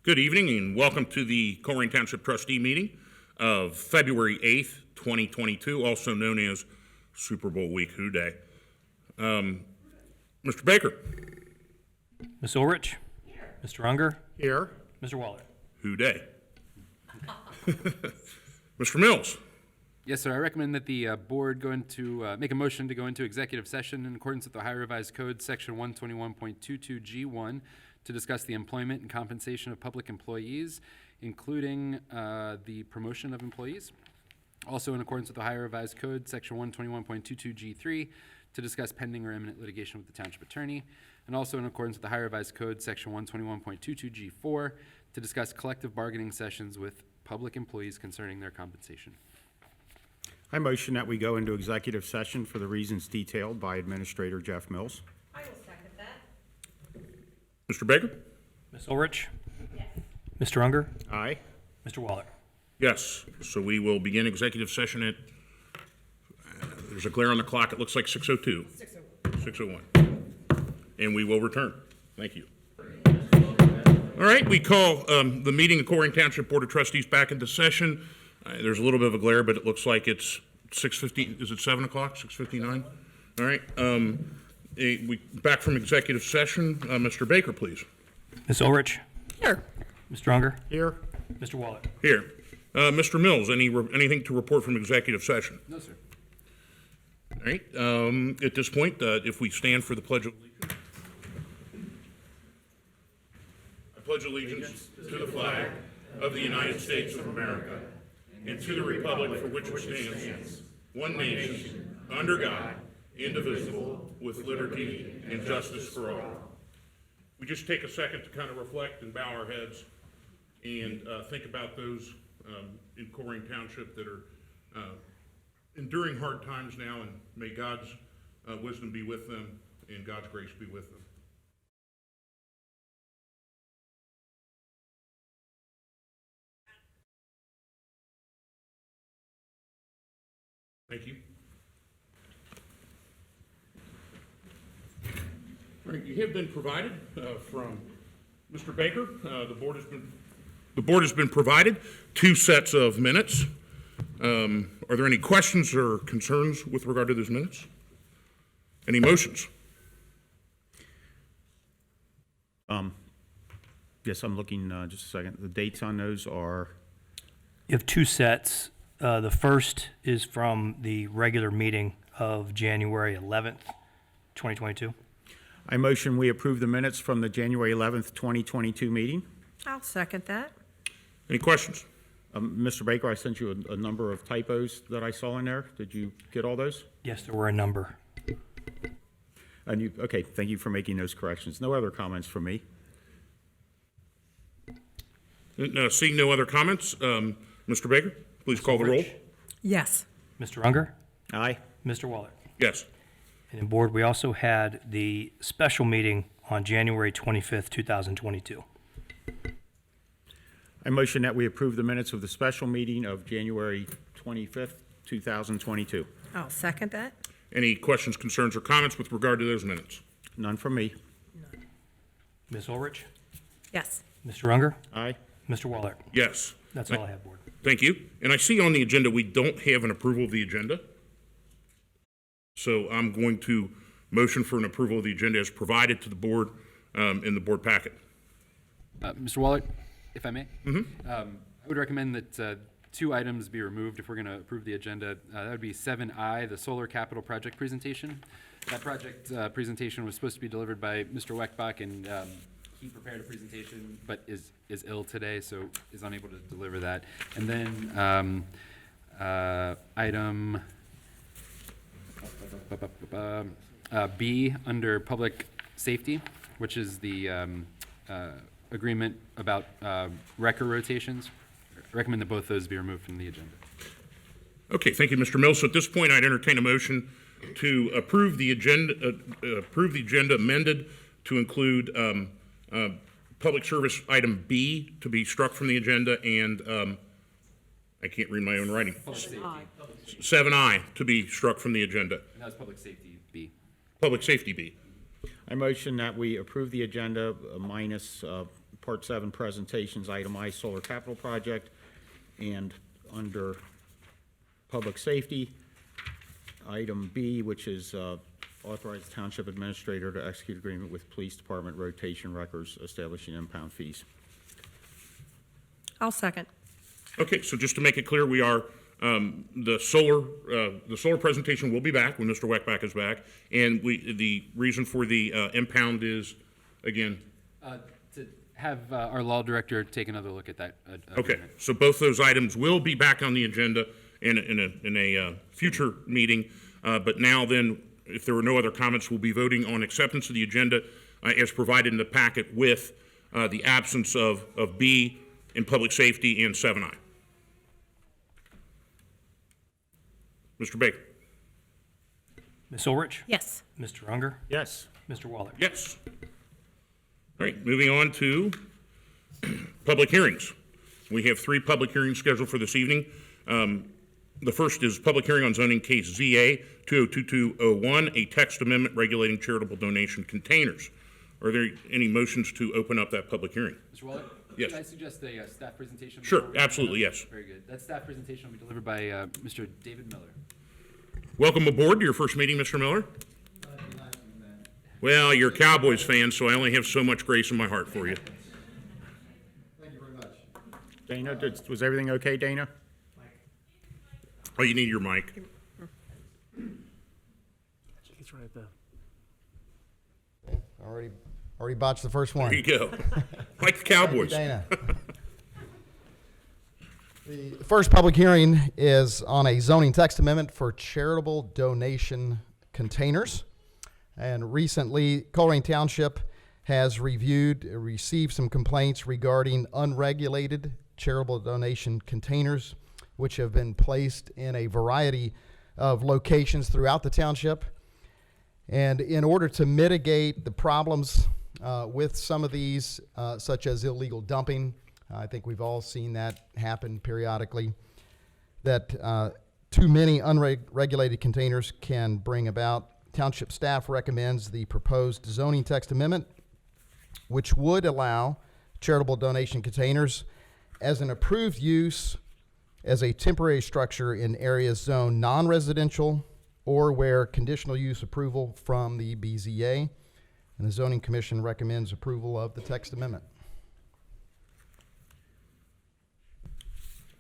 Good evening and welcome to the Colerain Township Trustee meeting of February 8th, 2022, also known as Super Bowl Week Who Day. Mr. Baker. Ms. Ulrich. Here. Mr. Unger. Here. Mr. Waller. Who Day. Mr. Mills. Yes, sir. I recommend that the board go into make a motion to go into executive session in accordance with the Ohio Revised Code, Section 121.22G1, to discuss the employment and compensation of public employees, including the promotion of employees. Also in accordance with the Ohio Revised Code, Section 121.22G3, to discuss pending or imminent litigation with the township attorney. And also in accordance with the Ohio Revised Code, Section 121.22G4, to discuss collective bargaining sessions with public employees concerning their compensation. I motion that we go into executive session for the reasons detailed by Administrator Jeff Mills. I will second that. Mr. Baker. Ms. Ulrich. Yes. Mr. Unger. Aye. Mr. Waller. Yes. So we will begin executive session at, there's a glare on the clock. It looks like 6:02. 6:01. And we will return. Thank you. All right, we call the meeting of Colerain Township Board of Trustees back into session. There's a little bit of a glare, but it looks like it's 6:50. Is it 7 o'clock? 6:59? All right. We back from executive session. Mr. Baker, please. Ms. Ulrich. Here. Mr. Unger. Here. Mr. Waller. Here. Mr. Mills, anything to report from executive session? No, sir. All right. At this point, if we stand for the Pledge of Allegiance. I pledge allegiance to the flag of the United States of America and to the republic for which it stands, one nation, under God, indivisible, with liberty and justice for all. We just take a second to kind of reflect and bow our heads and think about those in Colerain Township that are enduring hard times now, and may God's wisdom be with them and God's grace be with them. Thank you. All right, you have been provided from Mr. Baker. The board has been provided 2 sets of minutes. Are there any questions or concerns with regard to those minutes? Any motions? Yes, I'm looking, just a second. The dates on those are, You have 2 sets. The first is from the regular meeting of January 11th, 2022. I motion we approve the minutes from the January 11th, 2022 meeting. I'll second that. Any questions? Mr. Baker, I sent you a number of typos that I saw in there. Did you get all those? Yes, there were a number. And you, okay, thank you for making those corrections. No other comments from me. Seeing no other comments, Mr. Baker, please call the roll. Yes. Mr. Unger. Aye. Mr. Waller. Yes. And in board, we also had the special meeting on January 25th, 2022. I motion that we approve the minutes of the special meeting of January 25th, 2022. I'll second that. Any questions, concerns, or comments with regard to those minutes? None from me. Ms. Ulrich. Yes. Mr. Unger. Aye. Mr. Waller. Yes. That's all I have, board. Thank you. And I see on the agenda we don't have an approval of the agenda. So I'm going to motion for an approval of the agenda as provided to the board in the board packet. Mr. Waller, if I may, I would recommend that 2 items be removed if we're going to approve the agenda. That would be 7I, the solar capital project presentation. That project presentation was supposed to be delivered by Mr. Weckbach, and he prepared a presentation but is ill today, so is unable to deliver that. And then item B under public safety, which is the agreement about wrecker rotations. I recommend that both those be removed from the agenda. Okay, thank you, Mr. Mills. So at this point, I'd entertain a motion to approve the agenda amended to include public service item B to be struck from the agenda, and I can't read my own writing. 7I to be struck from the agenda. And that was public safety B. Public safety B. I motion that we approve the agenda minus Part 7 presentations, item I, solar capital project, and under public safety, item B, which is authorize the Township Administrator to execute agreement with Police Department rotation records establishing impound fees. I'll second. Okay, so just to make it clear, we are, the solar presentation will be back when Mr. Weckbach is back. And the reason for the impound is, again, To have our law director take another look at that. okay, so both those items will be back on the agenda in a future meeting. But now then, if there are no other comments, we'll be voting on acceptance of the agenda as provided in the packet with the absence of B in public safety and 7I. Mr. Baker? Ms. Ulrich? Yes. Mr. Unger? Yes. Mr. Waller? Yes. All right, moving on to public hearings. We have 3 public hearings scheduled for this evening. The first is public hearing on zoning case ZA 202201, a text amendment regulating charitable donation containers. Are there any motions to open up that public hearing? Mr. Waller? Yes. Can I suggest a staff presentation? Sure, before we- absolutely, yes. Very good. That staff presentation will be delivered by Mr. David Miller. Welcome aboard to your first meeting, Mr. Miller. Well, you're a Cowboys fan, so I only have so much grace in my heart for you. Thank you very much. Dana, was everything okay, Dana? Oh, you need your mic. It's right there. Already botched the first one. There you go. Like the Cowboys. Dana. The first public hearing is on a zoning text amendment for charitable donation containers. And recently, Colerain Township has received some complaints regarding unregulated charitable donation containers, which have been placed in a variety of locations throughout the township. And in order to mitigate the problems with some of these, such as illegal dumping, I think we've all seen that happen periodically, that too many unregulated containers can bring about. Township staff recommends the proposed zoning text amendment, which would allow charitable donation containers as an approved use as a temporary structure in areas zoned non-residential or where conditional use approval from the BZA. And the Zoning Commission recommends approval of the text amendment.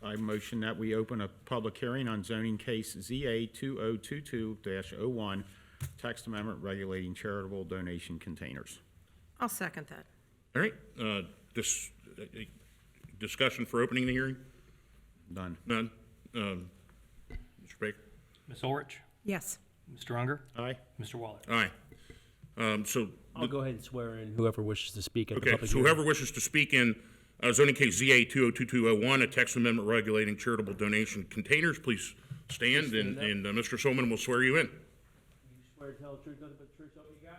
I motion that we open a public hearing on zoning case ZA 2022-01, text amendment regulating charitable donation containers. I'll second that. All right, discussion for opening the hearing? Done. None? Mr. Baker? Ms. Ulrich? Yes. Mr. Unger? Aye. Mr. Waller? Aye. So, I'll go ahead and swear in whoever wishes to speak at the okay, public so hearing. whoever wishes to speak in zoning case ZA 202201, a text amendment regulating charitable donation containers, please stand, and Mr. Solomon will swear you in. Swear to tell the truth, nothing but the truth, so help you God?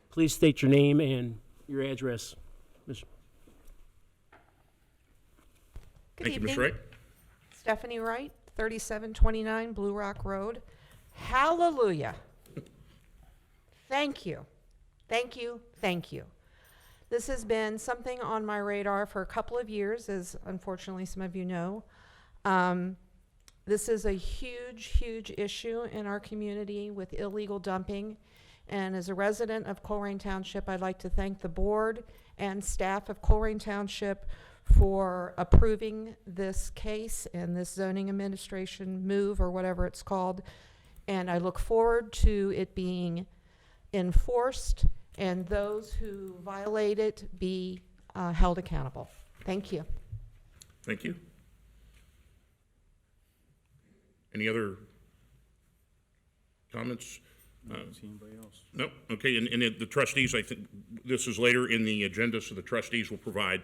Please state your name and your address. Ms. Good Thank you, Ms. evening. Wright. Stephanie Wright, 3729 Blue Rock Road. Hallelujah. Thank you. Thank you. Thank you. This has been something on my radar for a couple of years, as unfortunately some of you know. This is a huge, huge issue in our community with illegal dumping. And as a resident of Colerain Township, I'd like to thank the board and staff of Colerain Township for approving this case and this zoning administration move, or whatever it's called. And I look forward to it being enforced and those who violate it be held accountable. Thank you. Thank you. Any other comments? See anybody else? No? Okay, and the trustees, I think this is later in the agenda, so the trustees will provide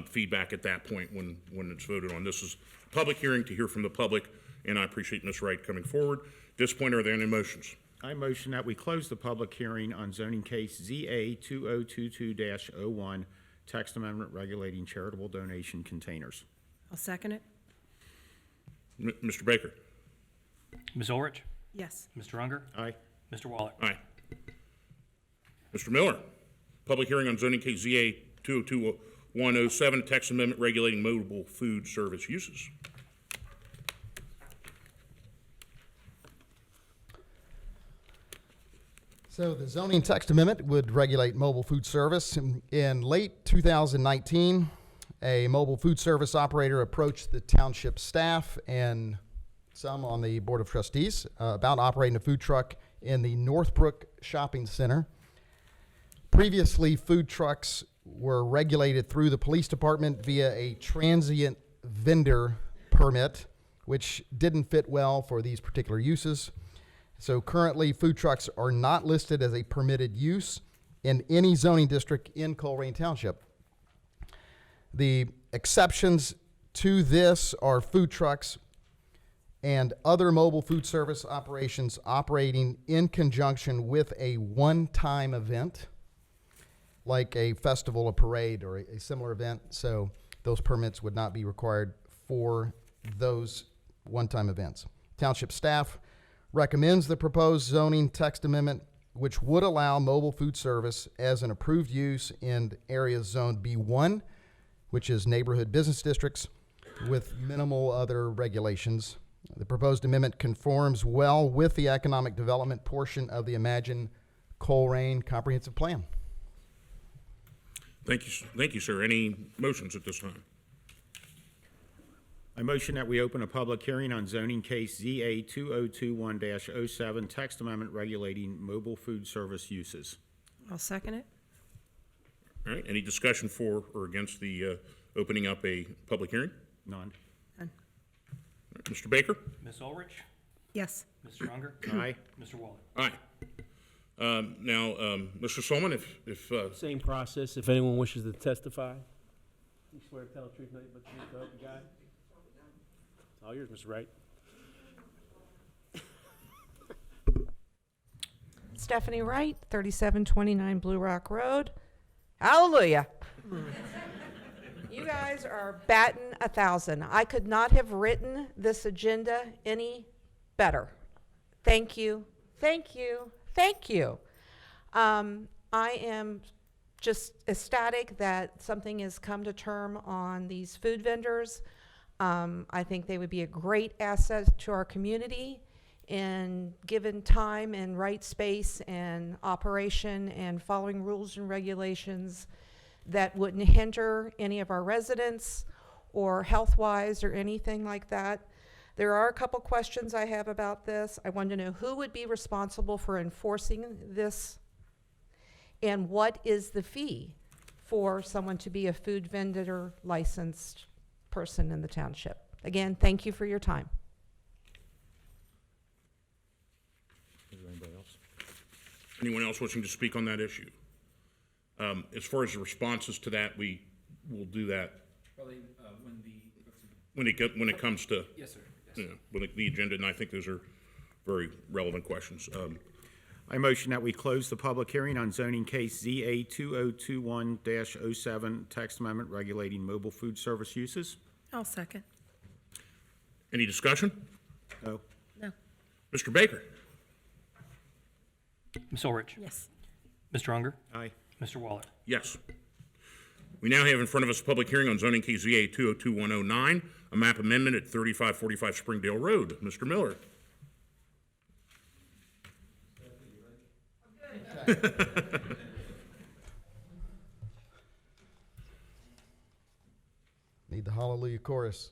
feedback at that point when it's voted on. This is a public hearing to hear from the public, and I appreciate Ms. Wright coming forward. At this point, are there any motions? I motion that we close the public hearing on zoning case ZA 2022-01, text amendment regulating charitable donation containers. I'll second it. Mr. Baker? Ms. Ulrich? Yes. Mr. Unger? Aye. Mr. Waller? Aye. Mr. Miller? Public hearing on zoning case ZA 202-107, text amendment regulating mobile food service uses. So the zoning text amendment would regulate mobile food service. In late 2019, a mobile food service operator approached the township staff and some on the Board of Trustees about operating a food truck in the Northbrook Shopping Center. Previously, food trucks were regulated through the police department via a transient vendor permit, which didn't fit well for these particular uses. So currently, food trucks are not listed as a permitted use in any zoning district in Colerain Township. The exceptions to this are food trucks and other mobile food service operations operating in conjunction with a one-time event, like a festival, a parade, or a similar event. So those permits would not be required for those one-time events. Township staff recommends the proposed zoning text amendment, which would allow mobile food service as an approved use in areas zoned B1, which is neighborhood business districts, with minimal other regulations. The proposed amendment conforms well with the economic development portion of the Imagine Colerain Comprehensive Plan. Thank you, sir. Any motions at this time? I motion that we open a public hearing on zoning case ZA 2021-07, text amendment regulating mobile food service uses. I'll second it. All right, any discussion for or against the opening up a public hearing? None. None. All right, Mr. Baker? Ms. Ulrich? Yes. Mr. Unger? Aye. Mr. Waller? Aye. Now, Mr. Solomon, if Same process, if anyone wishes to testify. You swear to tell the truth, nothing but the truth, so help you God? It's all yours, Mr. Wright. Stephanie Wright, 3729 Blue Rock Road. Hallelujah. You guys are batting 1,000. I could not have written this agenda any better. Thank you, thank you, thank you. I am just ecstatic that something has come to term on these food vendors. I think they would be a great asset to our community in given time and right space and operation and following rules and regulations that wouldn't hinder any of our residents or health-wise or anything like that. There are a couple questions I have about this. I want to know who would be responsible for enforcing this, and what is the fee for someone to be a food vendor licensed person in the township. Again, thank you for your time. Is there anybody else? anyone else wishing to speak on that issue? As far as the responses to that, we will do that Probably when it comes to, yes, sir. you know, when the agenda, and I think those are very relevant questions. I motion that we close the public hearing on zoning case ZA 2021-07, text amendment regulating mobile food service uses. I'll second. Any discussion? No. No. Mr. Baker? Ms. Ulrich? Yes. Mr. Unger? Aye. Mr. Waller? Yes. We now have in front of us a public hearing on zoning case ZA 202109, a map amendment at 3545 Springdale Road. Mr. Miller? Need the hallelujah chorus.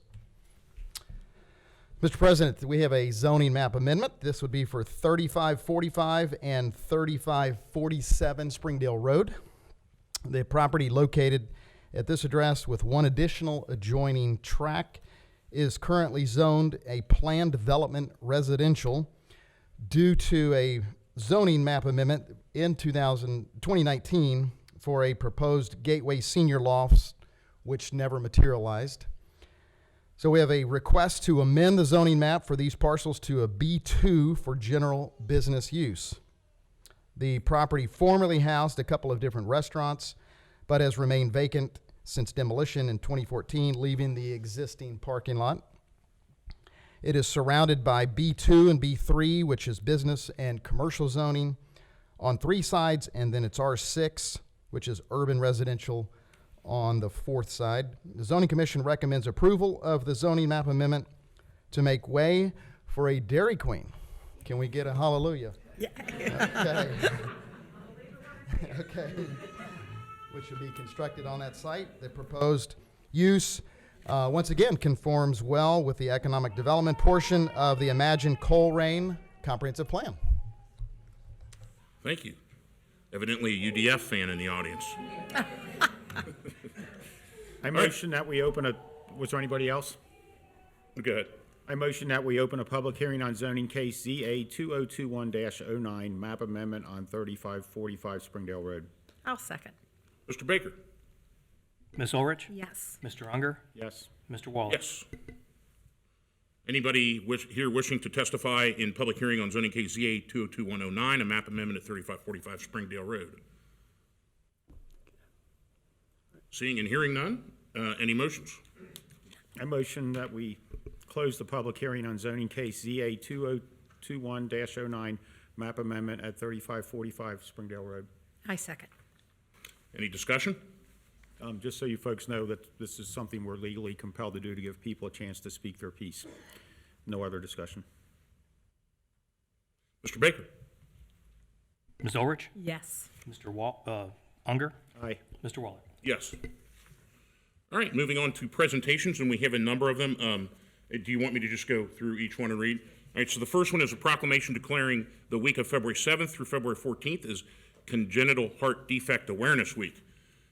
Mr. President, we have a zoning map amendment. This would be for 3545 and 3547 Springdale Road. The property located at this address with one additional adjoining tract is currently zoned a planned development residential due to a zoning map amendment in 2019 for a proposed Gateway Senior Lofts, which never materialized. So we have a request to amend the zoning map for these parcels to a B2 for general business use. The property formerly housed a couple of different restaurants, but has remained vacant since demolition in 2014, leaving the existing parking lot. It is surrounded by B2 and B3, which is business and commercial zoning on three sides, and then it's R6, which is urban residential on the fourth side. The Zoning Commission recommends approval of the zoning map amendment to make way for a Dairy Queen. Can we get a hallelujah? Yeah. Okay. Okay. Which should be constructed on that site. The proposed use, once again, conforms well with the economic development portion of the imagined Colerain comprehensive plan. Thank you. Evidently a UDF fan in the audience. I motion that we open a, was there anybody else? Go ahead. I motion that we open a public hearing on zoning case ZA 2021-09, map amendment on 3545 Springdale Road. I'll second. Mr. Baker? Ms. Ulrich? Yes. Mr. Unger? Yes. Mr. Waller? Yes. Anybody here wishing to testify in public hearing on zoning case ZA 2021-09, a map amendment at 3545 Springdale Road? Seeing and hearing none, any motions? I motion that we close the public hearing on zoning case ZA 2021-09, map amendment at 3545 Springdale Road. I second. Any discussion? Just so you folks know that this is something we're legally compelled to do to give people a chance to speak their piece. No other discussion. Mr. Baker? Ms. Ulrich? Yes. Mr. Unger? Aye. Mr. Waller? Yes. All right, moving on to presentations, and we have a number of them. Do you want me to just go through each one and read? All right, so the first one is a proclamation declaring the week of February 7th through February 14th as Congenital Heart Defect Awareness Week.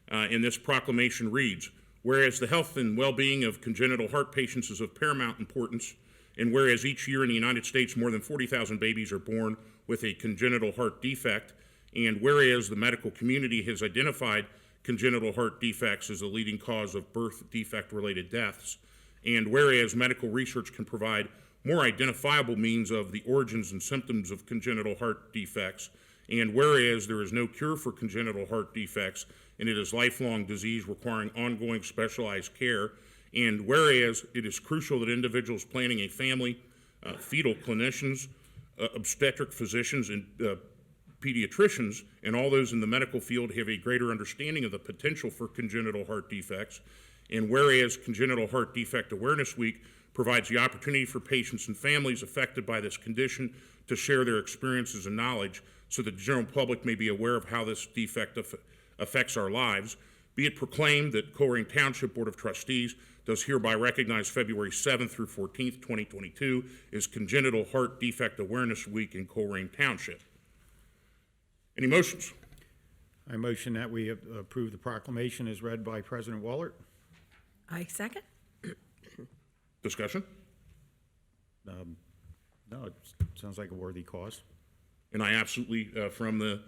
And this proclamation reads, whereas the health and well-being of congenital heart patients is of paramount importance, and whereas each year in the United States more than 40,000 babies are born with a congenital heart defect, and whereas the medical community has identified congenital heart defects as the leading cause of birth defect-related deaths, and whereas medical research can provide more identifiable means of the origins and symptoms of congenital heart defects, and whereas there is no cure for congenital heart defects, and it is lifelong disease requiring ongoing specialized care, and whereas it is crucial that individuals planning a family, fetal clinicians, obstetric physicians, and pediatricians, and all those in the medical field have a greater understanding of the potential for congenital heart defects, and whereas Congenital Heart Defect Awareness Week provides the opportunity for patients and families affected by this condition to share their experiences and knowledge so that the general public may be aware of how this defect affects our lives, be it proclaimed that Colerain Township Board of Trustees does hereby recognize February 7th through 14th, 2022 as Congenital Heart Defect Awareness Week in Colerain Township. Any motions? I motion that we approve the proclamation as read by President Waller. I second. Discussion? No, it sounds like a worthy cause. And I absolutely, from the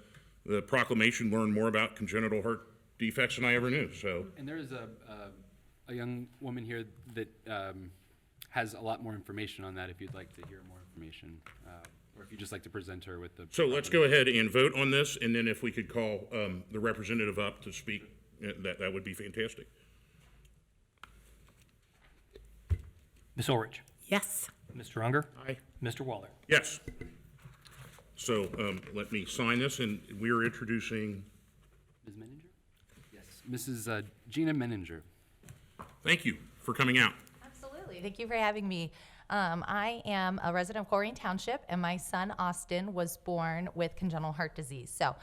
proclamation, learned more about congenital heart defects than I ever knew, so. And there is a young woman here that has a lot more information on that if you'd like to hear more information, or if you'd just like to present her with the. So let's go ahead and vote on this, and then if we could call the representative up to speak, that would be fantastic. Ms. Ulrich? Yes. Mr. Unger? Aye. Mr. Waller? Yes. So let me sign this, and we are introducing, Ms. Menninger? Yes, Mrs. Gina Menninger. thank you for coming out. Absolutely. Thank you for having me. I am a resident of Colerain Township, and my son Austin was born with congenital heart disease. So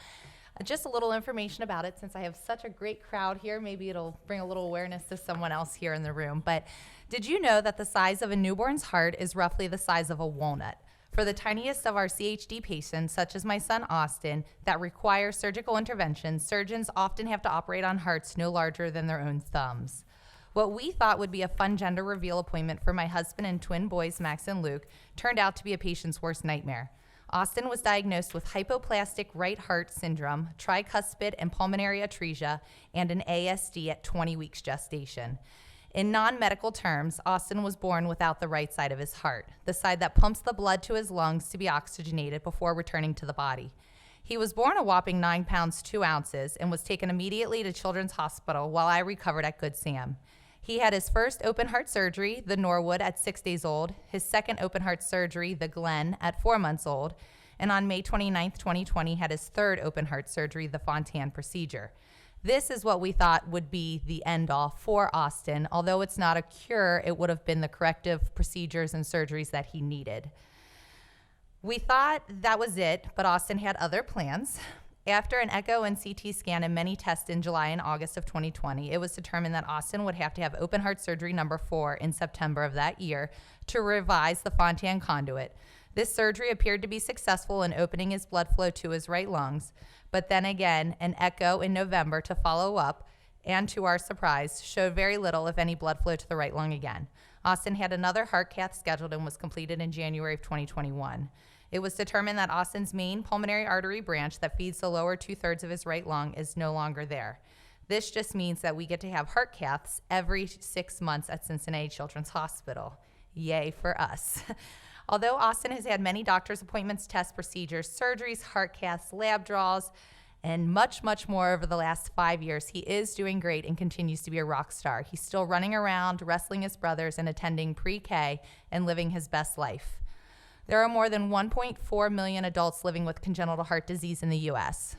just a little information about it, since I have such a great crowd here. Maybe it'll bring a little awareness to someone else here in the room. But did you know that the size of a newborn's heart is roughly the size of a walnut? For the tiniest of our CHD patients, such as my son Austin, that require surgical intervention, surgeons often have to operate on hearts no larger than their own thumbs. What we thought would be a fun gender reveal appointment for my husband and twin boys, Max and Luke, turned out to be a patient's worst nightmare. Austin was diagnosed with hypoplastic right heart syndrome, tricuspid and pulmonary atresia, and an ASD at 20 weeks gestation. In non-medical terms, Austin was born without the right side of his heart, the side that pumps the blood to his lungs to be oxygenated before returning to the body. He was born a whopping 9 pounds 2 ounces and was taken immediately to Children's Hospital while I recovered at Good Sam. He had his first open heart surgery, the Norwood, at 6 days old, his second open heart surgery, the Glen, at 4 months old, and on May 29th, 2020, had his third open heart surgery, the Fontan procedure. This is what we thought would be the end all for Austin. Although it's not a cure, it would have been the corrective procedures and surgeries that he needed. We thought that was it, but Austin had other plans. After an echo and CT scan and many tests in July and August of 2020, it was determined that Austin would have to have open heart surgery number 4 in September of that year to revise the Fontan conduit. This surgery appeared to be successful in opening his blood flow to his right lungs, but then again, an echo in November to follow up, and to our surprise, showed very little, if any, blood flow to the right lung again. Austin had another heart cath scheduled and was completed in January of 2021. It was determined that Austin's main pulmonary artery branch that feeds the lower 2/3 of his right lung is no longer there. This just means that we get to have heart caths every 6 months at Cincinnati Children's Hospital. Yay for us. Although Austin has had many doctor's appointments, tests, procedures, surgeries, heart caths, lab draws, and much, much more over the last 5 years, he is doing great and continues to be a rock star. He's still running around, wrestling his brothers, and attending pre-K and living his best life. There are more than 1.4 million adults living with congenital heart disease in the U.S.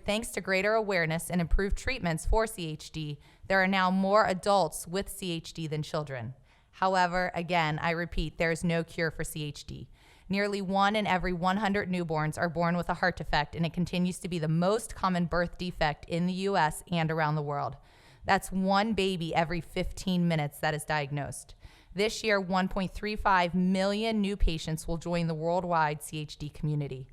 Thanks to greater awareness and improved treatments for CHD, there are now more adults with CHD than children. However, again, I repeat, there is no cure for CHD. Nearly 1 in every 100 newborns are born with a heart defect, and it continues to be the most common birth defect in the U.S. and around the world. That's 1 baby every 15 minutes that is diagnosed. This year, 1.35 million new patients will join the worldwide CHD community.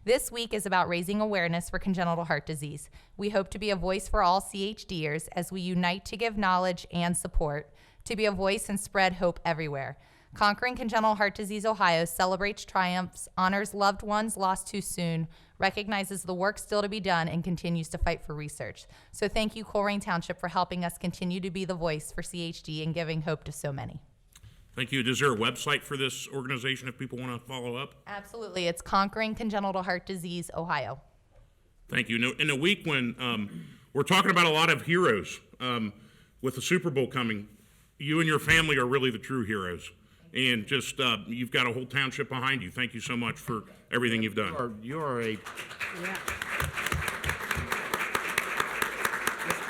This week is about raising awareness for congenital heart disease. We hope to be a voice for all CHDers as we unite to give knowledge and support, to be a voice and spread hope everywhere. Conquering Congenital Heart Disease Ohio celebrates triumphs, honors loved ones lost too soon, recognizes the work still to be done, and continues to fight for research. So thank you, Colerain Township, for helping us continue to be the voice for CHD and giving hope to so many. Thank you. Is there a website for this organization if people want to follow up? Absolutely. It's Conquering Congenital Heart Disease Ohio. Thank you. In a week when we're talking about a lot of heroes, with the Super Bowl coming, you and your family are really the true heroes. And just, you've got a whole township behind you. Thank you so much for everything you've done. You are a, Yeah.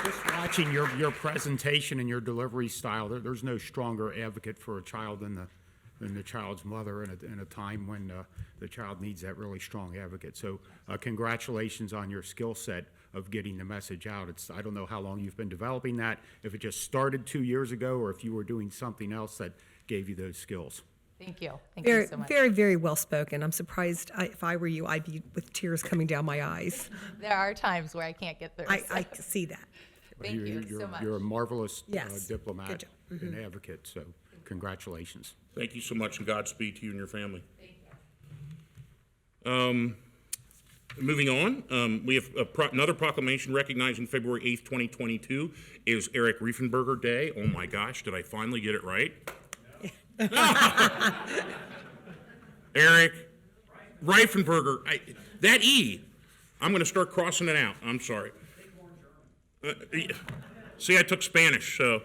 just watching your presentation and your delivery style, there's no stronger advocate for a child than the child's mother in a time when the child needs that really strong advocate. So congratulations on your skill set of getting the message out. I don't know how long you've been developing that, if it just started 2 years ago or if you were doing something else that gave you those skills. Thank you. Thank you so much. Very, very well spoken. I'm surprised. If I were you, I'd be with tears coming down my eyes. There are times where I can't get through. I see that. Thank you so much. You're a marvelous Yes. diplomat Good job. and advocate, so congratulations. Thank you so much, and Godspeed to you and your family. Thank you. Moving on, we have another proclamation recognizing February 8th, 2022 is Eric Riefenberger Day. Oh my gosh, did I finally get it right? Eric Reifenberger, that E, I'm going to start crossing it out. I'm sorry. See, I took Spanish, so.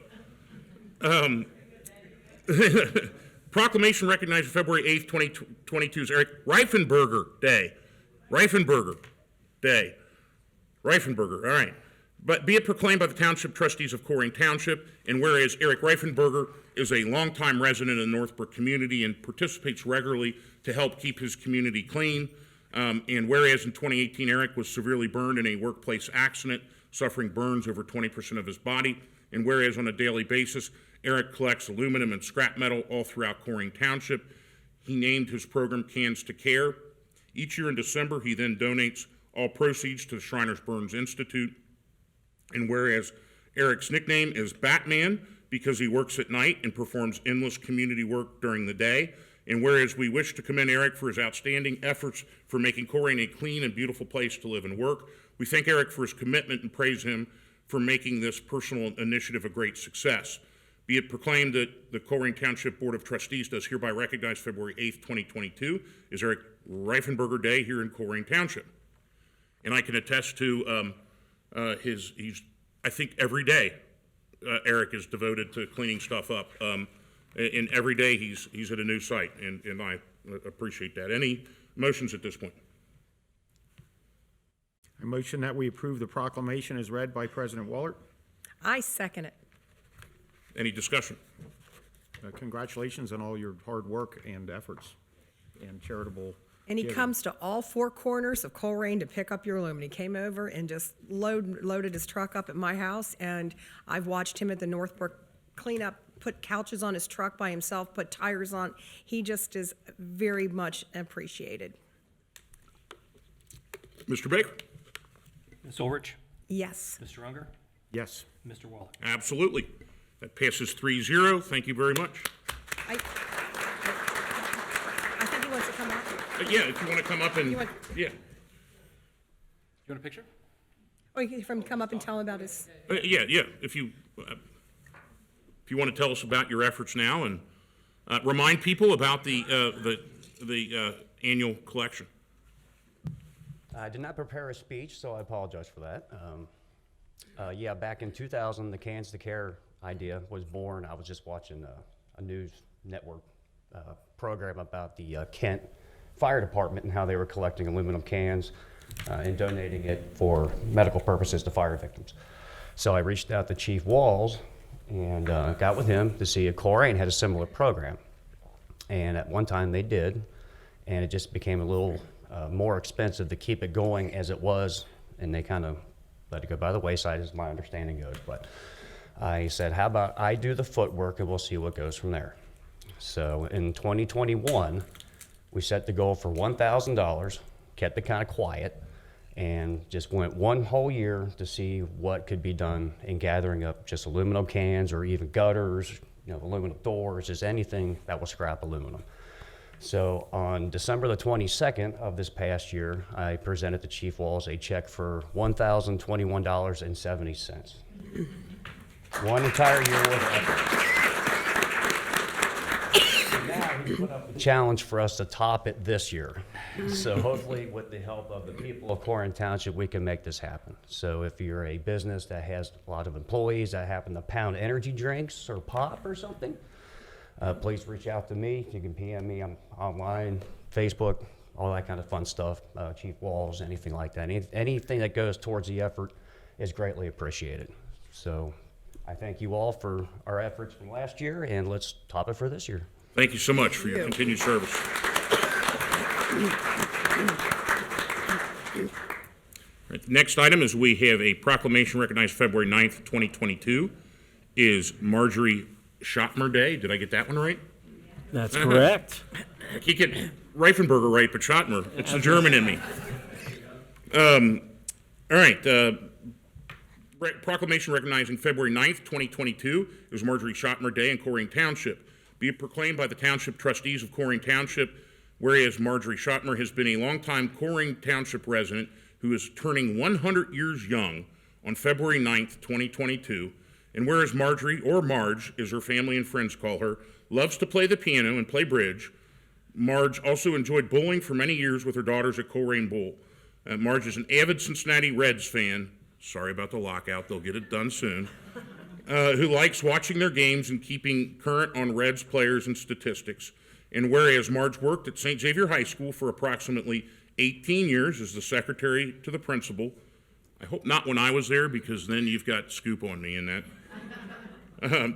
Proclamation recognizing February 8th, 2022 is Eric Reifenberger Day. Reifenberger Day. Reifenberger, all right. But be it proclaimed by the Township Trustees of Colerain Township, and whereas Eric Reifenberger is a longtime resident of the Northbrook community and participates regularly to help keep his community clean, and whereas in 2018 Eric was severely burned in a workplace accident, suffering burns over 20% of his body, and whereas on a daily basis Eric collects aluminum and scrap metal all throughout Colerain Township, he named his program Cans to Care. Each year in December, he then donates all proceeds to the Shriners Burns Institute. And whereas Eric's nickname is Batman because he works at night and performs endless community work during the day, and whereas we wish to commend Eric for his outstanding efforts for making Colerain a clean and beautiful place to live and work, we thank Eric for his commitment and praise him for making this personal initiative a great success. Be it proclaimed that the Colerain Township Board of Trustees does hereby recognize February 8th, 2022 is Eric Reifenberger Day here in Colerain Township. And I can attest to he's, I think every day Eric is devoted to cleaning stuff up. And every day he's at a new site, and I appreciate that. Any motions at this point? I motion that we approve the proclamation as read by President Wallert. I second it. Any discussion? Congratulations on all your hard work and efforts and charitable. And he giving. comes to all four corners of Colerain to pick up your aluminum. He came over and just loaded his truck up at my house, and I've watched him at the Northbrook clean up, put couches on his truck by himself, put tires on. He just is very much appreciated. Mr. Baker? Ms. Ulrich? Yes. Mr. Unger? Yes. Mr. Waller? Absolutely. That passes 3-0. Thank you very much. I think he wants to come up. Yeah, if you want to come up and, You want- yeah. You want a picture? Oh, you can come up and tell him about his. Yeah. If you want to tell us about your efforts now and remind people about the annual collection. I did not prepare a speech, so I apologize for that. Yeah, back in 2000, the Cans to Care idea was born. I was just watching a news network program about the Kent Fire Department and how they were collecting aluminum cans and donating it for medical purposes to fire victims. So I reached out to Chief Walls and got with him to see if Colerain had a similar program. And at one time they did, and it just became a little more expensive to keep it going as it was, and they kind of let it go by the wayside, as my understanding goes. But I said, how about I do the footwork and we'll see what goes from there. So in 2021, we set the goal for $1,000, kept it kind of quiet, and just went one whole year to see what could be done in gathering up just aluminum cans or even gutters, aluminum doors, just anything that was scrap aluminum. So on December the 22nd of this past year, I presented to Chief Walls a check for $1,021.70. One entire year worth of effort. Now he put up a challenge for us to top it this year. So hopefully with the help of the people of Colerain Township, we can make this happen. So if you're a business that has a lot of employees that happen to pound energy drinks or pop or something, please reach out to me. You can PM me. I'm online, Facebook, all that kind of fun stuff. Chief Walls, anything like that. Anything that goes towards the effort is greatly appreciated. So I thank you all for our efforts from last year, and let's top it for this year. Thank you so much for your continued service. All right, the next item is we have a proclamation recognized February 9th, 2022 is Marjorie Schottmer Day. Did I get that one right? That's correct. I can't get Reifenberger right, but Schottmer, it's the German in me. All right, proclamation recognizing February 9th, 2022 is Marjorie Schottmer Day in Colerain Township. Be it proclaimed by the Township Trustees of Colerain Township, whereas Marjorie Schottmer has been a longtime Colerain Township resident who is turning 100 years young on February 9th, 2022, and whereas Marjorie, or Marge, as her family and friends call her, loves to play the piano and play bridge, Marge also enjoyed bowling for many years with her daughters at Colerain Bowl. Marge is an avid Cincinnati Reds fan. Sorry about the lockout, they'll get it done soon. Who likes watching their games and keeping current on Reds players and statistics. And whereas Marge worked at St. Xavier High School for approximately 18 years as the secretary to the principal. I hope not when I was there, because then you've got scoop on me in that.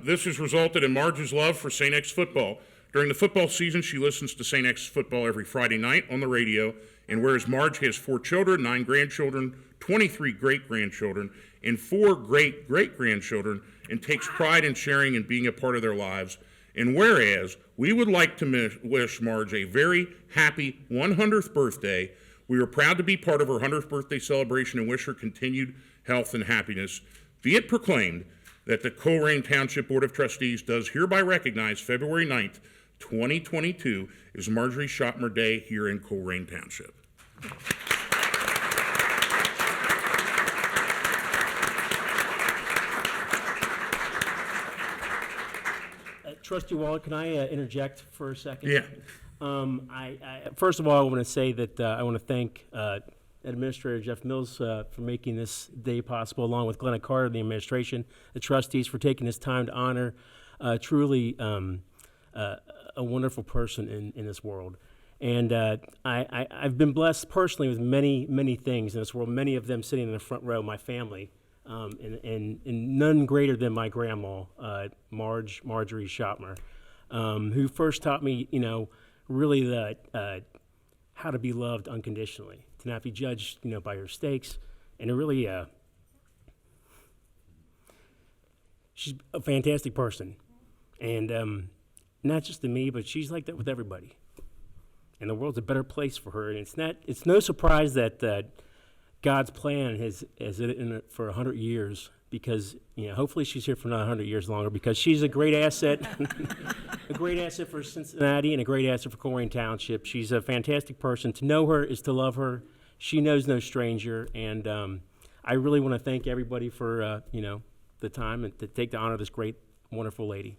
This has resulted in Marge's love for St. X football. During the football season, she listens to St. X football every Friday night on the radio. And whereas Marge has 4 children, 9 grandchildren, 23 great-grandchildren, and 4 great-great-grandchildren, and takes pride in sharing and being a part of their lives. And whereas we would like to wish Marge a very happy 100th birthday, we are proud to be part of her 100th birthday celebration and wish her continued health and happiness. Be it proclaimed that the Colerain Township Board of Trustees does hereby recognize February 9th, 2022 is Marjorie Schottmer Day here in Colerain Township. Trustee Waller, can I interject for a second? Yeah. First of all, I want to say that I want to thank Administrator Jeff Mills for making this day possible, along with Glenna Carter, the administration, the trustees, for taking this time to honor truly a wonderful person in this world. And I've been blessed personally with many, many things in this world, many of them sitting in the front row, my family, and none greater than my grandma, Marjorie Shopmer, who first taught me, really how to be loved unconditionally, to not be judged, by your mistakes, and to really, she's a fantastic person, and not just to me, but she's like that with everybody. And the world's a better place for her. And it's no surprise that God's plan has it in it for 100 years, because, hopefully she's here for another 100 years longer, because she's a great asset, a great asset for Cincinnati and a great asset for Colerain Township. She's a fantastic person. To know her is to love her. She knows no stranger. And I really want to thank everybody for, the time and to take to honor this great, wonderful lady.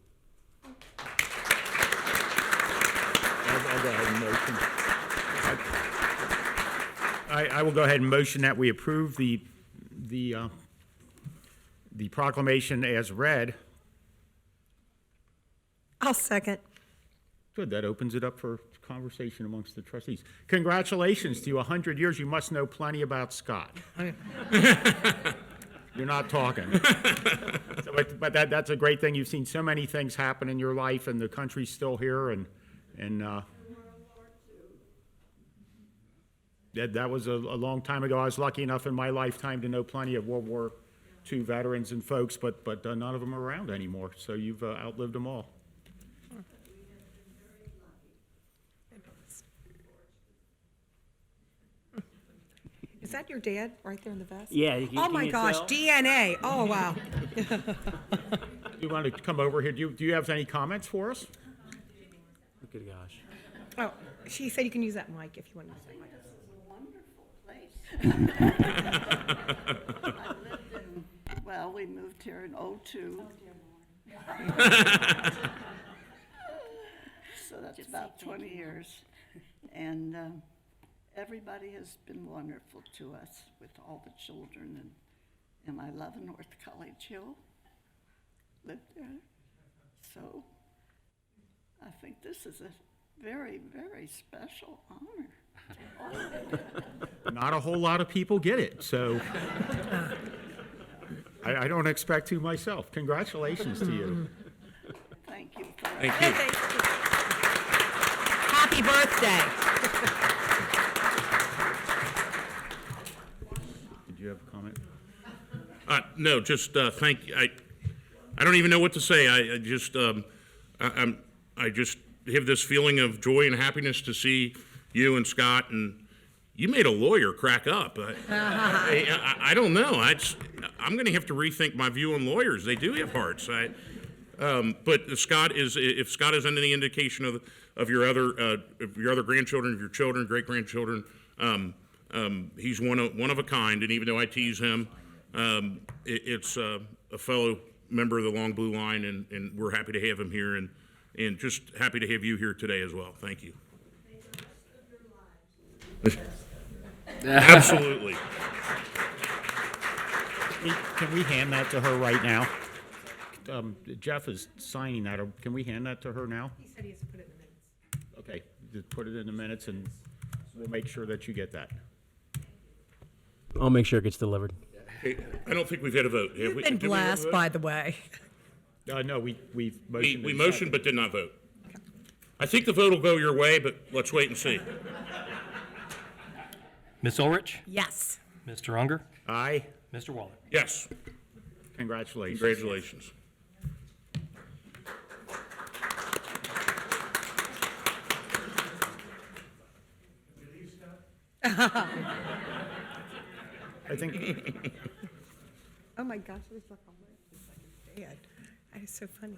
I'll go ahead and motion. I will go ahead and motion that we approve the proclamation as read. I'll second. Good, that opens it up for conversation amongst the trustees. Congratulations to you, 100 years. You must know plenty about Scott. You're not talking. But that's a great thing. You've seen so many things happen in your life, and the country's still here, and that was a long time ago. I was lucky enough in my lifetime to know plenty of World War II veterans and folks, but none of them are around anymore, so you've outlived them all. Is that your dad right there in the vest? Yeah. Oh my gosh, DNA. Oh, wow. You want to come over here? Do you have any comments for us? Good gosh. Oh, she said you can use that mic if you want to use that mic. Well, we moved here in '02. So that's about 20 years. And everybody has been wonderful to us with all the children. And I love North College Hill. Lived there. So I think this is a very, very special honor. Not a whole lot of people get it, so I don't expect to myself. Congratulations to you. Thank you. Thank you. Happy birthday. Did you have a comment? No, just thank you. I don't even know what to say. I just have this feeling of joy and happiness to see you and Scott, and you made a lawyer crack up. I don't know. I'm going to have to rethink my view on lawyers. They do have hearts. But if Scott is any indication of your other grandchildren, of your children, great grandchildren, he's one of a kind. And even though I tease him, it's a fellow member of the Long Blue Line, and we're happy to have him here, and just happy to have you here today as well. Thank you. Absolutely. Can we hand that to her right now? Jeff is signing that. Can we hand that to her now? He said he has to put it in the minutes. Okay, just put it in the minutes, and we'll make sure that you get that. I'll make sure it gets delivered. Hey, I don't think we've had a vote. Have You've we? been Did we have a blessed, vote? by the way. No, we've motioned. We and motioned but did not vote. I think the vote will go your way, but let's wait and see. Ms. Ulrich? Yes. Mr. Unger? Aye. Mr. Waller? Yes. Congratulations. Congratulations. I think. Oh my gosh, it was like a dad. That is so funny.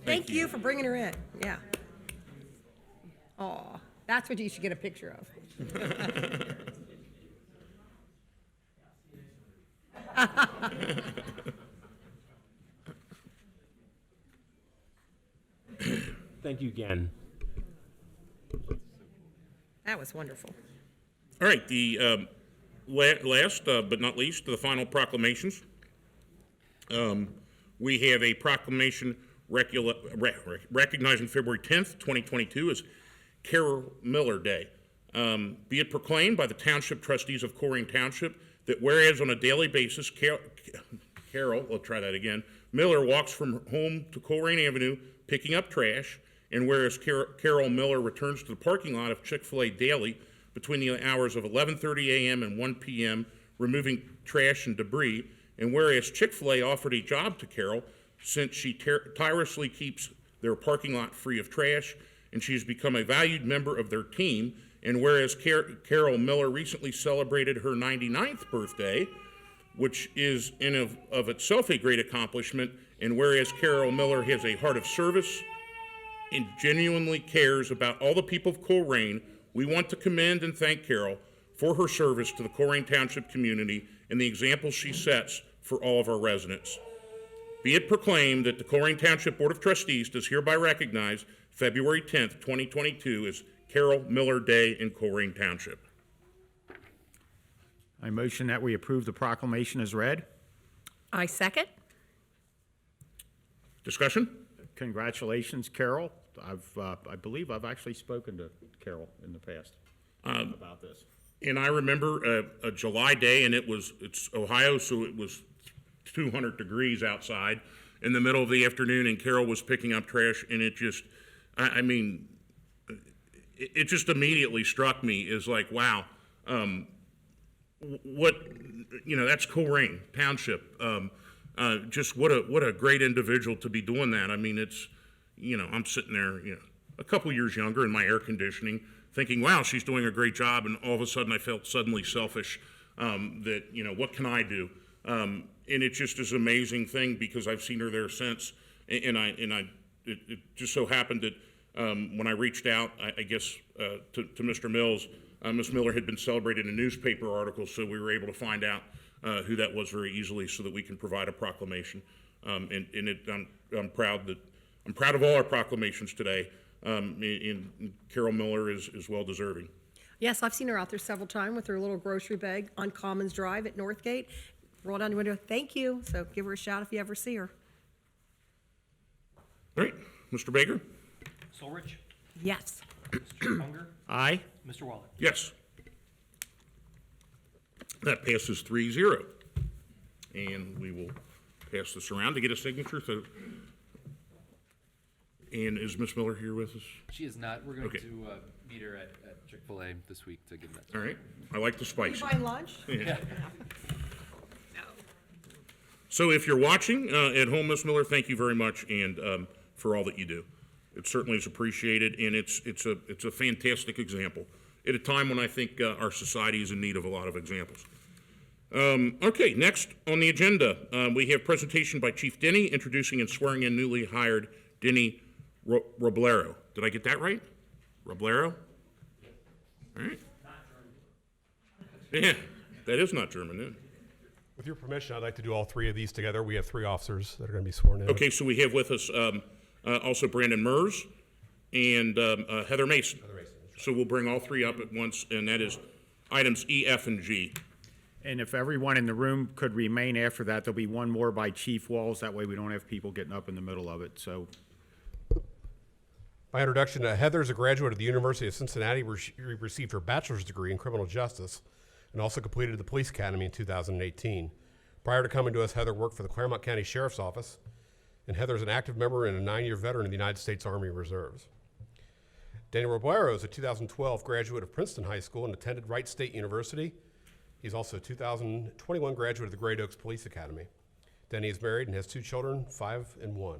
Thank you for bringing her in. Yeah. Oh, that's what you should get a picture of. Thank you again. That was wonderful. All right, the last but not least, the final proclamations. We have a proclamation recognizing February 10th, 2022 as Carol Miller Day. Be it proclaimed by the Township Trustees of Colerain Township that whereas on a daily basis, Carol, I'll try that again, Miller walks from home to Colerain Avenue picking up trash, and whereas Carol Miller returns to the parking lot of Chick-fil-A daily between the hours of 11:30 a.m. and 1 p.m., removing trash and debris, and whereas Chick-fil-A offered a job to Carol since she tirelessly keeps their parking lot free of trash, and she's become a valued member of their team, and whereas Carol Miller recently celebrated her 99th birthday, which is in of itself a great accomplishment, and whereas Carol Miller has a heart of service and genuinely cares about all the people of Colerain, we want to commend and thank Carol for her service to the Colerain Township community and the example she sets for all of our residents. Be it proclaimed that the Colerain Township Board of Trustees does hereby recognize February 10th, 2022 as Carol Miller Day in Colerain Township. I motion that we approve the proclamation as read. I second. Discussion? Congratulations, Carol. I believe I've actually spoken to Carol in the past about this. And I remember a July day, and it's Ohio, so it was 200 degrees outside in the middle of the afternoon, and Carol was picking up trash, and it just, it just immediately struck me as like, wow, that's Colerain Township. Just what a great individual to be doing that. I mean, it's, I'm sitting there, a couple years younger in my air conditioning, thinking, wow, she's doing a great job, and all of a sudden I felt suddenly selfish that, what can I do? And it just is an amazing thing because I've seen her there since, and it just so happened that when I reached out, I guess, to Mr. Mills, Ms. Miller had been celebrated in a newspaper article, so we were able to find out who that was very easily so that we can provide a proclamation. I'm proud of all our proclamations today, and Carol Miller is well deserving. Yes, I've seen her out there several times with her little grocery bag on Commons Drive at Northgate. Roll down the window, thank you. So give her a shout if you ever see her. All right, Mr. Baker? Solrich, Yes. Mr. Unger, Aye. Mr. Waller. Yes. That passes 3-0. And we will pass this around to get a signature. And is Ms. Miller here with us? She is not. We're going Okay. to meet her at Chick-fil-A this week to give that. All right. I like the You spice. buying lunch? Yeah. So if you're watching at home, Ms. Miller, thank you very much and for all that you do. It certainly is appreciated, and it's a fantastic example at a time when I think our society is in need of a lot of examples. Okay, next on the agenda, we have presentation by Chief Denny introducing and swearing in newly hired Denny Roblero. Did I get that right? Roblero? All right. Yeah, that is not German, is it? With your permission, I'd like to do all three of these together. We have three officers that are going to be sworn in. Okay, so we have with us also Brandon Mers and Heather Mason. So we'll bring all three up at once, and that is items E, F, and G. And if everyone in the room could remain after that, there'll be one more by Chief Walls. That way we don't have people getting up in the middle of it. So By introduction, Heather is a graduate of the University of Cincinnati, where she received her bachelor's degree in criminal justice and also completed the police academy in 2018. Prior to coming to us, Heather worked for the Claremont County Sheriff's Office, and Heather is an active member and a 9-year veteran of the United States Army Reserves. Danny Roblero is a 2012 graduate of Princeton High School and attended Wright State University. He's also a 2021 graduate of the Great Oaks Police Academy. Denny is married and has 2 children, 5 and 1.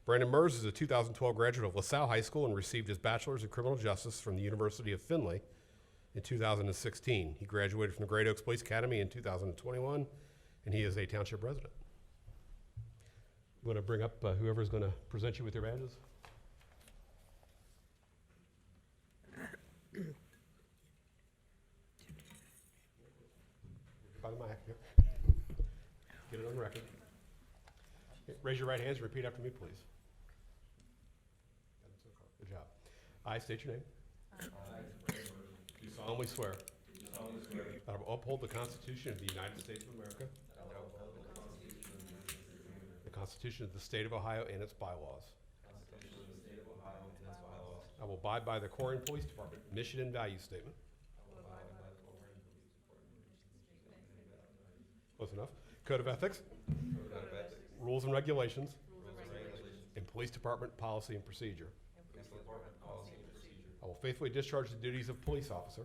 Brandon Mers is a 2012 graduate of LaSalle High School and received his bachelor's in criminal justice from the University of Findlay in 2016. He graduated from the Great Oaks Police Academy in 2021, and he is a township resident. I'm going to bring up whoever's going to present you with your badges. By the mic, yep. Get it on record. Raise your right hands and repeat after me, please. Good job. I state your name. Do solemnly swear that I will uphold the Constitution of the United States of America, the Constitution of the State of Ohio and its bylaws. I will abide by the Colerain Police Department mission and value statement. Close enough. Code of ethics. Rules and regulations. And police department policy and procedure. I will faithfully discharge the duties of police officer.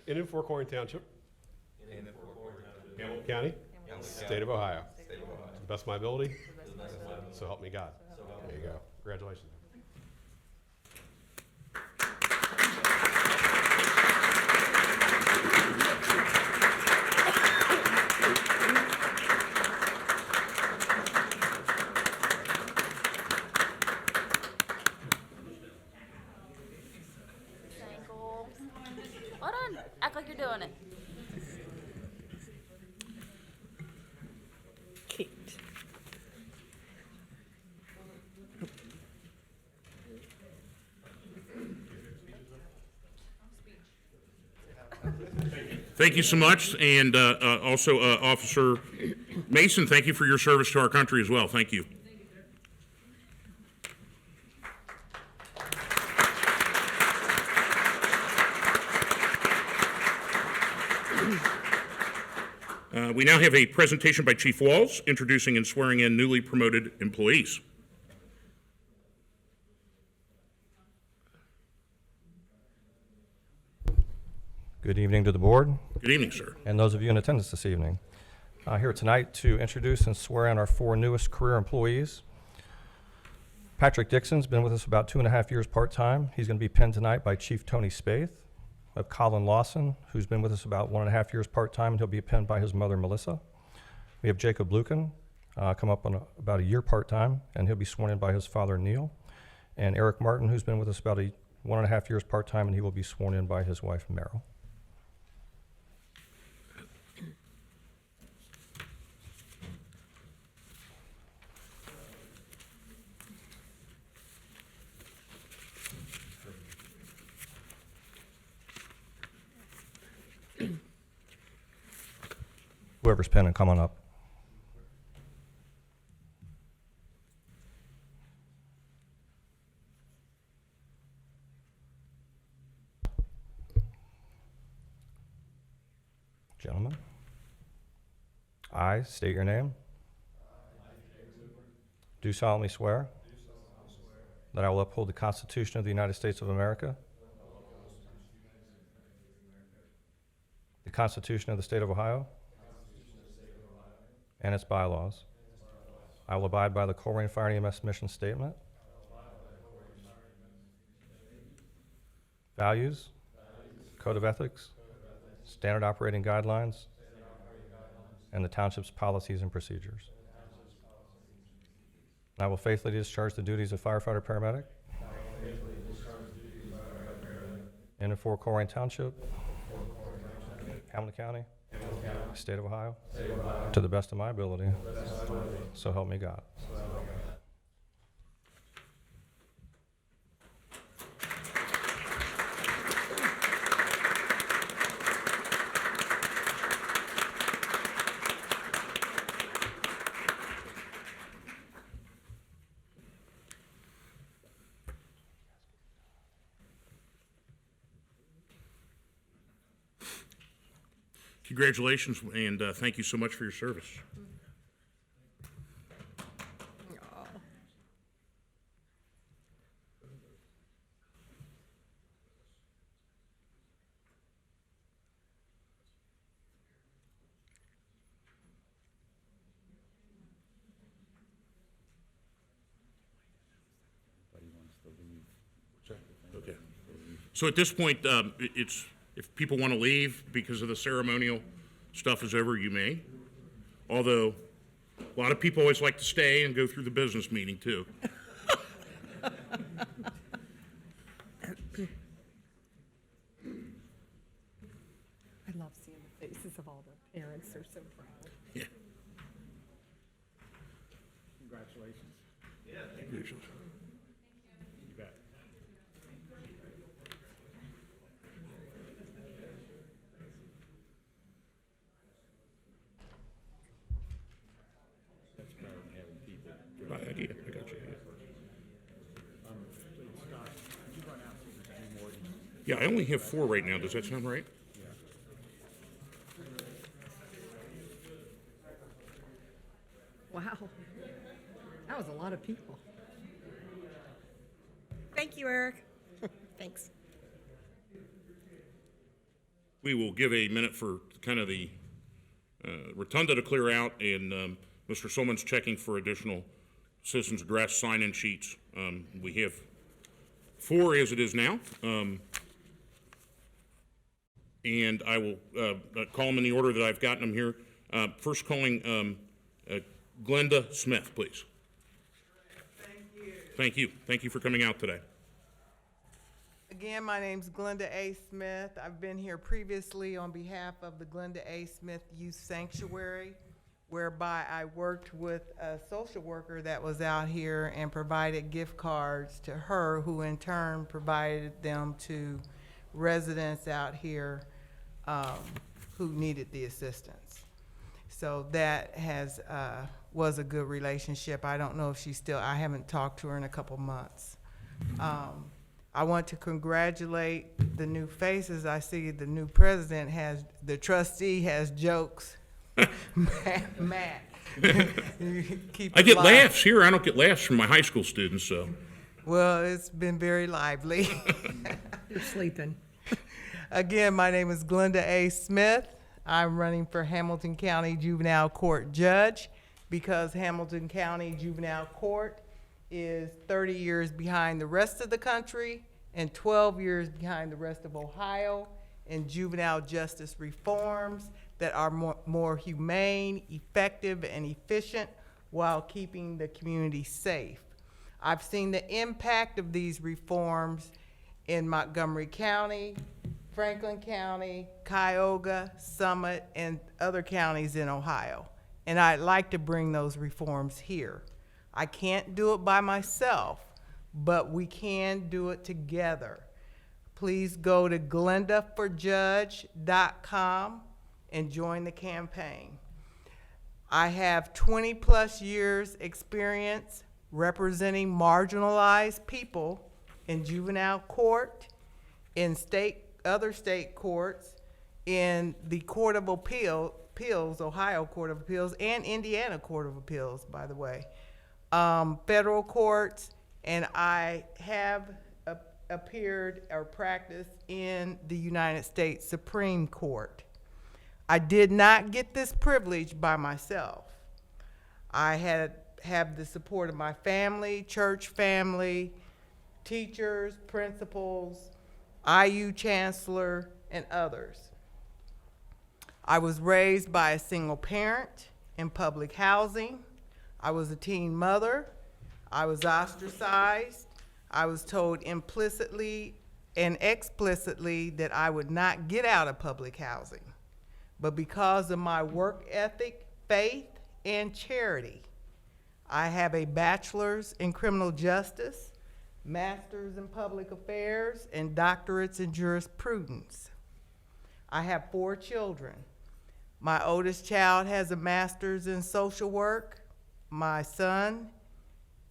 In and for Colerain Township. Hamilton County. State of Ohio. To the best of my ability. So help me God. There you go. Congratulations. Hold on. Act like you're doing it. Thank you so much, and also Officer Mason, thank you for your service to our country as well. Thank you. We now have a presentation by Chief Walls introducing and swearing in newly promoted employees. Good evening to the board. Good evening, sir. And those of you in attendance this evening. Here tonight to introduce and swear in our 4 newest career employees. Patrick Dixon's been with us about 2.5 years part-time. He's going to be pinned tonight by Chief Tony Spaeth. We have Colin Lawson, who's been with us about 1.5 years part-time, and he'll be pinned by his mother, Melissa. We have Jacob Lucan, come up on about a year part-time, and he'll be sworn in by his father, Neil. And Eric Martin, who's been with us about 1.5 years part-time, and he will be sworn in by his wife, Meryl. Whoever's penning, come on up. Gentlemen, I state your name. Do solemnly swear that I will uphold the Constitution of the United States of America, the Constitution of the State of Ohio, and its bylaws. I will abide by the Colerain Fire and EMS mission statement, values, code of ethics, standard operating guidelines, and the township's policies and procedures. I will faithfully discharge the duties of firefighter paramedic in and for Colerain Township, Hamilton County, State of Ohio, to the best of my ability. So help me God. Congratulations, and thank you so much for your service. Okay. So at this point, it's, if people want to leave because of the ceremonial stuff is over, you may. Although, a lot of people always like to stay and go through the business meeting, too. I love seeing the faces of all the parents. They're so proud. Yeah. Congratulations. Congratulations. You bet. Yeah, I only have 4 right now. Does that sound right? Wow. That was a lot of people. Thank you, Eric. Thanks. We will give a minute for kind of the rotunda to clear out, and Mr. Solman's checking for additional citizens' address sign-in sheets. We have 4 as it is now. And I will call them in the order that I've gotten them here. First calling Glenda Smith, please. Thank you. Thank you. Thank you for coming out today. Again, my name's Glenda A. Smith. I've been here previously on behalf of the Glenda A. Smith Youth Sanctuary, whereby I worked with a social worker that was out here and provided gift cards to her, who in turn provided them to residents out here who needed the assistance. So that was a good relationship. I don't know if she's still, I haven't talked to her in a couple months. I want to congratulate the new faces. I see the new president the trustee has jokes. Matt. Keep I it get live. laughs here. I don't get laughs from my high school students, so. Well, it's been very lively. You're sleeping. Again, my name is Glenda A. Smith. I'm running for Hamilton County Juvenile Court Judge because Hamilton County Juvenile Court is 30 years behind the rest of the country and 12 years behind the rest of Ohio in juvenile justice reforms that are more humane, effective, and efficient while keeping the community safe. I've seen the impact of these reforms in Montgomery County, Franklin County, Cuyahoga, Summit, and other counties in Ohio. And I'd like to bring those reforms here. I can't do it by myself, but we can do it together. Please go to glendaforjudge.com and join the campaign. I have 20+ years experience representing marginalized people in juvenile court, in other state courts, in the Court of Appeals, Ohio Court of Appeals, and Indiana Court of Appeals, by the way, federal courts, and I have appeared or practiced in the United States Supreme Court. I did not get this privilege by myself. I have the support of my family, church family, teachers, principals, IU chancellor, and others. I was raised by a single parent in public housing. I was a teen mother. I was ostracized. I was told implicitly and explicitly that I would not get out of public housing. But because of my work ethic, faith, and charity, I have a bachelor's in criminal justice, master's in public affairs, and doctorates in jurisprudence. I have 4 children. My oldest child has a master's in social work. My son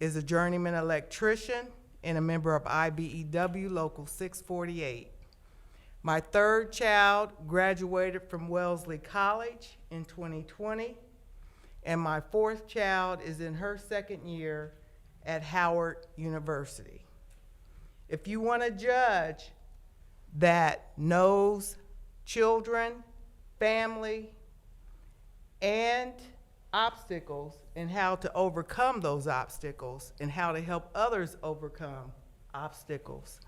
is a journeyman electrician and a member of IBEW Local 648. My 3rd child graduated from Wellesley College in 2020, and my 4th child is in her 2nd year at Howard University. If you want a judge that knows children, family, and obstacles, and how to overcome those obstacles, and how to help others overcome obstacles,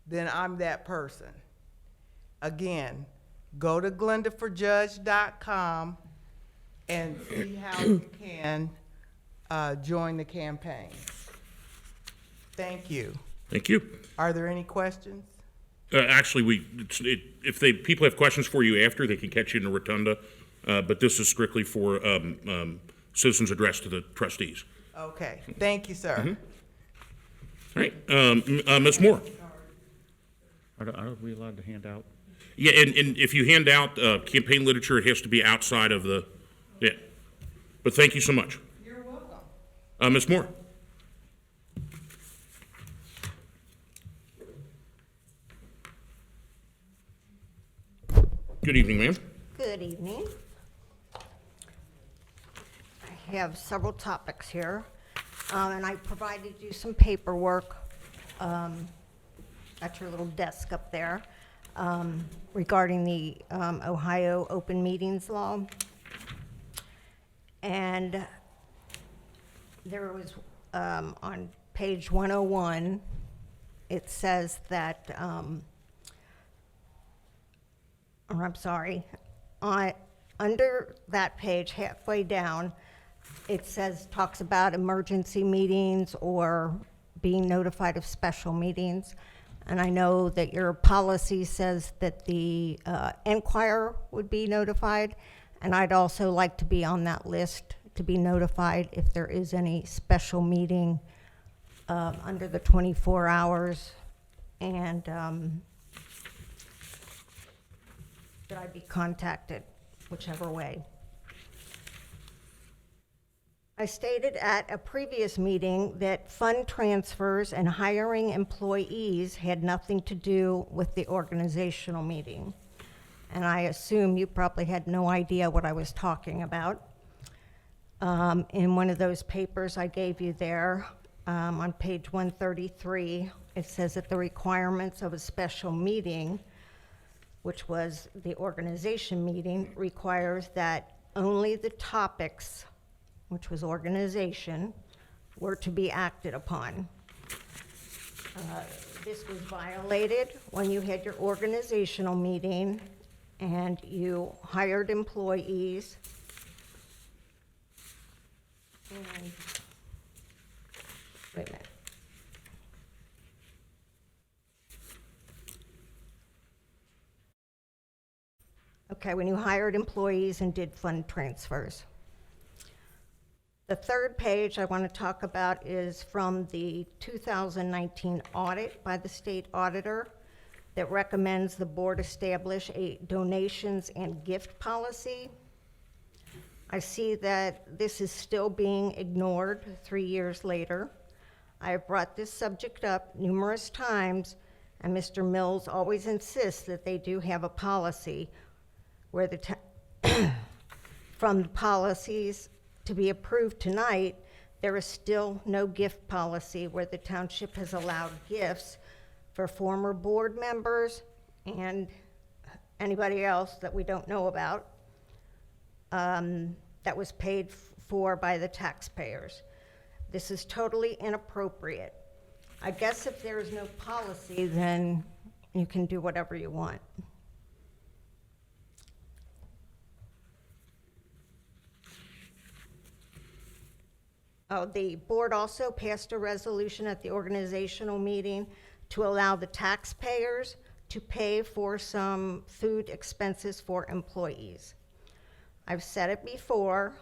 then I'm that person. Again, go to glendaforjudge.com and see how you can join the campaign. Thank you. Thank you. Are there any questions? Actually, if people have questions for you after, they can catch you in the rotunda. But this is strictly for citizens addressed to the trustees. Okay. Thank you, sir. All right. Ms. Moore. Are we allowed to hand out? Yeah, and if you hand out campaign literature, it has to be outside of the, yeah. But thank you so much. You're welcome. Ms. Moore. Good evening, ma'am. Good evening. I have several topics here, and I provided you some paperwork at your little desk up there regarding the Ohio Open Meetings Law. And there was, on page 101, it says that, or I'm sorry, under that page, halfway down, it says, talks about emergency meetings or being notified of special meetings. And I know that your policy says that the Enquirer would be notified, and I'd also like to be on that list to be notified if there is any special meeting under the 24 hours, and that I be contacted, whichever way. I stated at a previous meeting that fund transfers and hiring employees had nothing to do with the organizational meeting. And I assume you probably had no idea what I was talking about. In one of those papers I gave you there, on page 133, it says that the requirements of a special meeting, which was the organization meeting, requires that only the topics, which was organization, were to be acted upon. This was violated when you had your organizational meeting and you hired employees. And, wait a minute. Okay, when you hired employees and did fund transfers. The third page I want to talk about is from the 2019 audit by the state auditor that recommends the board establish a donations and gift policy. I see that this is still being ignored 3 years later. I have brought this subject up numerous times, and Mr. Mills always insists that they do have a policy where the from the policies to be approved tonight, there is still no gift policy where the township has allowed gifts for former board members and anybody else that we don't know about that was paid for by the taxpayers. This is totally inappropriate. I guess if there is no policy, then you can do whatever you want. Oh, the board also passed a resolution at the organizational meeting to allow the taxpayers to pay for some food expenses for employees. I've said it before,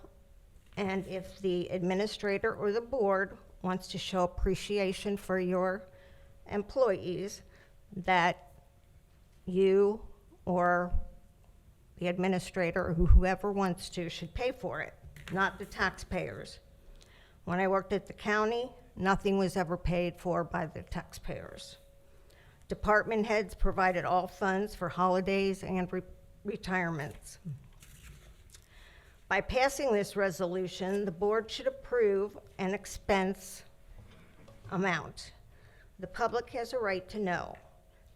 and if the administrator or the board wants to show appreciation for your employees, that you or the administrator or whoever wants to should pay for it, not the taxpayers. When I worked at the county, nothing was ever paid for by the taxpayers. Department heads provided all funds for holidays and retirements. By passing this resolution, the board should approve an expense amount. The public has a right to know.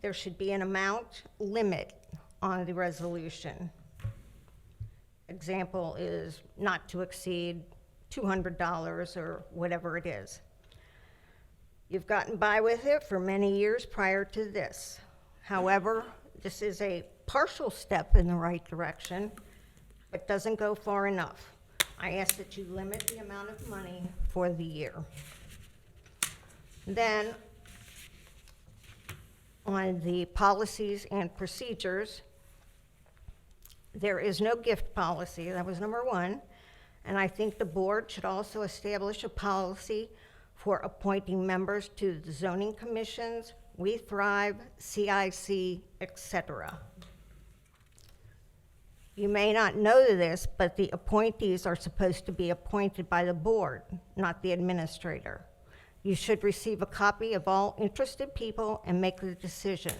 There should be an amount limit on the resolution. Example is not to exceed $200 or whatever it is. You've gotten by with it for many years prior to this. However, this is a partial step in the right direction, but doesn't go far enough. I ask that you limit the amount of money for the year. Then, on the policies and procedures, there is no gift policy. That was number one. And I think the board should also establish a policy for appointing members to the zoning commissions, We Thrive, CIC, etc. You may not know this, but the appointees are supposed to be appointed by the board, not the administrator. You should receive a copy of all interested people and make the decision.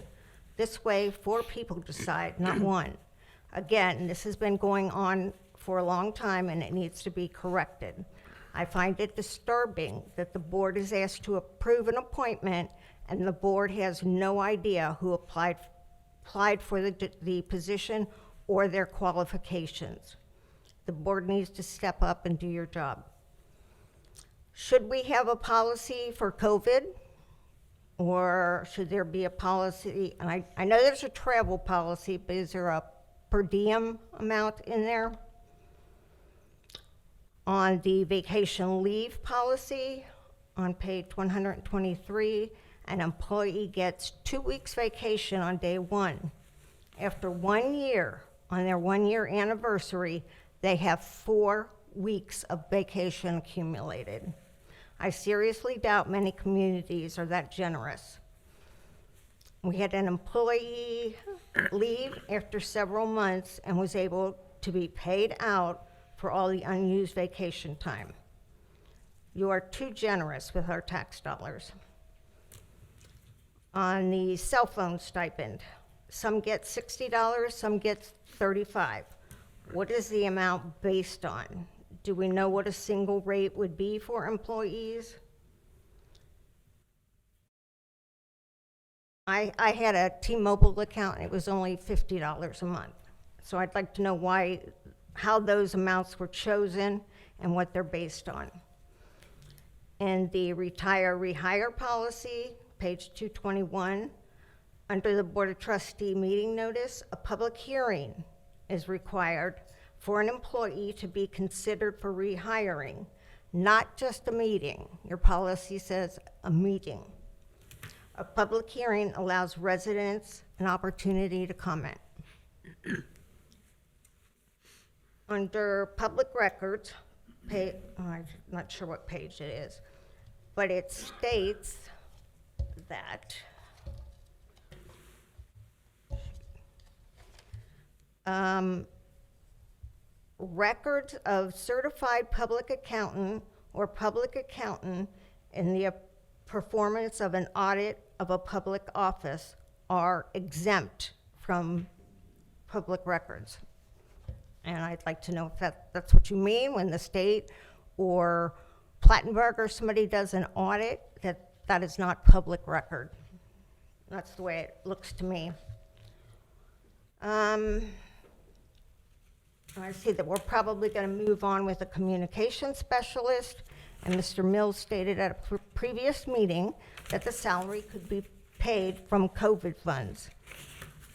This way, 4 people decide, not one. Again, this has been going on for a long time and it needs to be corrected. I find it disturbing that the board is asked to approve an appointment and the board has no idea who applied for the position or their qualifications. The board needs to step up and do your job. Should we have a policy for COVID? Or should there be a policy, and I know there's a travel policy, but is there a per diem amount in there? On the vacation leave policy, on page 123, an employee gets 2 weeks vacation on day one. After 1 year, on their 1 year anniversary, they have 4 weeks of vacation accumulated. I seriously doubt many communities are that generous. We had an employee leave after several months and was able to be paid out for all the unused vacation time. You are too generous with our tax dollars. On the cell phone stipend, some get $60, some get $35. What is the amount based on? Do we know what a single rate would be for employees? I had a T-Mobile account and it was only $50 a month. So I'd like to know how those amounts were chosen and what they're based on. And the retire-rehire policy, page 221, under the Board of Trustee meeting notice, a public hearing is required for an employee to be considered for rehiring, not just a meeting. Your policy says a meeting. A public hearing allows residents an opportunity to comment. Under public records, I'm not sure what page it is, but it states that records of certified public accountant or public accountant in the performance of an audit of a public office are exempt from public records. And I'd like to know if that's what you mean when the state or Plattenberg or somebody does an audit, that is not public record. That's the way it looks to me. I see that we're probably going to move on with a communication specialist, and Mr. Mills stated at a previous meeting that the salary could be paid from COVID funds.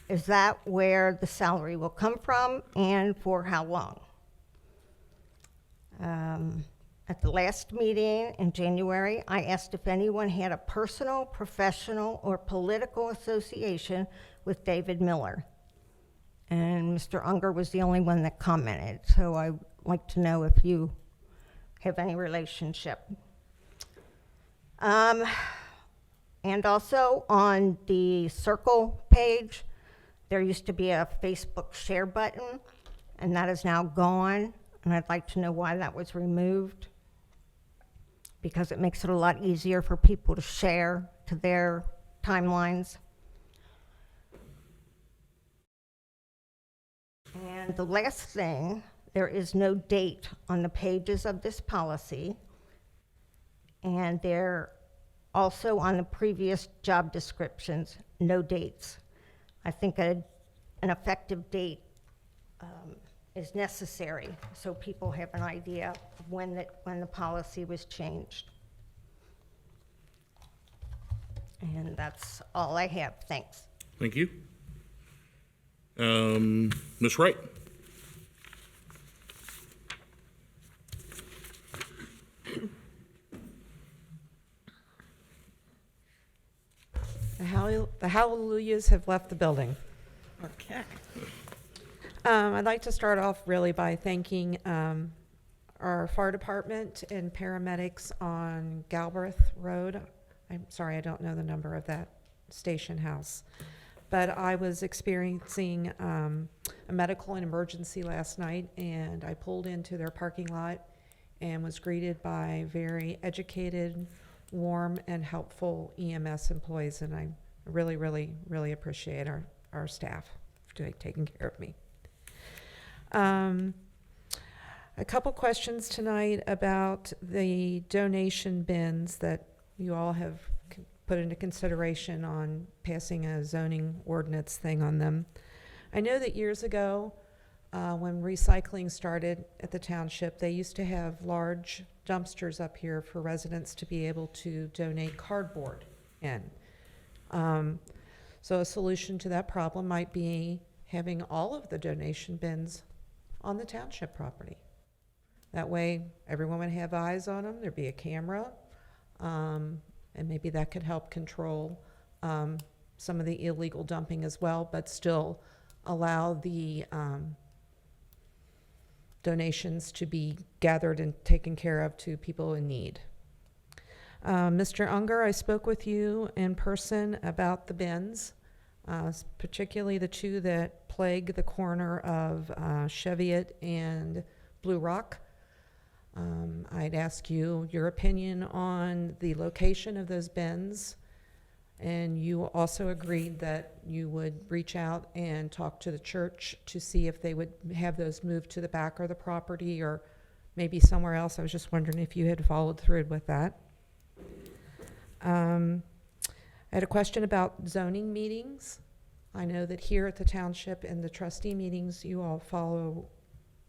Is that where the salary will come from and for how long? At the last meeting in January, I asked if anyone had a personal, professional, or political association with David Miller. And Mr. Unger was the only one that commented, so I'd like to know if you have any relationship. And also on the Circle page, there used to be a Facebook share button, and that is now gone, and I'd like to know why that was removed, because it makes it a lot easier for people to share to their timelines. And the last thing, there is no date on the pages of this policy, and there also on the previous job descriptions, no dates. I think an effective date is necessary so people have an idea of when the policy was changed. And that's all I have. Thanks. Thank you. Ms. Wright? The hallelujahs have left the building. Okay. I'd like to start off really by thanking our fire department and paramedics on Galbraith Road. I'm sorry, I don't know the number of that station house. But I was experiencing a medical and emergency last night, and I pulled into their parking lot and was greeted by very educated, warm, and helpful EMS employees, and I really, really, really appreciate our staff for taking care of me. A couple questions tonight about the donation bins that you all have put into consideration on passing a zoning ordinance thing on them. I know that years ago, when recycling started at the township, they used to have large dumpsters up here for residents to be able to donate cardboard in. So a solution to that problem might be having all of the donation bins on the township property. That way, everyone would have eyes on them, there'd be a camera, and maybe that could help control some of the illegal dumping as well, but still allow the donations to be gathered and taken care of to people in need. Mr. Unger, I spoke with you in person about the bins, particularly the two that plague the corner of Cheviot and Blue Rock. I'd ask you your opinion on the location of those bins, and you also agreed that you would reach out and talk to the church to see if they would have those moved to the back of the property or maybe somewhere else. I was just wondering if you had followed through with that. I had a question about zoning meetings. I know that here at the township in the trustee meetings, you all follow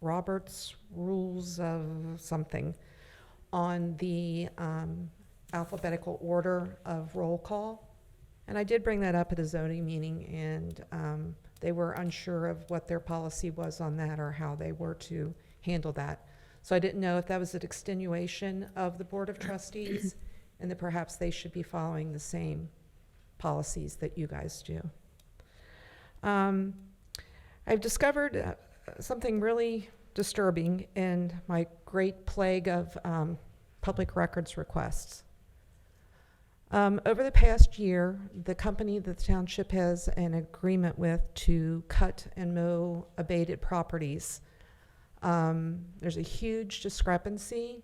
Robert's rules of something on the alphabetical order of roll call. And I did bring that up at a zoning meeting, and they were unsure of what their policy was on that or how they were to handle that. So I didn't know if that was an extenuation of the Board of Trustees and that perhaps they should be following the same policies that you guys do. I've discovered something really disturbing in my great plague of public records requests. Over the past year, the company that the township has an agreement with to cut and mow abated properties, there's a huge discrepancy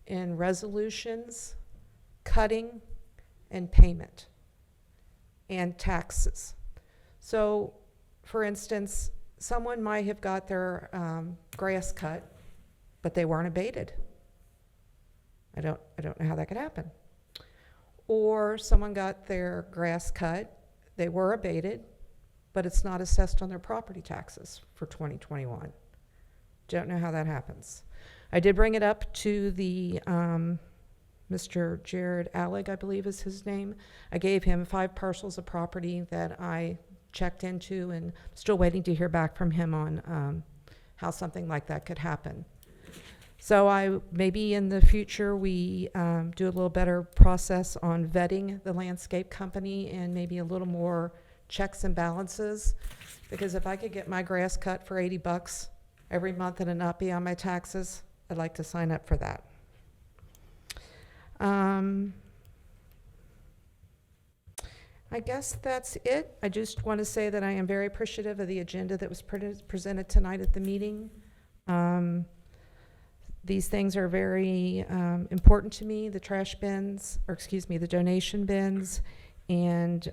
in resolutions, cutting, and payment, and taxes. So, for instance, someone might have got their grass cut, but they weren't abated. I don't know how that could happen. Or someone got their grass cut, they were abated, but it's not assessed on their property taxes for 2021. Don't know how that happens. I did bring it up to the Mr. Jared Allig, I believe is his name. I gave him 5 parcels of property that I checked into, and still waiting to hear back from him on how something like that could happen. So maybe in the future we do a little better process on vetting the landscape company and maybe a little more checks and balances, because if I could get my grass cut for $80 every month and it not be on my taxes, I'd like to sign up for that. I guess that's it. I just want to say that I am very appreciative of the agenda that was presented tonight at the meeting. These things are very important to me, the trash bins, or excuse me, the donation bins, and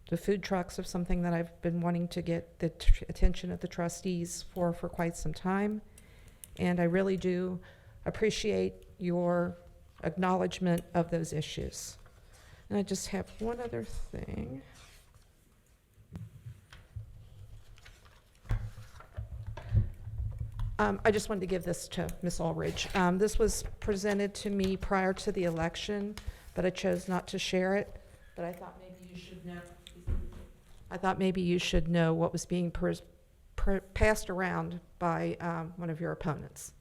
the food trucks are something that I've been wanting to get the attention of the trustees for quite some time. And I really do appreciate your acknowledgement of those issues. And I just have one other thing. I just wanted to give this to Ms. Ulrich. This was presented to me prior to the election, but I chose not to share it. But I thought maybe you should know. I thought maybe you should know what was being passed around by one of your opponents.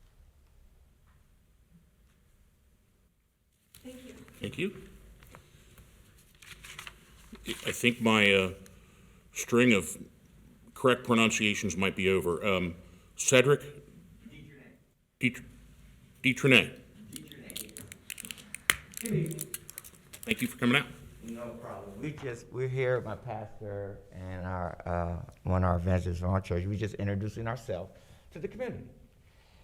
Thank you. Thank you. I think my string of correct pronunciations might be over. Cedric? Detronet. Thank you for coming out. No problem. We're here, my pastor and our one of our evangelists from our church. We're just introducing ourselves to the community.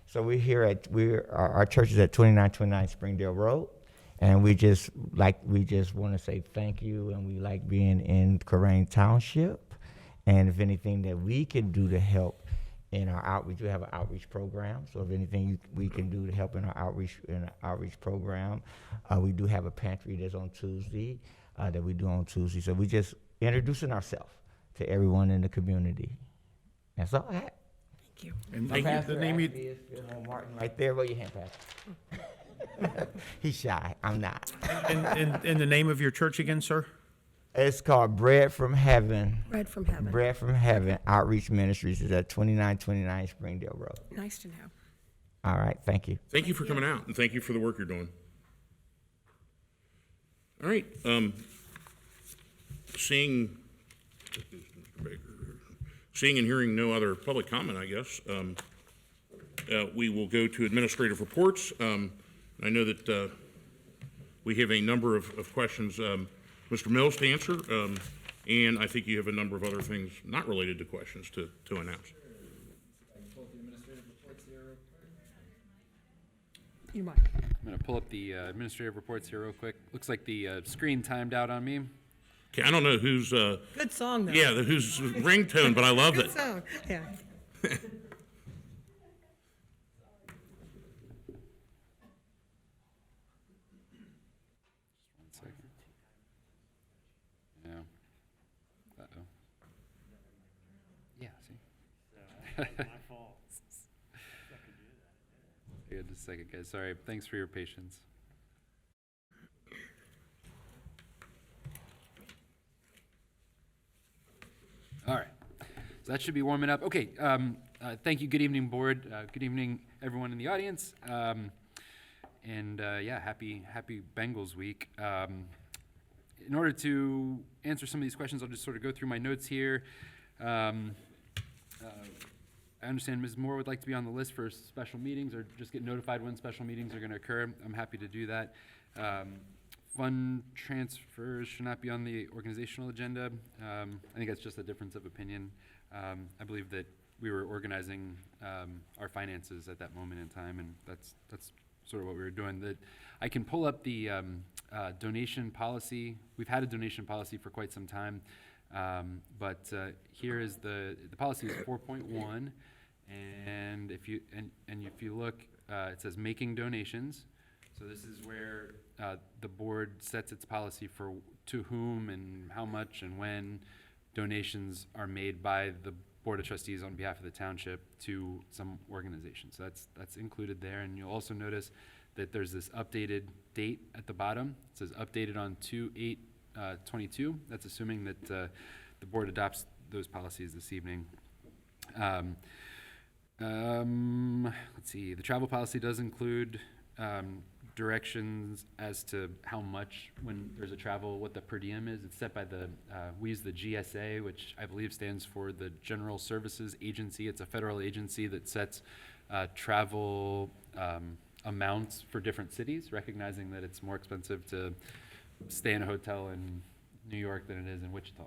So we're here at our church is at 2929 Springdale Road, and we just want to say thank you, and we like being in Colerain Township, and if anything that we can do to help in our outreach. We have an outreach program, so if anything we can do to help in our outreach program. We do have a pantry that's on Tuesday, that we do on Tuesday. So we just introducing ourselves to everyone in the community. That's all I have. Thank you. And My thank you. pastor The name actually is Phil Martin right there. Roll your hand, Pastor. He's shy. I'm not. And the name of your church again, sir? It's called Bread from Heaven. Bread from heaven. Bread from Heaven Outreach Ministries is at 2929 Springdale Road. Nice to know. All right, thank you. Thank you for coming out, and thank you for the work you're doing. All right, seeing and hearing no other public comment, I guess, we will go to administrative reports. I know that we have a number of questions, Mr. Mills, to answer, and I think you have a number of other things not related to questions to announce. You might. I'm going to pull up the administrative reports here real quick. Looks like the screen timed out on me. Okay, I don't know who's Good song, though. yeah, whose ringtone, but I love Good it. song. Yeah. One second. Yeah. Uh-oh. Yeah, see? My fault. Yeah, just a second, guys. Sorry. Thanks for your patience. All right. So that should be warming up. Okay. Thank you. Good evening, board. Good evening, everyone in the audience. Yeah, happy Bengals week. In order to answer some of these questions, I'll just sort of go through my notes here. I understand Ms. Moore would like to be on the list for special meetings or just get notified when special meetings are going to occur. I'm happy to do that. Fund transfers should not be on the organizational agenda. I think that's just a difference of opinion. I believe that we were organizing our finances at that moment in time, and that's sort of what we were doing. I can pull up the donation policy. We've had a donation policy for quite some time, but here is the policy is 4.1, and if you look, it says making donations. So this is where the board sets its policy for to whom and how much and when donations are made by the Board of Trustees on behalf of the township to some organization. So that's included there. And you'll also notice that there's this updated date at the bottom. It says updated on 2/8/22. That's assuming that the board adopts those policies this evening. Let's see. The travel policy does include directions as to how much when there's a travel, what the per diem is. It's set by we use the GSA, which I believe stands for the General Services Agency. It's a federal agency that sets travel amounts for different cities, recognizing that it's more expensive to stay in a hotel in New York than it is in Wichita.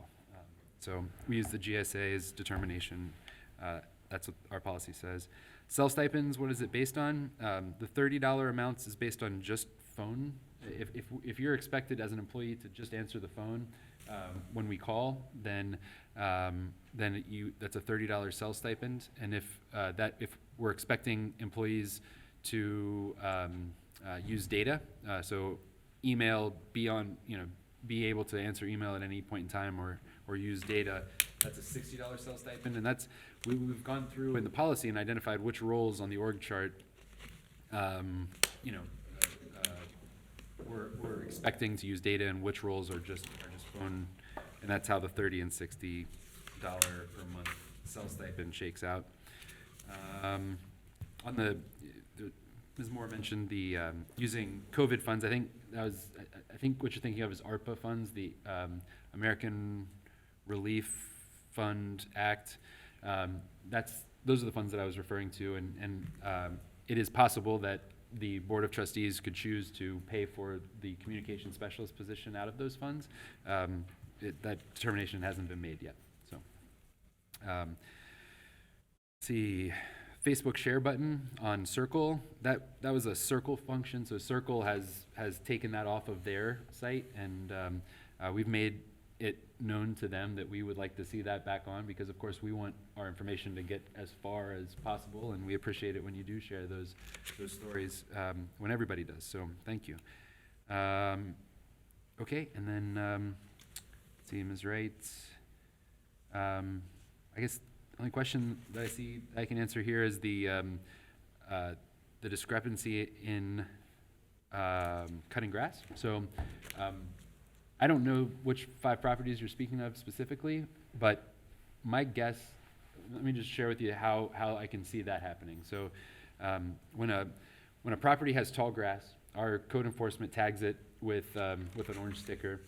So we use the GSA's determination. That's what our policy says. Self-stipends, what is it based on? The $30 amounts is based on just phone. If you're expected as an employee to just answer the phone when we call, then that's a $30 self-stipend. And if we're expecting employees to use data, so email, be able to answer email at any point in time or use data, that's a $60 sales stipend. And that's, we've gone through in the policy and identified which roles on the org chart, we're expecting to use data and which roles are just phone. And that's how the $30 and $60 per month sales stipend shakes out. On Ms. Moore mentioned the using COVID funds. I think what you're thinking of is ARPA funds, the American Relief Fund Act. Those are the funds that I was referring to, and it is possible that the Board of Trustees could choose to pay for the communication specialist position out of those funds. That determination hasn't been made yet. So, let's see. Facebook share button on Circle, that was a Circle function. So Circle has taken that off of their site, and we've made it known to them that we would like to see that back on, because of course we want our information to get as far as possible, and we appreciate it when you do share those stories, when everybody does, so thank you. Okay, and then, let's see, Ms. Wright, I guess the only question that I see I can answer here is the discrepancy in cutting grass. So I don't know which 5 properties you're speaking of specifically, but my guess, let me just share with you how I can see that happening. So when a property has tall grass, our code enforcement tags it with an orange sticker,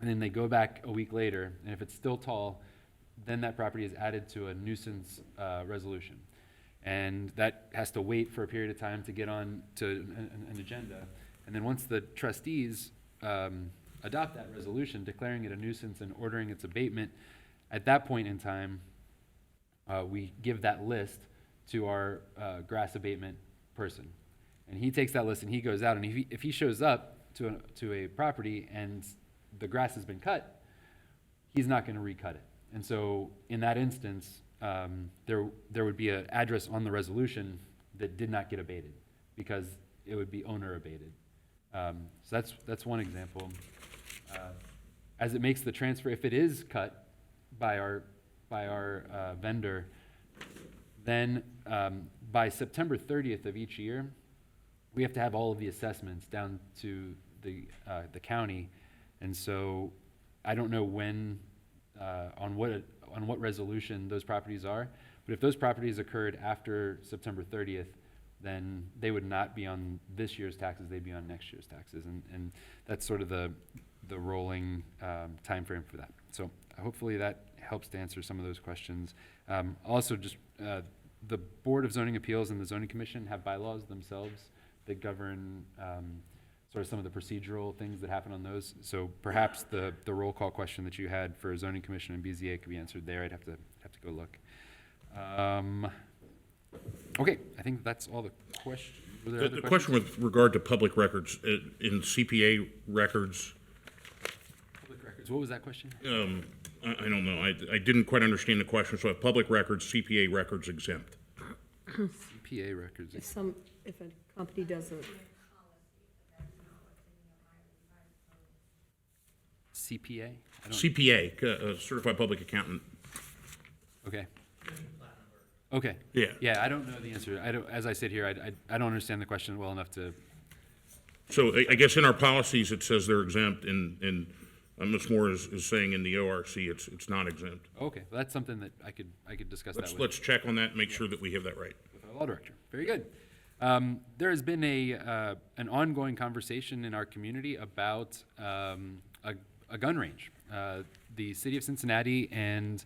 and then they go back a week later, and if it's still tall, then that property is added to a nuisance resolution. And that has to wait for a period of time to get on to an agenda. And then once the trustees adopt that resolution, declaring it a nuisance and ordering its abatement, at that point in time, we give that list to our grass abatement person. And he takes that list and he goes out, and if he shows up to a property and the grass has been cut, he's not going to recut it. And so in that instance, there would be an address on the resolution that did not get abated because it would be owner abated. So that's one example. As it makes the transfer, if it is cut by our vendor, then by September 30th of each year, we have to have all of the assessments down to the county. And so I don't know when, on what resolution those properties are, but if those properties occurred after September 30th, then they would not be on this year's taxes, they'd be on next year's taxes. And that's sort of the rolling time frame for that. So hopefully that helps to answer some of those questions. Also, just the Board of Zoning Appeals and the Zoning Commission have bylaws themselves that govern sort of some of the procedural things that happen on those. So perhaps the roll call question that you had for Zoning Commission and BZA could be answered there. I'd have to go look. Okay, I think that's all the questions. Were there other The questions? question with regard to public records, in CPA records, Public records. What was that question? I don't know, I didn't quite understand the question, so public records, CPA records exempt. CPA records. If a company doesn't. CPA? I don't- CPA, Certified Public Accountant. Okay. Okay. Yeah. Yeah, I don't know the answer. As I sit here, I don't understand the question well enough to. So I guess in our policies, it says they're exempt, and Ms. Moore is saying in the ORC, it's not exempt. Okay, well, that's something that I could discuss that with. Let's check on that and make sure that we have that right. With our law director. Very good. There has been an ongoing conversation in our community about a gun range. The city of Cincinnati and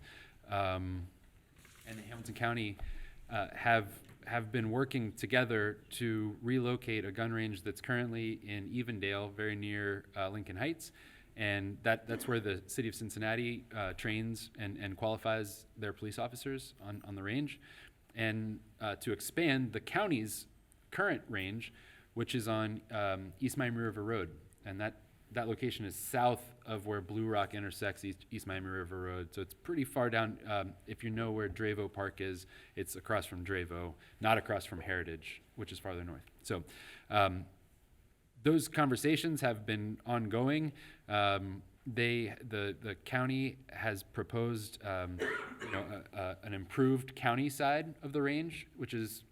Hamilton County have been working together to relocate a gun range that's currently in Evendale, very near Lincoln Heights. And that's where the city of Cincinnati trains and qualifies their police officers on the range. And to expand the county's current range, which is on East Miami River Road. And that location is south of where Blue Rock intersects East Miami River Road. So it's pretty far down. If you know where Dravo Park is, it's across from Dravo, not across from Heritage, which is farther north. So those conversations have been ongoing. The county has proposed an improved county side of the range, which is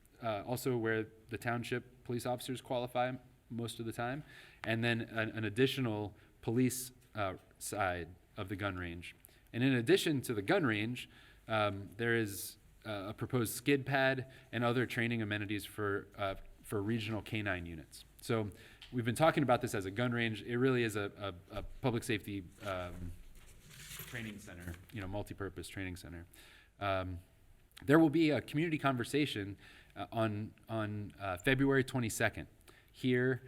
also where the township police officers qualify most of the time, and then an additional police side of the gun range. And in addition to the gun range, there is a proposed skid pad and other training amenities for regional K-9 units. So we've been talking about this as a gun range. It really is a public safety training center, multi-purpose training center. There will be a community conversation on February 22nd here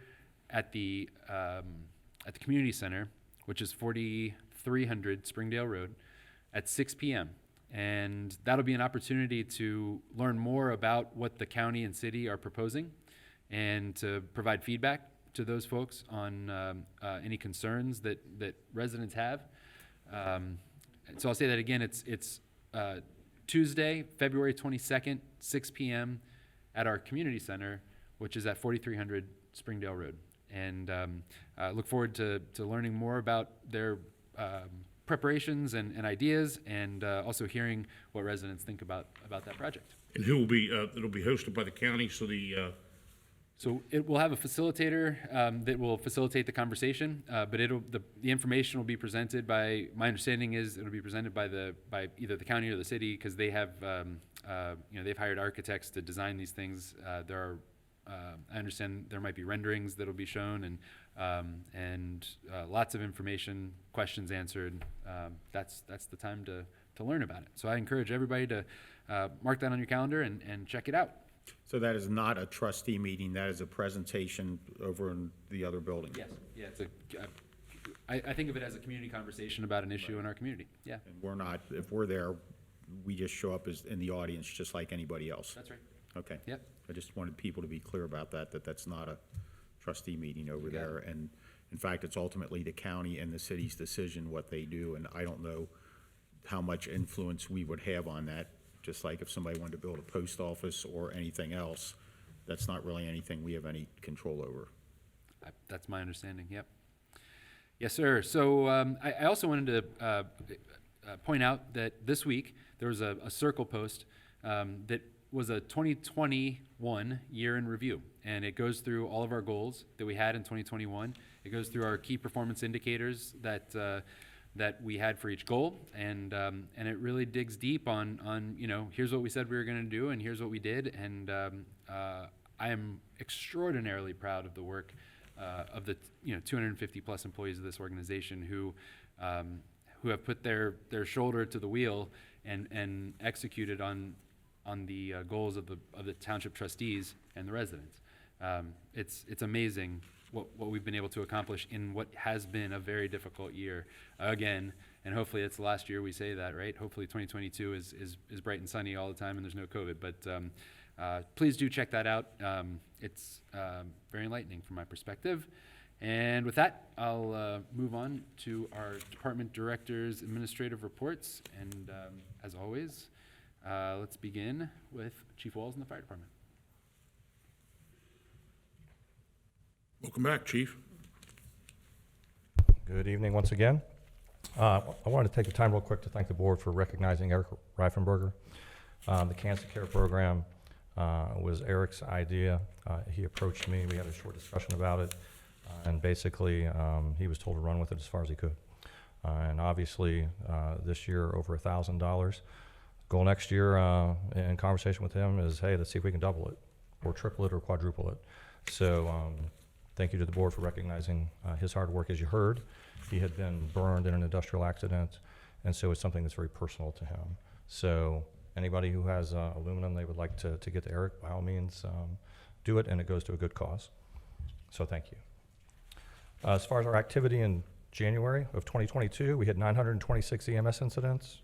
at the community center, which is 4300 Springdale Road, at 6 p.m. And that'll be an opportunity to learn more about what the county and city are proposing and to provide feedback to those folks on any concerns that residents have. So I'll say that again. It's Tuesday, February 22nd, 6 p.m. at our community center, which is at 4300 Springdale Road. And I look forward to learning more about their preparations and ideas, and also hearing what residents think about that project. And who will be, it'll be hosted by the county, so So it will have a facilitator that will facilitate the conversation, but the information will be presented by, my understanding is it'll be presented by either the county or the city, because they have, they've hired architects to design these things. There are, I understand there might be renderings that'll be shown, and lots of information, questions answered. That's the time to learn about it. So I encourage everybody to mark that on your calendar and check it out. So that is not a trustee meeting, that is a presentation over in the other building? Yes. Yeah, it's I think of it as a community conversation about an issue in our community. Yeah. And we're not, if we're there, we just show up as in the audience just like anybody else? That's right. Okay. Yep. I just wanted people to be clear about that that's not a trustee meeting over there. And in fact, it's ultimately the county and the city's decision what they do, and I don't know how much influence we would have on that. Just like if somebody wanted to build a post office or anything else, that's not really anything we have any control over. That's my understanding, yep. Yes, sir. So I also wanted to point out that this week there was a Circle post that was a 2021 year in review, and it goes through all of our goals that we had in 2021. It goes through our key performance indicators that we had for each goal, and it really digs deep on here's what we said we were going to do, and here's what we did, and I am extraordinarily proud of the work of the 250 plus employees of this organization who have put their shoulder to the wheel and executed on the goals of the township trustees and the residents. It's amazing what we've been able to accomplish in what has been a very difficult year again, and hopefully it's the last year we say that, right? Hopefully 2022 is bright and sunny all the time and there's no COVID, but please do check that out. It's very enlightening from my perspective. And with that, I'll move on to our department director's administrative reports, and as always, let's begin with Chief Walls in the fire department. welcome back, Chief. Good evening once again. I wanted to take the time real quick to thank the board for recognizing Eric Reifenberger. The Cancer Care Program was Eric's idea. He approached me, we had a short discussion about it, and basically he was told to run with it as far as he could. And obviously this year over $1,000. Goal next year in conversation with him is, hey, let's see if we can double it or triple it or quadruple it. So thank you to the board for recognizing his hard work. As you heard, he had been burned in an industrial accident, and so it's something that's very personal to him. So anybody who has aluminum they would like to get to Eric, by all means, do it, and it goes to a good cause. So thank you. As far as our activity in January of 2022, we had 926 EMS incidents.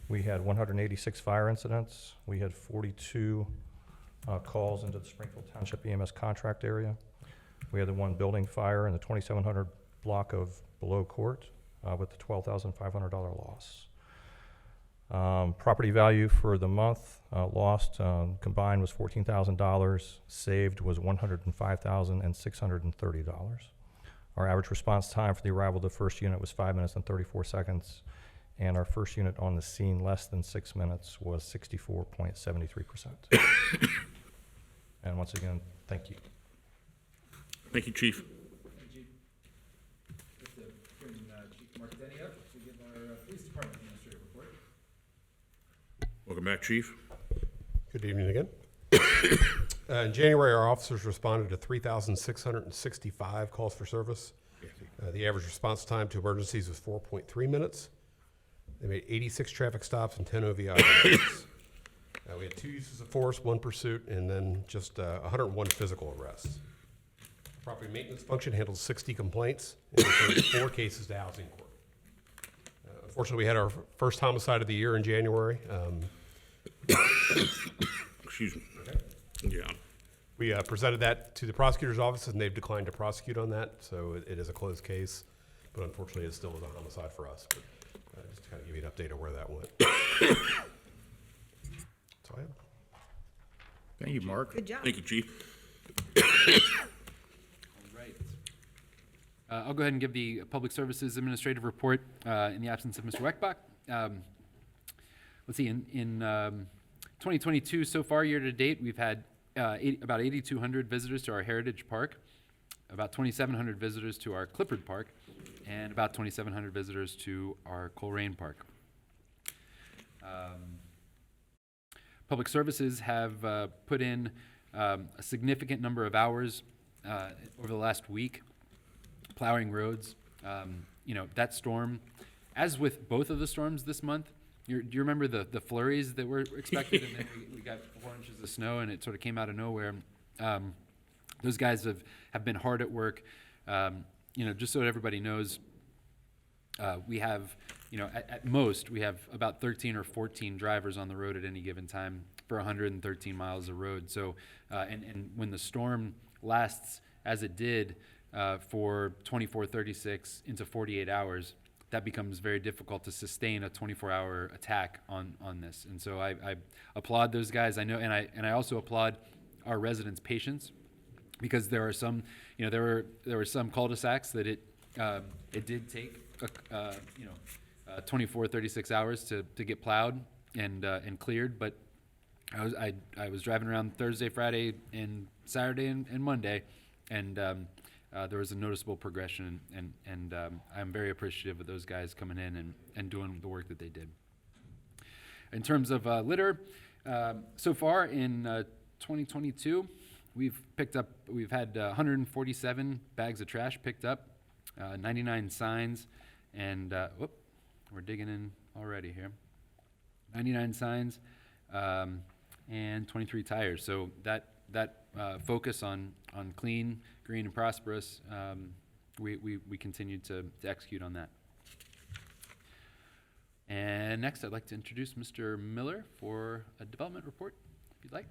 We had 186 fire incidents. We had 42 calls into the Springfield Township EMS contract area. We had the one building fire in the 2700 block of Below Court with the $12,500 loss. Property value for the month lost combined was $14,000. Saved was $105,630. Our average response time for the arrival of the first unit was 5 minutes and 34 seconds. And our first unit on the scene less than 6 minutes was 64.73%. And once again, thank you. Thank you, Chief. Thank you. Chief Marquetti up to give our police department administrative report. Welcome back, Chief. Good evening again. In January, our officers responded to 3,665 calls for service. The average response time to emergencies was 4.3 minutes. They made 86 traffic stops and 10 OVI arrests. We had 2 uses of force, 1 pursuit, and then just 101 physical arrests. Property maintenance function handled 60 complaints and referred 4 cases to housing court. Unfortunately, we had our first homicide of the year in January. Excuse me. Okay. Yeah. We presented that to the prosecutor's office, and they've declined to prosecute on that, so it is a closed case. But unfortunately, it still is a homicide for us. But update on where that went. That's all I have. Thank you, Mark. Good job. Thank you, Chief. Right. I'll go ahead and give the Public Services Administrative Report in the absence of Mr. Weckbach. Let's see, in 2022, so far, year to date, we've had about 8,200 visitors to our Heritage Park, about 2,700 visitors to our Clifford Park, and about 2,700 visitors to our Colerain Park. Public Services have put in a significant number of hours over the last week plowing roads. You know, that storm, as with both of the storms this month, do you remember the flurries that were expected? And then we got 4 inches of snow, and it sort of came out of nowhere. Those guys have been hard at work. You know, just so everybody knows, we have, you know, at most, we have about 13 or 14 drivers on the road at any given time for 113 miles of road. So, and when the storm lasts as it did for 24, 36 into 48 hours, that becomes very difficult to sustain a 24-hour attack on this. And so I applaud those guys. I know, and I also applaud our residents' patience, because there are some, you know, there were some cul-de-sacs that it did take 24, 36 hours to get plowed and cleared. But I was driving around Thursday, Friday, and Saturday and Monday, and there was a noticeable progression, and I'm very appreciative of those guys coming in and doing the work that they did. In terms of litter, so far in 2022, we've had 147 bags of trash picked up, 99 signs, and we're digging in already here. 99 signs and 23 tires. So that focus on clean, green, and prosperous, we continue to execute on that. And next, I'd like to introduce Mr. Miller for a development report, if you'd like.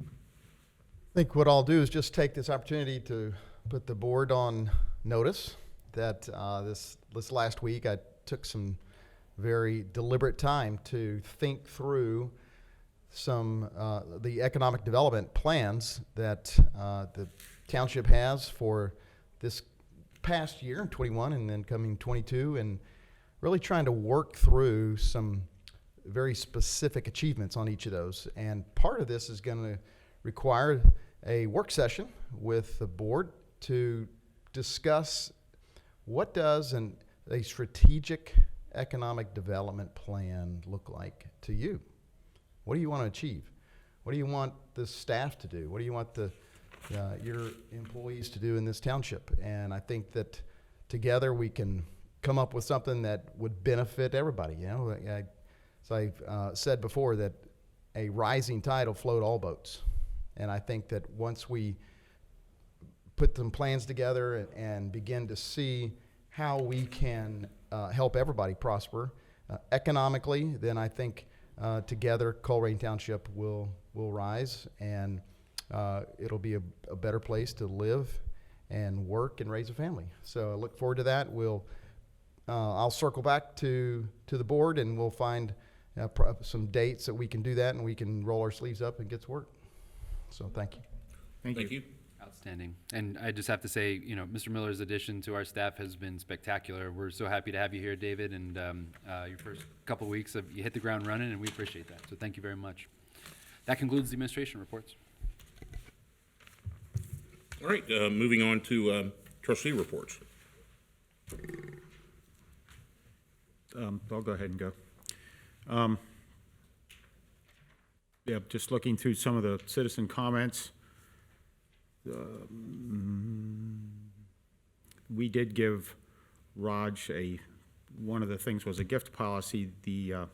I think what I'll do is just take this opportunity to put the board on notice that this last week I took some very deliberate time to think through some the economic development plans that the township has for this past year, 21, and then coming 22, and really trying to work through some very specific achievements on each of those. And part of this is going to require a work session with the board to discuss what does a strategic economic development plan look like to you. What do you want to achieve? What do you want the staff to do? What do you want your employees to do in this township? And I think that together we can come up with something that would benefit everybody. You know, as I've said before, that a rising tide will float all boats. And I think that once we put some plans together and begin to see how we can help everybody prosper economically, then I think together Colerain Township will rise, and it'll be a better place to live and work and raise a family. So I look forward to that. I'll circle back to the board, and we'll find some dates that we can do that, and we can roll our sleeves up and get to work. So thank you. Thank you. Outstanding. And I just have to say, you know, Mr. Miller's addition to our staff has been spectacular. We're so happy to have you here, David, and your first couple of weeks, you hit the ground running, and we appreciate that. So thank you very much. That concludes the administration reports. All right, moving on to trustee reports. I'll go ahead and go. Yeah, just looking through some of the citizen comments. We did give Raj one of the things was a gift policy. The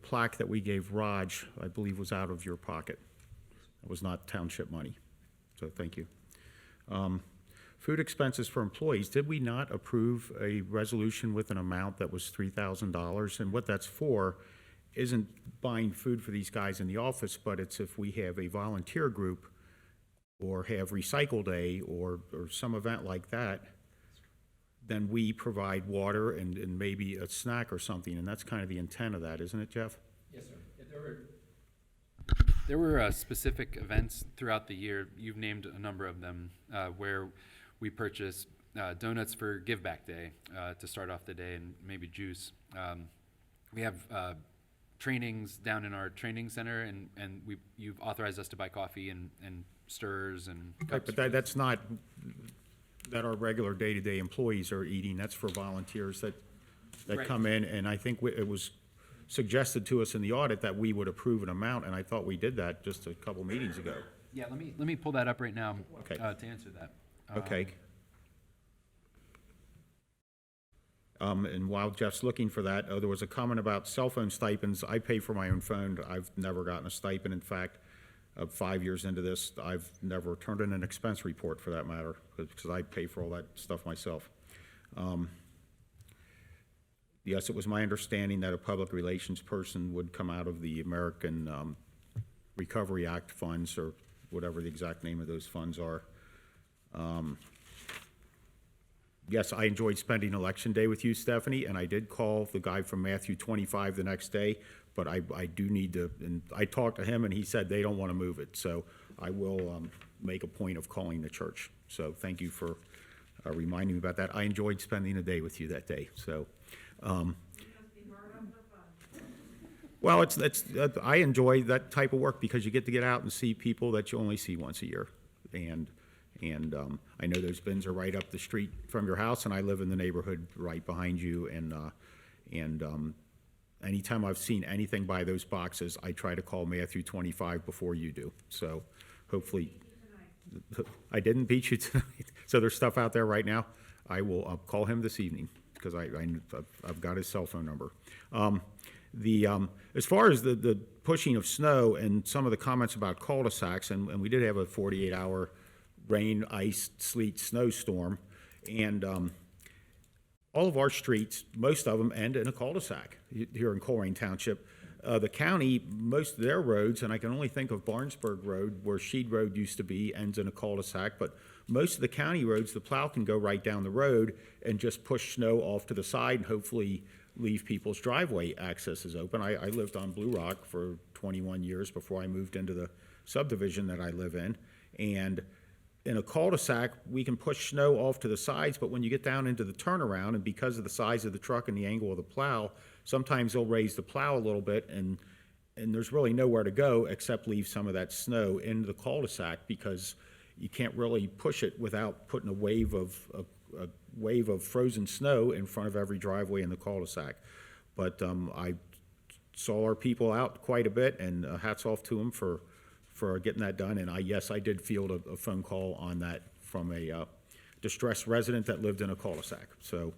plaque that we gave Raj, I believe, was out of your pocket. It was not township money, so thank you. Food expenses for employees, did we not approve a resolution with an amount that was $3,000? And what that's for isn't buying food for these guys in the office, but it's if we have a volunteer group or have Recycle Day or some event like that, then we provide water and maybe a snack or something, and that's kind of the intent of that, isn't it, Jeff? Yes, sir. There were specific events throughout the year, you've named a number of them, where we purchase donuts for Give Back Day to start off the day, and maybe juice. We have trainings down in our training center, and you've authorized us to buy coffee and stirrers and Right, cups. but that's not, that our regular day-to-day employees are eating, that's for volunteers that Right. come in, and I think it was suggested to us in the audit that we would approve an amount, and I thought we did that just a couple meetings ago. Yeah, let me pull that up right now Okay. to answer that. Okay. And while Jeff's looking for that, there was a comment about cell phone stipends. I pay for my own phone. I've never gotten a stipend. In fact, 5 years into this, I've never turned in an expense report for that matter, because I pay for all that stuff myself. Yes, it was my understanding that a public relations person would come out of the American Recovery Act funds, or whatever the exact name of those funds are. Yes, I enjoyed spending Election Day with you, Stephanie, and I did call the guy from Matthew 25 the next day, but I do need to, and I talked to him, and he said they don't want to move it, so I will make a point of calling the church. So thank you for reminding me about that. I enjoyed spending a day with you that day, so. Well, I enjoy that type of work because you get to get out and see people that you only see once a year, and I know those bins are right up the street from your house, and I live in the neighborhood right behind you, and anytime I've seen anything by those boxes, I try to call Matthew 25 before you do. So hopefully, I didn't beat you tonight. So there's stuff out there right now. I will call him this evening because I've got his cell phone number. As far as the pushing of snow and some of the comments about cul-de-sacs, and we did have a 48-hour rain, ice, sleet, snowstorm, and all of our streets, most of them end in a cul-de-sac here in Colerain Township. The county, most of their roads, and I can only think of Barnesburg Road, where Sheed Road used to be, ends in a cul-de-sac, but most of the county roads, the plow can go right down the road and just push snow off to the side and hopefully leave people's driveway accesses open. I lived on Blue Rock for 21 years before I moved into the subdivision that I live in, and in a cul-de-sac, we can push snow off to the sides, but when you get down into the turnaround, and because of the size of the truck and the angle of the plow, sometimes they'll raise the plow a little bit, and there's really nowhere to go except leave some of that snow in the cul-de-sac, because you can't really push it without putting a wave of frozen snow in front of every driveway in the cul-de-sac. But I saw our people out quite a bit, and hats off to them for getting that done. And yes, I did field a phone call on that from a distressed resident that lived in a cul-de-sac. So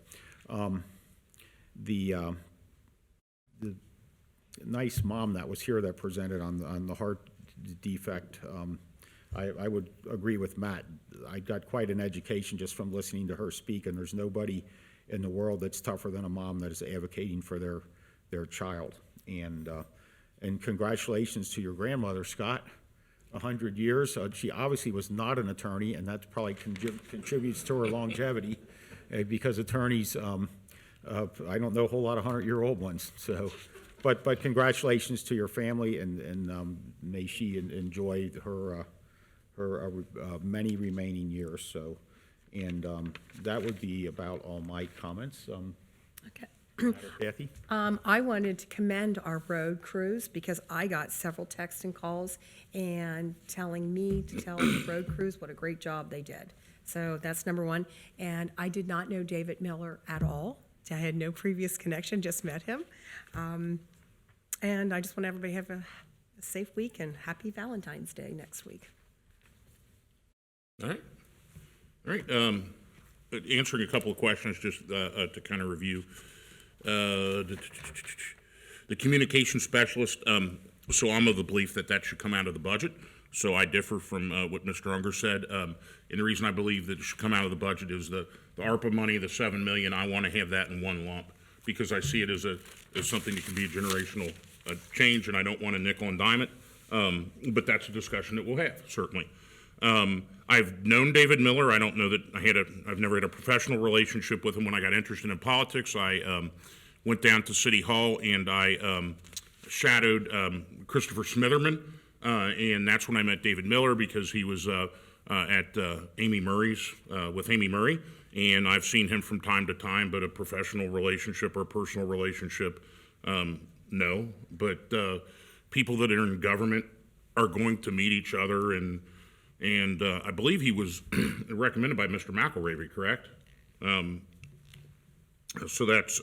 the nice mom that was here that presented on the heart defect, I would agree with Matt. I got quite an education just from listening to her speak, and there's nobody in the world that's tougher than a mom that is advocating for their child. And congratulations to your grandmother, Scott. 100 years. She obviously was not an attorney, and that probably contributes to her longevity, because attorneys, I don't know a whole lot of 100-year-old ones. So, but congratulations to your family, and may she enjoy her many remaining years. So, and that would be about all my comments. Okay. Kathy? I wanted to commend our road crews because I got several texts and calls and telling me to tell the road crews what a great job they did. So that's number one. And I did not know David Miller at all. I had no previous connection, just met him. And I just want everybody to have a safe week and happy Valentine's Day next week. All right. Answering a couple of questions just to kind of review. The communication specialist, so I'm of the belief that should come out of the budget. So I differ from what Mr. Unger said. And the reason I believe that it should come out of the budget is the ARPA money, the $7 million. I want to have that in one lump because I see it as something that can be a generational change, and I don't want to nickel and dime it. But that's a discussion that we'll have, certainly. I've known David Miller. I don't know that I've never had a professional relationship with him. When I got interested in politics, I went down to City Hall and I shadowed Christopher Smitherman, and that's when I met David Miller, because he was at Amy Murray's, with Amy Murray, and I've seen him from time to time, but a professional relationship or a personal relationship, no. But people that are in government are going to meet each other, and I believe he was recommended by Mr. McElravy, correct? So that's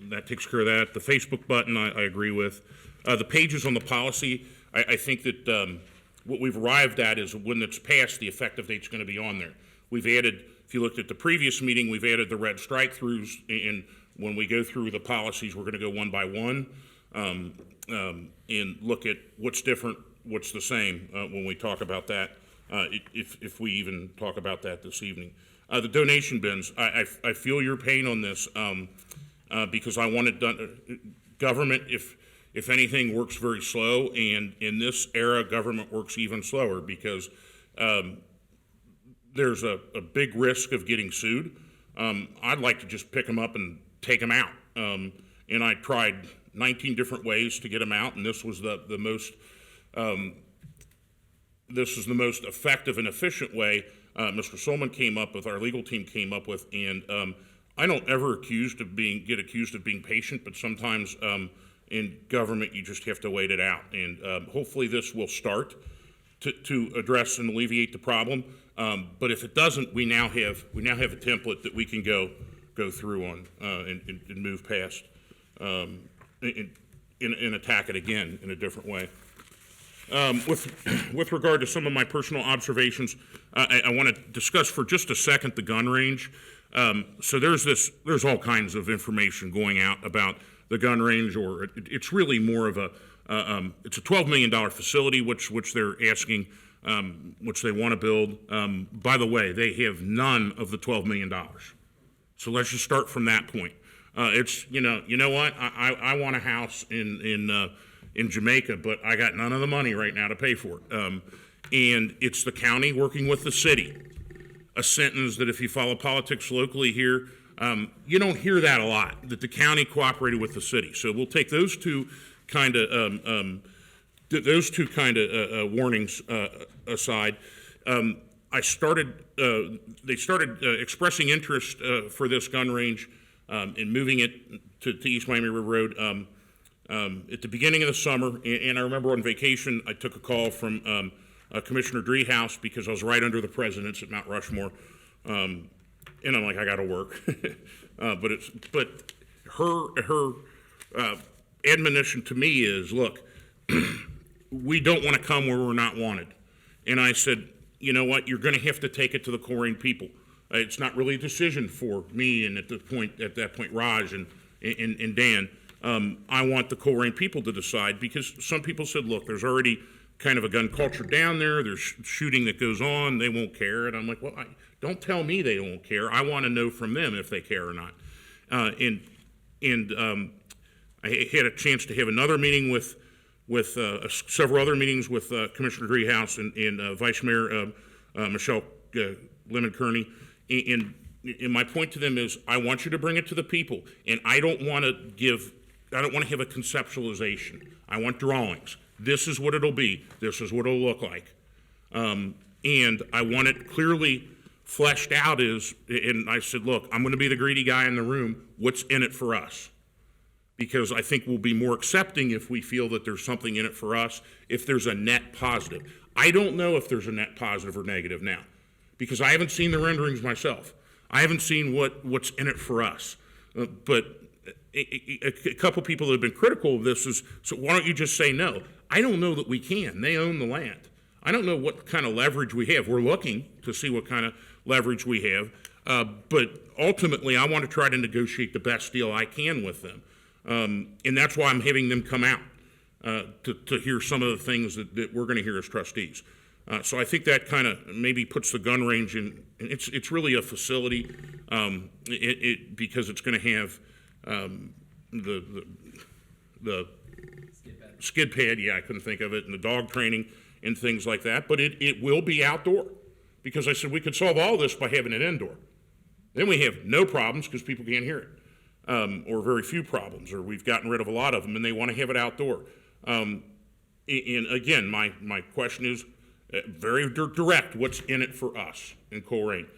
that takes care of that. The Facebook button, I agree with. The pages on the policy, I think that what we've arrived at is when it's passed, the effective date's going to be on there. We've added, if you looked at the previous meeting, we've added the red strike-throughs, and when we go through the policies, we're going to go one by one and look at what's different, what's the same when we talk about that, if we even talk about that this evening. The donation bins, I feel your pain on this because I want it done. Government, if anything, works very slow, and in this era, government works even slower because there's a big risk of getting sued. I'd like to just pick them up and take them out, and I tried 19 different ways to get them out, and this was the most effective and efficient way Mr. Solman came up with, our legal team came up with, and I don't ever get accused of being patient, but sometimes in government you just have to wait it out, and hopefully this will start to address and alleviate the problem. But if it doesn't, we now have a template that we can go through on and move past and attack it again in a different way. With regard to some of my personal observations, I want to discuss for just a second the gun range. So there's all kinds of information going out about the gun range, or it's really more of it's a $12 million facility, which they're asking, which they want to build. By the way, they have none of the $12 million. So let's just start from that point. It's, you know what, I want a house in Jamaica, but I got none of the money right now to pay for it. And it's the county working with the city. A sentence that if you follow politics locally here, you don't hear that a lot, that the county cooperated with the city. So we'll take those two kind of warnings aside. They started expressing interest for this gun range in moving it to East Miami River Road at the beginning of the summer. And I remember on vacation, I took a call from Commissioner Driehaus, because I was right under the presidents at Mount Rushmore. And I'm like, I got to work. But her admonition to me is, look, we don't want to come where we're not wanted. And I said, you know what, you're going to have to take it to the Colerain people. It's not really a decision for me and at that point Raj and Dan. I want the Colerain people to decide, because some people said, look, there's already kind of a gun culture down there. There's shooting that goes on. They won't care. And I'm like, well, don't tell me they won't care. I want to know from them if they care or not. I had a chance to have another meeting with several other meetings with Commissioner Driehaus and Vice Mayor Michelle Lemon-Kearney. And my point to them is, I want you to bring it to the people, and I don't want to have a conceptualization. I want drawings. This is what it'll be. This is what it'll look like. And I want it clearly fleshed out and I said, look, I'm going to be the greedy guy in the room. What's in it for us? Because I think we'll be more accepting if we feel that there's something in it for us, if there's a net positive. I don't know if there's a net positive or negative now, because I haven't seen the renderings myself. I haven't seen what's in it for us. But a couple people that have been critical of this is, so why don't you just say no? I don't know that we can. They own the land. I don't know what kind of leverage we have. We're looking to see what kind of leverage we have. But ultimately, I want to try to negotiate the best deal I can with them. And that's why I'm having them come out to hear some of the things that we're going to hear as trustees. So I think that kind of maybe puts the gun range in. It's really a facility because it's going to have the skid pad. Yeah, I couldn't think of it, and the dog training, and things like that, but it will be outdoor. Because I said we could solve all this by having it indoor. Then we have no problems because people can't hear it, or very few problems, or we've gotten rid of a lot of them and they want to have it outdoor. And again, my question is very direct, what's in it for us in Colerain?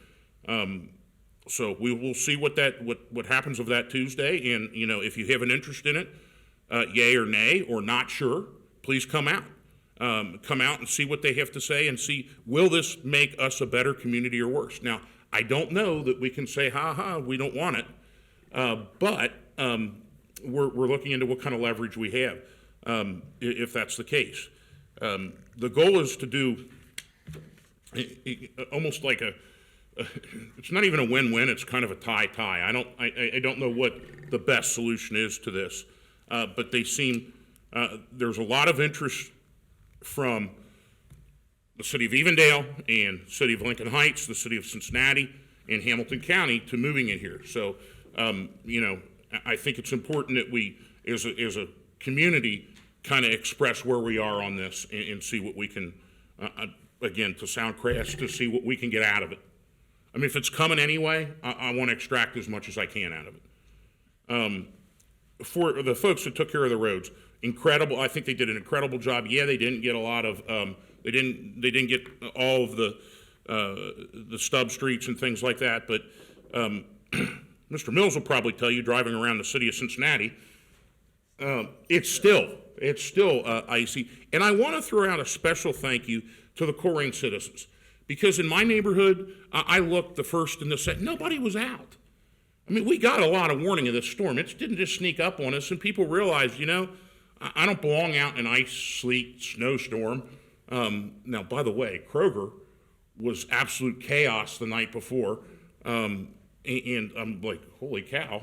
So we will see what happens of that Tuesday, and if you have an interest in it, yay or nay, or not sure, please come out. Come out and see what they have to say and see, will this make us a better community or worse? Now, I don't know that we can say, we don't want it, but we're looking into what kind of leverage we have, if that's the case. The goal is to do almost like it's not even a win-win, it's kind of a tie-tie. I don't know what the best solution is to this, but they seem, there's a lot of interest from the city of Evendale and city of Lincoln Heights, the city of Cincinnati, and Hamilton County to moving it here. So, I think it's important that we, as a community, kind of express where we are on this and see what we can, again, to sound crass, to see what we can get out of it. I mean, if it's coming anyway, I want to extract as much as I can out of it. For the folks that took care of the roads, incredible. I think they did an incredible job. Yeah, they didn't get a lot of, they didn't get all of the stub streets and things like that. But Mr. Mills will probably tell you, driving around the city of Cincinnati, it's still icy. And I want to throw out a special thank you to the Colerain citizens, because in my neighborhood, I looked the first and the second. Nobody was out. I mean, we got a lot of warning of this storm. It didn't just sneak up on us, and people realized, I don't belong out in ice, sleet, snowstorm. Now, by the way, Kroger was absolute chaos the night before, and I'm like, holy cow.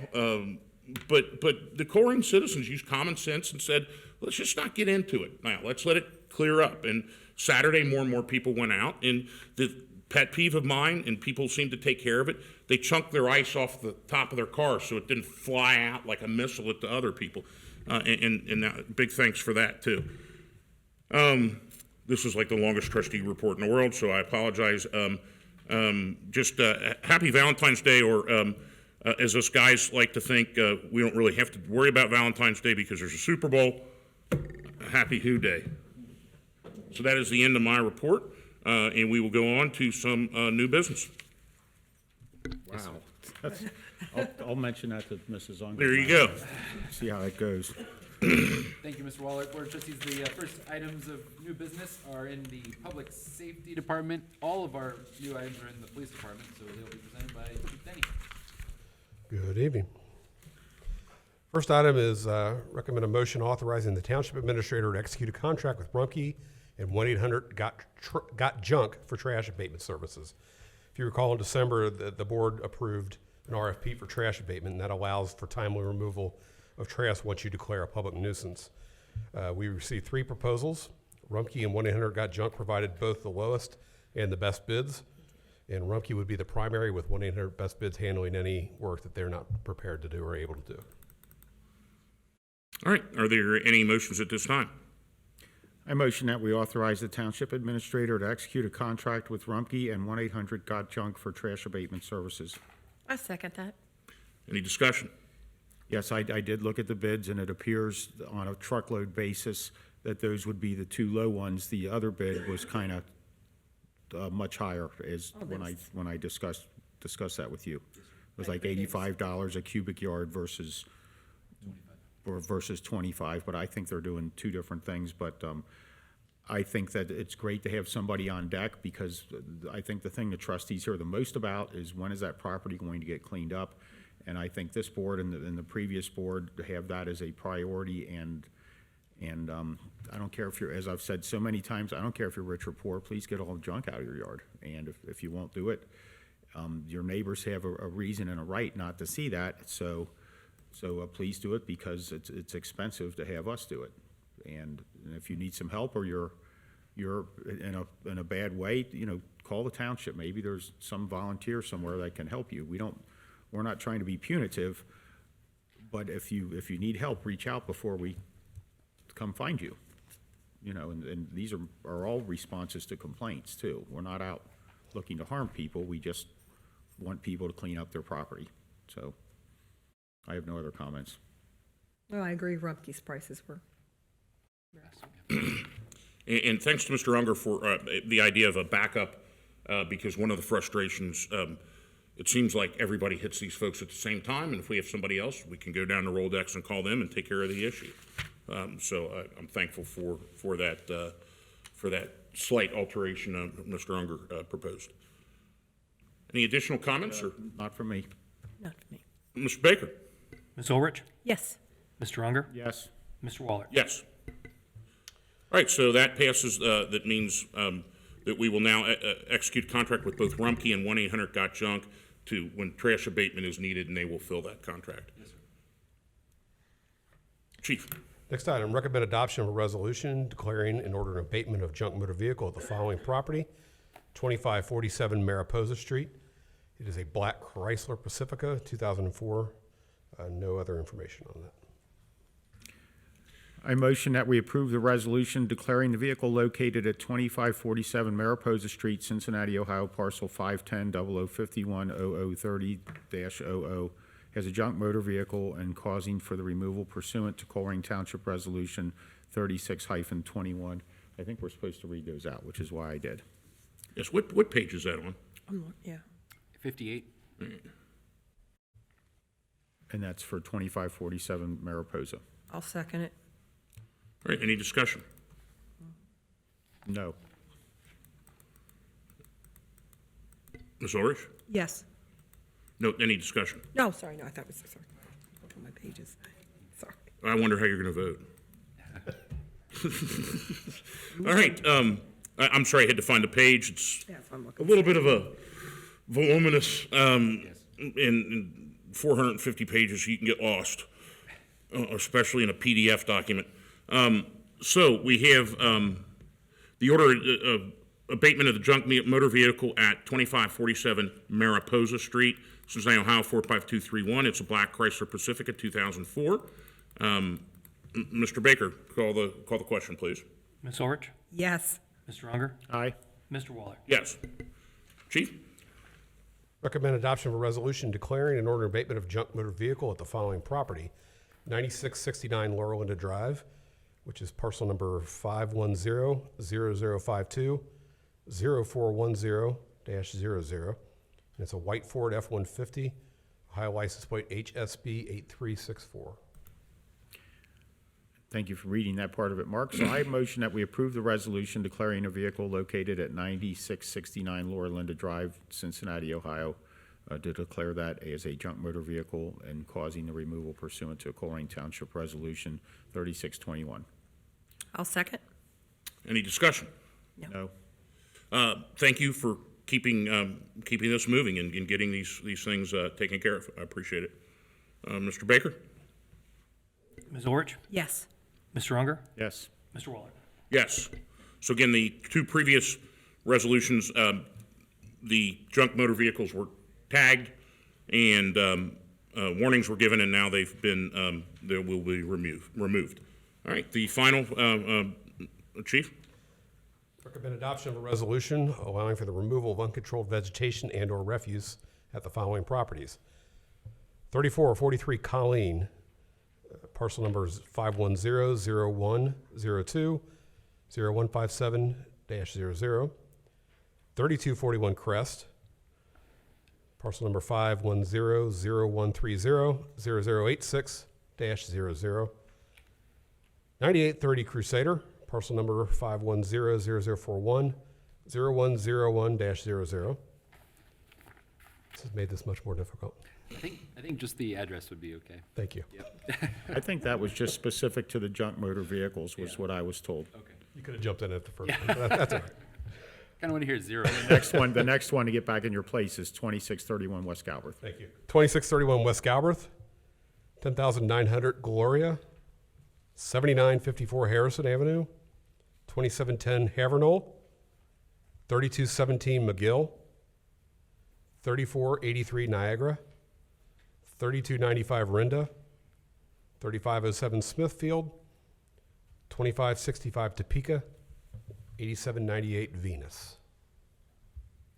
But the Colerain citizens used common sense and said, let's just not get into it. Now, let's let it clear up. And Saturday, more and more people went out, and the pet peeve of mine, and people seem to take care of it, they chunked their ice off the top of their car so it didn't fly out like a missile at the other people. And big thanks for that, too. This is like the longest trustee report in the world, so I apologize. Just happy Valentine's Day, or as us guys like to think, we don't really have to worry about Valentine's Day because there's a Super Bowl. Happy Who Day. So that is the end of my report, and we will go on to some new business. Wow. I'll mention that to Mrs. Unger. There you go. See how that goes. Thank you, Mr. Waller. Board of Trustees, the first items of new business are in the Public Safety Department. All of our new items are in the Police Department, so they'll be presented by Chief Denny. Good evening. First item is recommend a motion authorizing the Township Administrator to execute a contract with Rumpke and 1-800-GOT JUNK for trash abatement services. If you recall, in December, the board approved an RFP for trash abatement, and that allows for timely removal of trash once you declare a public nuisance. We received 3 proposals. Rumpke and 1-800-GOT JUNK provided both the lowest and the best bids, and Rumpke would be the primary, with 1-800 Best Bids handling any work that they're not prepared to do or able to do. All right, are there any motions at this time? I motion that we authorize the Township Administrator to execute a contract with Rumpke and 1-800-GOT JUNK for trash abatement services. I second that. Any discussion? Yes, I did look at the bids, and it appears on a truckload basis that those would be the 2 low ones. The other bid was kind of much higher, when I discussed that with you. It was like $85 a cubic yard versus 25, but I think they're doing 2 different things. But I think that it's great to have somebody on deck, because I think the thing the trustees hear the most about is, when is that property going to get cleaned up? And I think this board and the previous board have that as a priority. And I don't care if you're, as I've said so many times, I don't care if you're rich or poor, please get all the junk out of your yard. And if you won't do it, your neighbors have a reason and a right not to see that. So please do it, because it's expensive to have us do it. And if you need some help, or you're in a bad way, call the township. Maybe there's some volunteer somewhere that can help you. We're not trying to be punitive, but if you need help, reach out before we come find you. you know, and these are all responses to complaints too. We're not out looking to harm people, we just want people to clean up their property. So I have no other comments. Well, I agree, Rumpke's prices were. And thanks to Mr. Unger for the idea of a backup, because one of the frustrations, it seems like everybody hits these folks at the same time, and if we have somebody else, we can go down to Rolodex and call them and take care of the issue. So I'm thankful for that slight alteration Mr. Unger proposed. Any additional comments? Or Not for me. Not for me. Mr. Baker? Ms. Ulrich? Yes. Mr. Unger? Yes. Mr. Waller? Yes. All right, so that passes. That means that we will now execute contract with both Rumpke and 1-800-GOT-JUNK to when trash abatement is needed, and they will fill that contract. Yes, sir. Chief. Next item, recommend adoption of a resolution declaring an order of abatement of junk motor vehicle at the following property: 2547 Mariposa Street. It is a black Chrysler Pacifica, 2004. No other information on that. I motion that we approve the resolution declaring the vehicle located at 2547 Mariposa Street, Cincinnati, Ohio, parcel 510-0051-0030-00 as a junk motor vehicle and causing for the removal pursuant to Colerain Township Resolution 36-21. I think we're supposed to read those out, which is why I did. Yes, what page is that on? Yeah. 58. And that's for 2547 Mariposa. I'll second it. All right, any discussion? No. Ms. Ulrich? Yes. No, any discussion? No, sorry, no, I thought it was, sorry. Look at my pages. Sorry. I wonder how you're going to vote. All right, I'm sorry, I had to find a page. It's Yeah, so I'm a looking. little bit of a voluminous, in 450 pages, you can get lost, especially in a PDF document. So we have the order of abatement of the junk motor vehicle at 2547 Mariposa Street, Cincinnati, Ohio, 45231. It's a black Chrysler Pacifica, 2004. Mr. Baker, call the question, please. Ms. Ulrich? Yes. Mr. Unger? Aye. Mr. Waller? Yes. Chief? Recommend adoption of a resolution declaring an order of abatement of junk motor vehicle at the following property: 9669 Laurel Linda Drive, which is parcel number 510-0052-0410-00. And it's a white Ford F-150, Ohio license plate HSB 8364. Thank you for reading that part of it, Mark. So I motion that we approve the resolution declaring a vehicle located at 9669 Laura Linda Drive, Cincinnati, Ohio, to declare that as a junk motor vehicle and causing the removal pursuant to a Colerain Township Resolution 3621. I'll second. Any discussion? No. Thank you for keeping this moving and getting these things taken care of. I appreciate it. Mr. Baker? Ms. Ulrich? Yes. Mr. Unger? Yes. Mr. Waller? Yes. So again, the two previous resolutions, the junk motor vehicles were tagged and warnings were given, and now they've been, they will be removed. All right, the final, Chief? Recommend adoption of a resolution allowing for the removal of uncontrolled vegetation and/or refuse at the following properties: 3443 Colleen, parcel numbers 510-0102, 0157-00, 3241 Crest, parcel number 510-0130, 0086-00, 9830 Crusader, parcel number 510-0041, 0101-00. This has made this much more difficult. I think just the address would be okay. Thank you. Yep. I think that was just specific to the junk motor vehicles was what I was told. Okay. You could have jumped in at the first one, but that's all right. Kind of want to hear zero. The next one to get back in your place is 2631 West Galbraith. Thank you. 2631 West Galbraith, 10,900 Gloria, 7954 Harrison Avenue, 2710 Havernole, 3217 McGill, 3483 Niagara, 3295 Rinda, 3507 Smithfield, 2565 Topeka, 8798 Venus.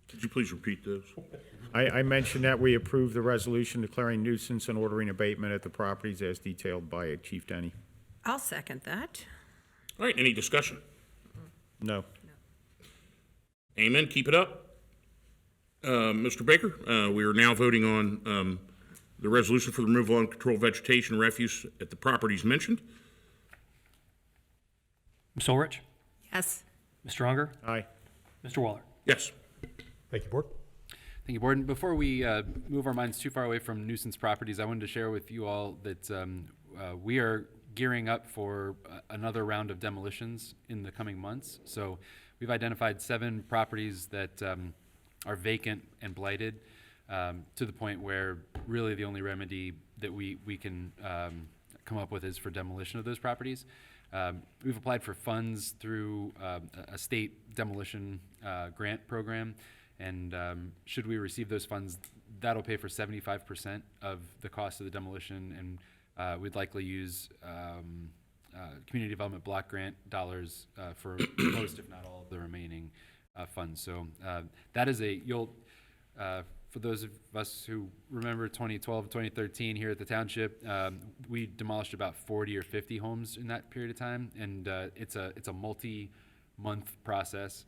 Could you please repeat those? I mentioned that we approve the resolution declaring nuisance and ordering abatement at the properties as detailed by Chief Denny. I'll second that. All right, any discussion? No. Amen, keep it up. Mr. Baker, we are now voting on the resolution for the removal of uncontrolled vegetation and refuse at the properties mentioned. Ms. Ulrich? Yes. Mr. Unger? Aye. Mr. Waller? Yes. Thank you, Board. Thank you, Board. And before we move our minds too far away from nuisance properties, I wanted to share with you all that we are gearing up for another round of demolitions in the coming months. So we've identified 7 properties that are vacant and blighted to the point where really the only remedy that we can come up with is for demolition of those properties. We've applied for funds through a state demolition grant program, and should we receive those funds, that'll pay for 75% of the cost of the demolition, and we'd likely use community development block grant dollars for most, if not all, of the remaining funds. So that is for those of us who remember 2012, 2013 here at the Township, we demolished about 40 or 50 homes in that period of time, and it's a multi-month process.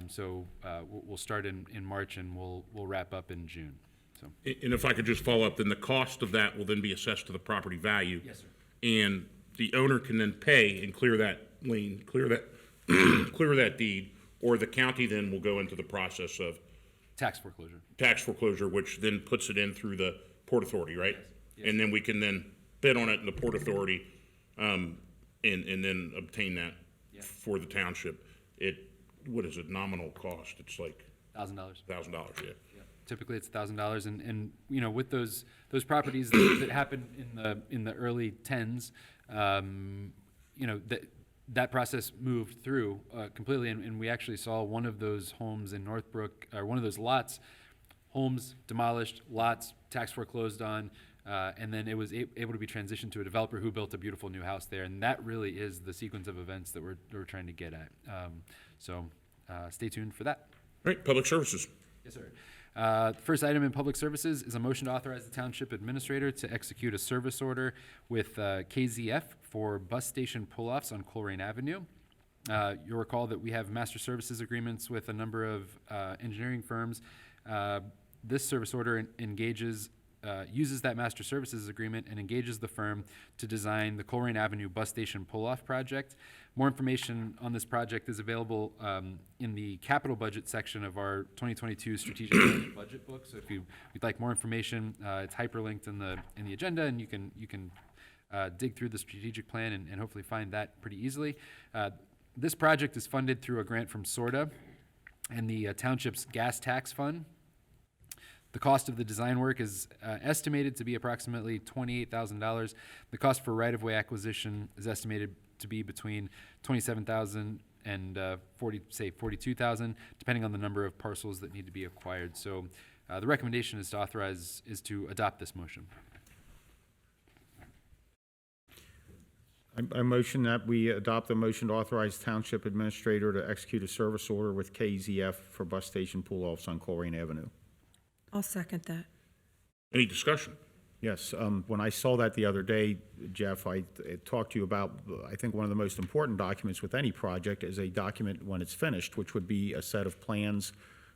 So we'll start in March and we'll wrap up in June. So. And if I could just follow up, then the cost of that will then be assessed to the property value. Yes, sir. And the owner can then pay and clear that lien, clear that, clear that deed, or the county then will go into the process of tax foreclosure. Tax foreclosure, which then puts it in through the Port Authority, right? Yes. And then we can then bid on it in the Port Authority, and then obtain that for the township. What is it, nominal cost? It's like $1,000. $1,000, yeah. Typically, it's $1,000, and you know, with those properties that happened in the early tens, you know, that process moved through completely, and we actually saw one of those homes in Northbrook, or one of those lots, homes demolished, lots tax foreclosed on, and then it was able to be transitioned to a developer who built a beautiful new house there, and that really is the sequence of events that we're trying to get at. So stay tuned for that. All right, public services. Yes, sir. The first item in public services is a motion to authorize the township administrator to execute a service order with KZF for bus station pull-offs on Colerain Avenue. You'll recall that we have master services agreements with a number of engineering firms. This service order uses that master services agreement and engages the firm to design the Colerain Avenue bus station pull-off project. More information on this project is available in the capital budget section of our 2022 strategic planning budget book. So if you'd like more information, it's hyperlinked in the agenda, and you can dig through the strategic plan and hopefully find that pretty easily. This project is funded through a grant from SORTA and the township's gas tax fund. The cost of the design work is estimated to be approximately $28,000. The cost for right-of-way acquisition is estimated to be between $27,000 and $42,000, depending on the number of parcels that need to be acquired. So the recommendation is to adopt this motion. I motion that we adopt the motion to authorize Township Administrator to execute a service order with KZF for bus station pull-offs on Colerain Avenue. I'll second that. Any discussion? Yes, when I saw that the other day, Jeff, I talked to you about, I think one of the most important documents with any project is a document when it's finished, which would be a set of plans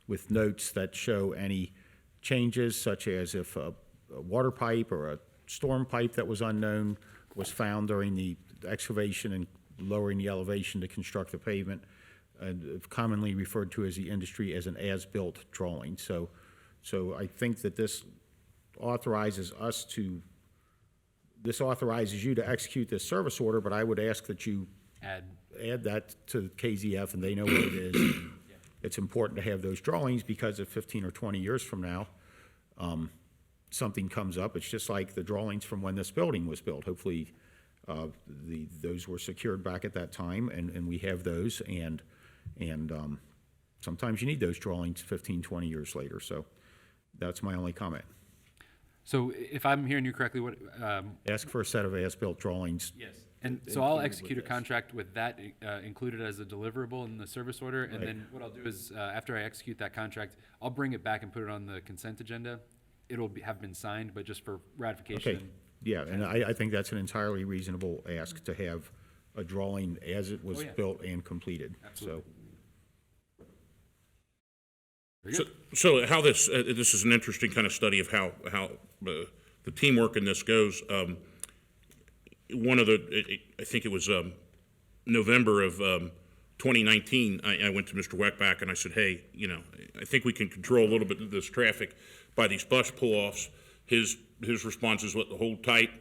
with notes that show any changes, such as if a water pipe or a storm pipe that was unknown was found during the excavation and lowering the elevation to construct the pavement, and commonly referred to as the industry as an as-built drawing. So I think that this authorizes you to execute this service order, but I would ask that you add that to KZF, and they know what it is. Yeah. It's important to have those drawings, because if 15 or 20 years from now, something comes up, it's just like the drawings from when this building was built. Hopefully, those were secured back at that time, and we have those, and sometimes you need those drawings 15, 20 years later. So that's my only comment. So if I'm hearing you correctly, what? Ask for a set of as-built drawings. Yes. And so I'll execute a contract with that included as a deliverable in the service order, and Right. then what I'll do is, after I execute that contract, I'll bring it back and put it on the consent agenda. It'll have been signed, but just for ratification. Okay, yeah, and I think that's an entirely reasonable ask to have a drawing as it was Oh, yeah. built and completed, so. Very So, good. so how this is an interesting kind of study of how the teamwork in this goes. One of I think it was November of 2019, I went to Mr. Weckback and I said, hey, I think we can control a little bit of this traffic by these bus pull-offs. His response is, hold tight.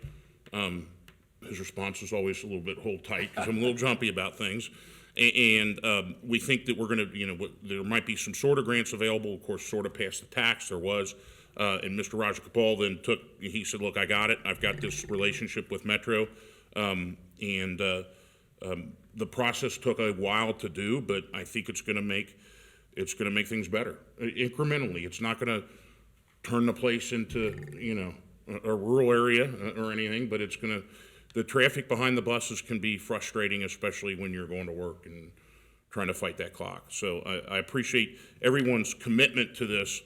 His response is always a little bit hold tight, because I'm a little jumpy about things. And we think that we're going to, there might be some SORTA grants available. Of course, SORTA passed the tax, there was. And Mr. Roger Capal then he said, look, I got it. I've got this relationship with Metro. The process took a while to do, but I think it's going to make things better incrementally. It's not going to turn the place into, a rural area or anything, but the traffic behind the buses can be frustrating, especially when you're going to work and trying to fight that clock. So I appreciate everyone's commitment to this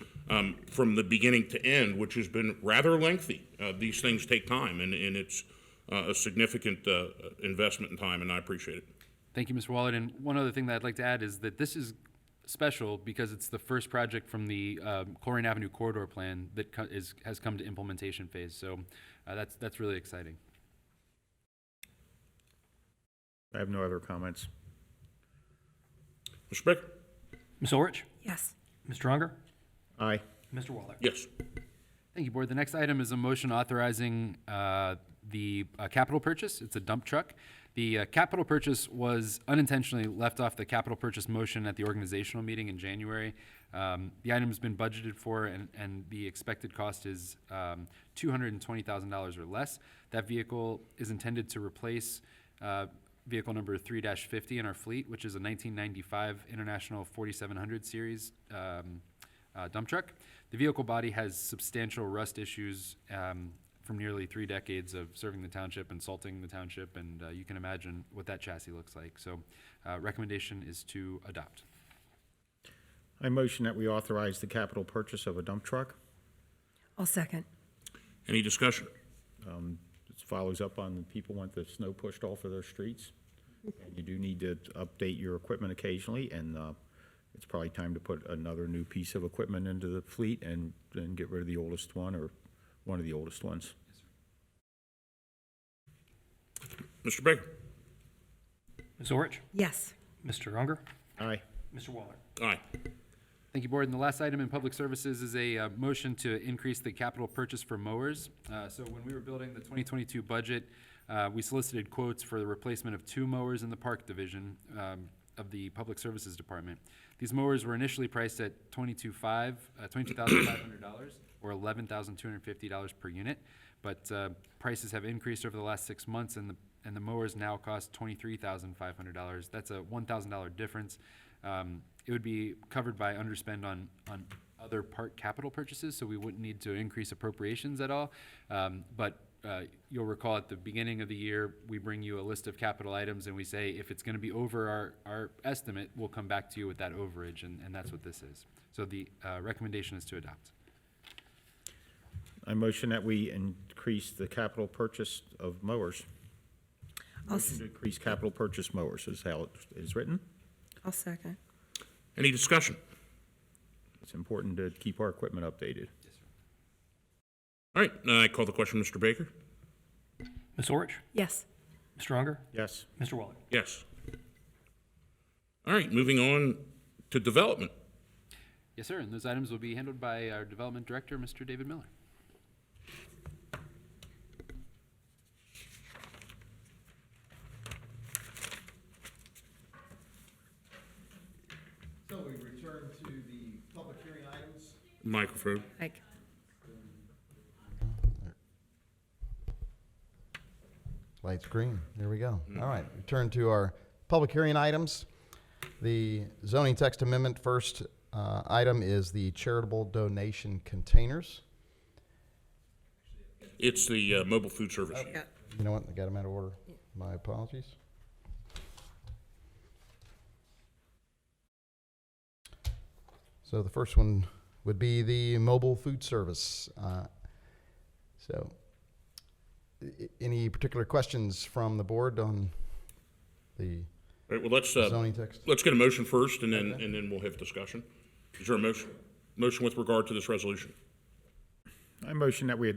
from the beginning to end, which has been rather lengthy. These things take time, and it's a significant investment in time, and I appreciate it. Thank you, Mr. Wallet. And one other thing that I'd like to add is that this is special because it's the first project from the Colerain Avenue corridor plan that has come to implementation phase. So that's really exciting. I have no other comments. Mr. Becker? Ms. Orich? Yes. Mr. Unger? Aye. Mr. Waller? Yes. Thank you, Board. The next item is a motion authorizing the capital purchase. It's a dump truck. The capital purchase was unintentionally left off the capital purchase motion at the organizational meeting in January. The item has been budgeted for, and the expected cost is $220,000 or less. That vehicle is intended to replace vehicle number 3-50 in our fleet, which is a 1995 International 4700 series dump truck. The vehicle body has substantial rust issues from nearly 3 decades of serving the township and salting the township, and you can imagine what that chassis looks like. So recommendation is to adopt. I motion that we authorize the capital purchase of a dump truck. I'll second. Any discussion? This follows up on the people want the snow pushed off of their streets. And you do need to update your equipment occasionally, and it's probably time to put another new piece of equipment into the fleet and then get rid of the oldest one or one of the oldest ones. Mr. Baker? Ms. Orich? Yes. Mr. Unger? Aye. Mr. Waller? Aye. Thank you, Board. And the last item in public services is a motion to increase the capital purchase for mowers. So when we were building the 2022 budget, we solicited quotes for the replacement of 2 mowers in the park division of the Public Services Department. These mowers were initially priced at $22,500 or $11,250 per unit, but prices have increased over the last 6 months, and the mowers now cost $23,500. That's a $1,000 difference. It would be covered by underspend on other park capital purchases, so we wouldn't need to increase appropriations at all. But you'll recall at the beginning of the year, we bring you a list of capital items and we say, if it's going to be over our estimate, we'll come back to you with that overage, and that's what this is. So the recommendation is to adopt. I motion that we increase the capital purchase of mowers. Motion to increase capital purchase mowers is how it is written. I'll second. Any discussion? It's important to keep our equipment updated. Yes, sir. All right, I call the question, Mr. Baker? Ms. Orich? Yes. Mr. Unger? Yes. Mr. Waller? Yes. All right, moving on to development. Yes, sir. And those items will be handled by our Development Director, Mr. David Miller. So we return to the public hearing items. Microphone. Mike. Lights green. There we go. All right. Return to our public hearing items. The zoning text amendment first item is the charitable donation containers. It's the mobile food service. You know what? I got them out of order. My apologies. So the first one would be the mobile food service. Any particular questions from the board on the All right, well, zoning text? let's get a motion first, and then we'll have discussion. Is there a motion with regard to this resolution? I motion that we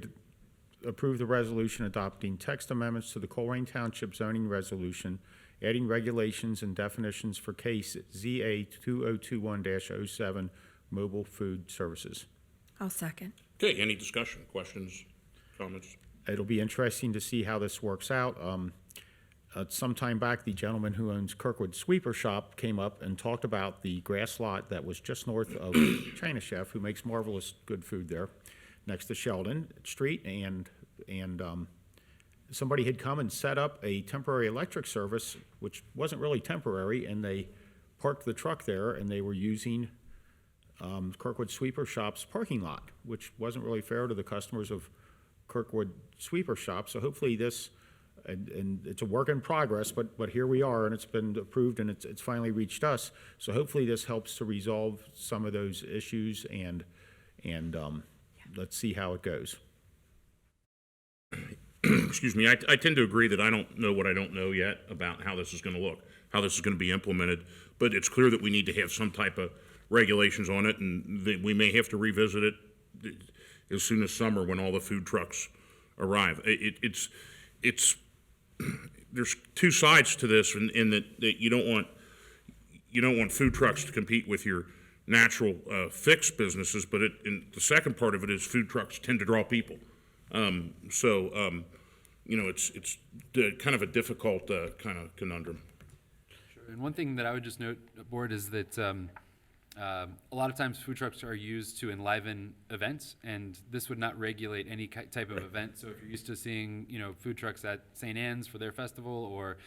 approve the resolution adopting text amendments to the Colerain Township zoning resolution, adding regulations and definitions for case ZA 2021-07 mobile food services. I'll second. Okay, any discussion, questions, comments? It'll be interesting to see how this works out. Some time back, the gentleman who owns Kirkwood Sweeper Shop came up and talked about the grass lot that was just north of China Chef, who makes marvelous good food there, next to Sheldon Street, and somebody had come and set up a temporary electric service, which wasn't really temporary, and they parked the truck there, and they were using Kirkwood Sweeper Shop's parking lot, which wasn't really fair to the customers of Kirkwood Sweeper Shop. So hopefully this, and it's a work in progress, but here we are, and it's been approved, and it's finally reached us. So hopefully this helps to resolve some of those issues, and let's see how it goes. Excuse me, I tend to agree that I don't know what I don't know yet about how this is going to look, how this is going to be implemented, but it's clear that we need to have some type of regulations on it, and that we may have to revisit it as soon as summer when all the food trucks arrive. It's there's two sides to this, in that you don't want food trucks to compete with your natural fixed businesses, but and the second part of it is food trucks tend to draw people. It's kind of a difficult kind of conundrum. Sure. And one thing that I would just note, Board, is that a lot of times food trucks are used to enliven events, and this would not regulate any type of event. So if you're used to seeing, food trucks at St. Anne's for their festival, or,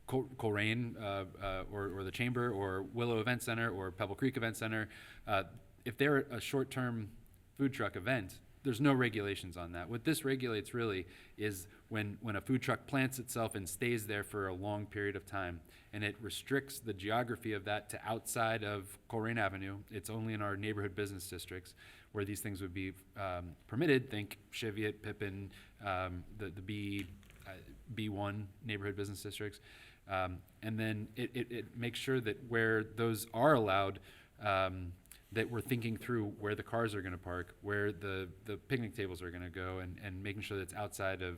Colerain, or the Chamber, or Willow Event Center, or Pebble Creek Event Center, if they're a short-term food truck event, there's no regulations on that. What this regulates really is when a food truck plants itself and stays there for a long period of time, and it restricts the geography of that to outside of Colerain Avenue. It's only in our neighborhood business districts where these things would be permitted. Think Cheviot, Pippin, the B1 neighborhood business districts. And then it makes sure that where those are allowed, that we're thinking through where the cars are going to park, where the picnic tables are going to go, and making sure that it's outside of,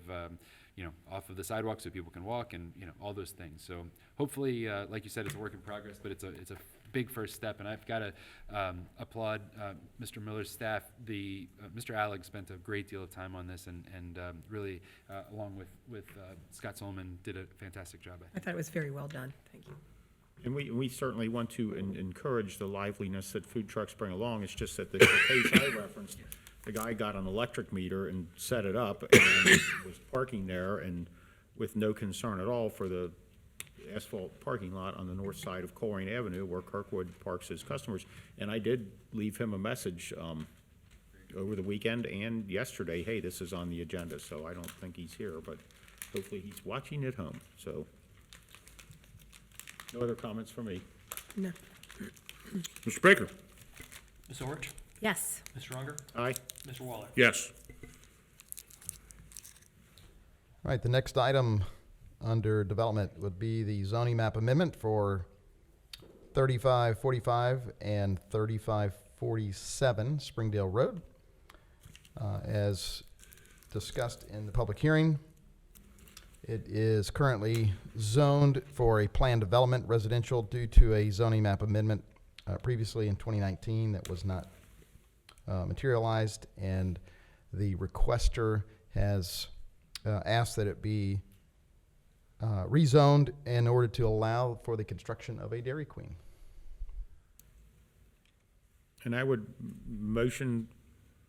off of the sidewalk so people can walk, and, all those things. So hopefully, like you said, it's a work in progress, but it's a big first step. And I've got to applaud Mr. Miller's staff. Mr. Alec spent a great deal of time on this, and really, along with Scott Solomon, did a fantastic job. I thought it was very well done. Thank you. And we certainly want to encourage the liveliness that food trucks bring along. It's just that the case I referenced, the guy got an electric meter and set it up and was parking there, and with no concern at all for the asphalt parking lot on the north side of Colerain Avenue where Kirkwood parks his customers. And I did leave him a message over the weekend and yesterday, hey, this is on the agenda. So I don't think he's here, but hopefully he's watching at home. So no other comments from me. No. Mr. Baker? Ms. Orich? Yes. Mr. Unger? Aye. Mr. Waller? Yes. All right, the next item under development would be the zoning map amendment for 3545 and 3547 Springdale Road. As discussed in the public hearing, it is currently zoned for a planned development residential due to a zoning map amendment previously in 2019 that was not materialized, and the requester has asked that it be rezoned in order to allow for the construction of a Dairy Queen. And I would motion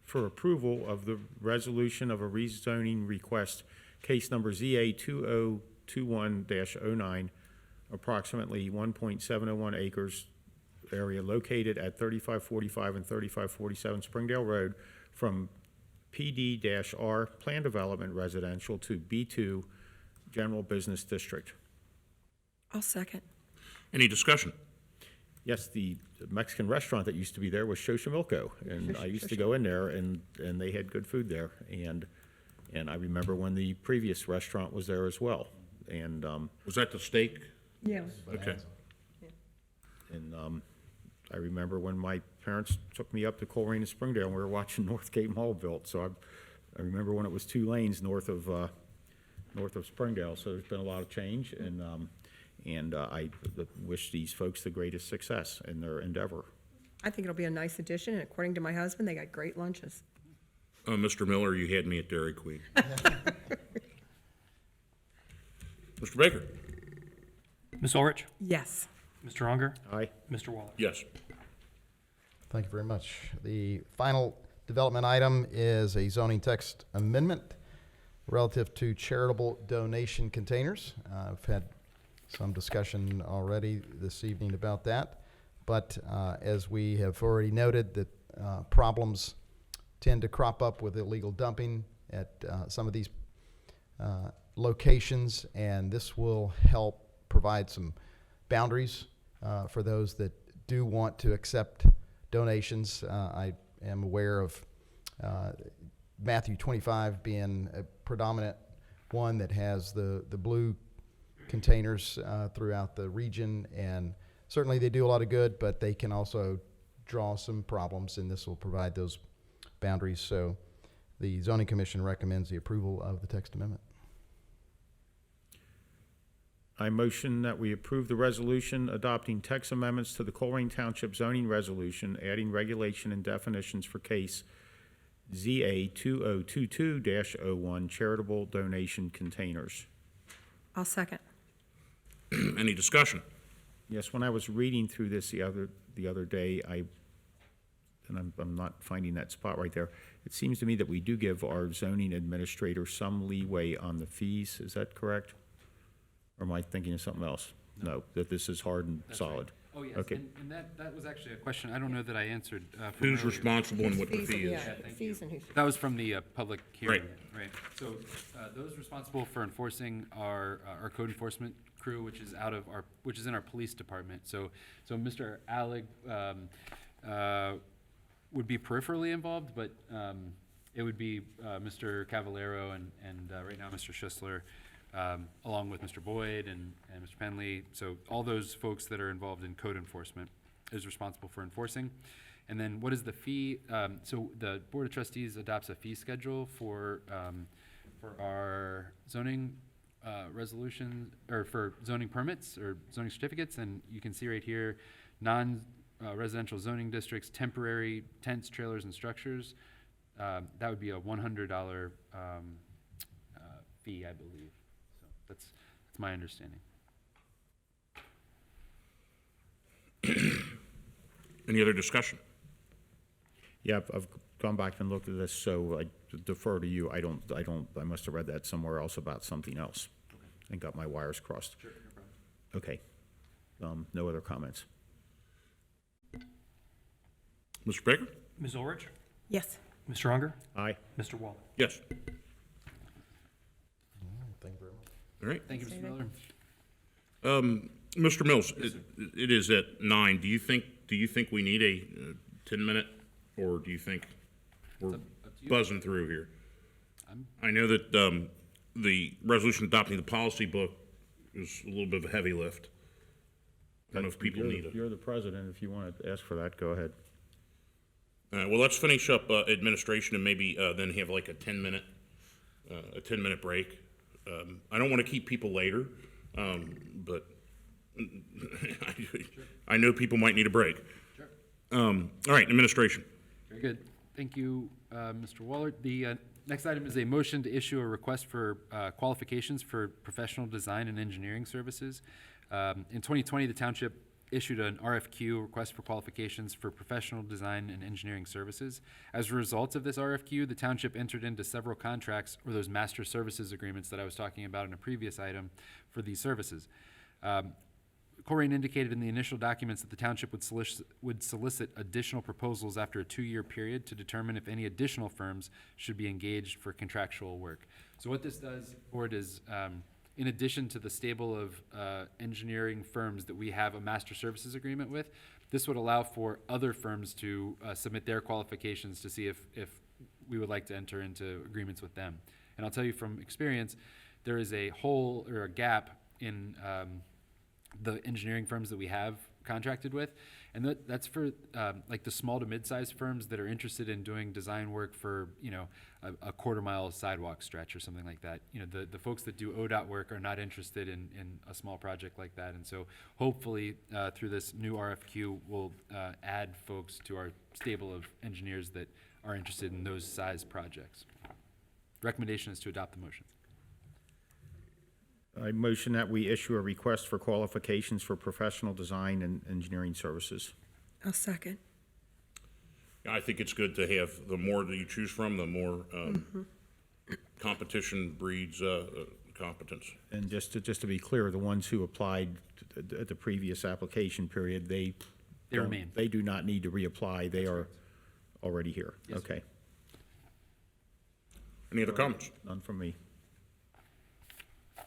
for approval of the resolution of a rezoning request, case number ZA 2021-09, approximately 1.701 acres area located at 3545 and 3547 Springdale Road, from PD-R Plan Development Residential to B2 General Business District. I'll second. Any discussion? Yes, the Mexican restaurant that used to be there was Xochimilco, and I used to go in there, and they had good food there. And I remember when the previous restaurant was there as well. And Was that the steak? Yeah. Okay. and I remember when my parents took me up to Colerain and Springdale, and we were watching Northgate Mall built. So I remember when it was 2 lanes north of Springdale. So there's been a lot of change, and I wish these folks the greatest success in their endeavor. I think it'll be a nice addition, and according to my husband, they got great lunches. Mr. Miller, you had me at Dairy Queen. Mr. Baker? Ms. Ulrich? Yes. Mr. Unger? Aye. Mr. Waller? Yes. Thank you very much. The final development item is a zoning text amendment relative to charitable donation containers. I've had some discussion already this evening about that, but as we have already noted, that problems tend to crop up with illegal dumping at some of these locations, and this will help provide some boundaries for those that do want to accept donations. I am aware of Matthew 25 being a predominant one that has the blue containers throughout the region, and certainly they do a lot of good, but they can also draw some problems, and this will provide those boundaries. So the Zoning Commission recommends the approval of the text amendment. I motion that we approve the resolution adopting text amendments to the Colerain Township zoning resolution, adding regulation and definitions for case ZA 2022-01 charitable donation containers. I'll second. Any discussion? Yes, when I was reading through this the other day, I'm not finding that spot right there. It seems to me that we do give our zoning administrator some leeway on the fees. Is that correct? Or am I thinking of something else? No, that this is hard and That's solid. Right. Oh, yes, Okay. and that was actually a question, I don't know that I answered. From Who's earlier. responsible and what the fee is? Yeah, thank fees and who's. That was from the public hearing. Right. So those responsible for enforcing our code enforcement crew, which is in our police department. So Mr. Alec would be peripherally involved, but it would be Mr. Cavallero and right now Mr. Schisler, along with Mr. Boyd and Mr. Penley. So all those folks that are involved in code enforcement is responsible for enforcing. And then what is the fee? So the Board of Trustees adopts a fee schedule for our zoning resolution, or for zoning permits or zoning certificates. And you can see right here, residential zoning districts, temporary tents, trailers, and structures. That would be a $100 fee, I believe. So that's my understanding. Any other discussion? Yeah, I've gone back and looked at this, so I defer to you. I must have read that somewhere else about something else and got my wires crossed. Sure, no problem. Okay. No other comments. Mr. Baker? Ms. Ulrich? Yes. Mr. Unger? Aye. Mr. Waller? Yes. Thank you very much. All right. Thank you, Mr. Miller. Mr. Mills, it is at 9. Do you think we need a 10-minute, or do you think we're up to you. buzzing through here? I know that the resolution adopting the policy book is a little bit of a heavy lift. I don't know if people need it. You're the president. If you want to ask for that, go ahead. Well, let's finish up administration and maybe then have like a 10-minute break. I don't want to keep people later, but I know people might need a break. Sure. All right, administration. Very good. Thank you, Mr. Waller. The next item is a motion to issue a request for qualifications for professional design and engineering services. In 2020, the township issued an RFQ, request for qualifications for professional design and engineering services. As a result of this RFQ, the township entered into several contracts, or those master services agreements that I was talking about in a previous item, for these services. Colerain indicated in the initial documents that the township would solicit additional proposals after a 2-year period to determine if any additional firms should be engaged for contractual work. So what this does, Board, is in addition to the stable of engineering firms that we have a master services agreement with, this would allow for other firms to submit their qualifications to see if we would like to enter into agreements with them. And I'll tell you from experience, there is a hole or a gap in the engineering firms that we have contracted with, and that's for like the small to mid-sized firms that are interested in doing design work for, you know, a quarter-mile sidewalk stretch or something like that. You know, the folks that do ODOT work are not interested in a small project like that, and so hopefully through this new RFQ, we'll add folks to our stable of engineers that are interested in those size projects. Recommendation is to adopt the motion. I motion that we issue a request for qualifications for professional design and engineering services. I'll second. I think it's good to have, the more that you choose from, the more competition breeds competence. And just to be clear, the ones who applied at the previous application period, they remain. They do not need to reapply. They are already here. Yes, Okay. Any other comments? None from me.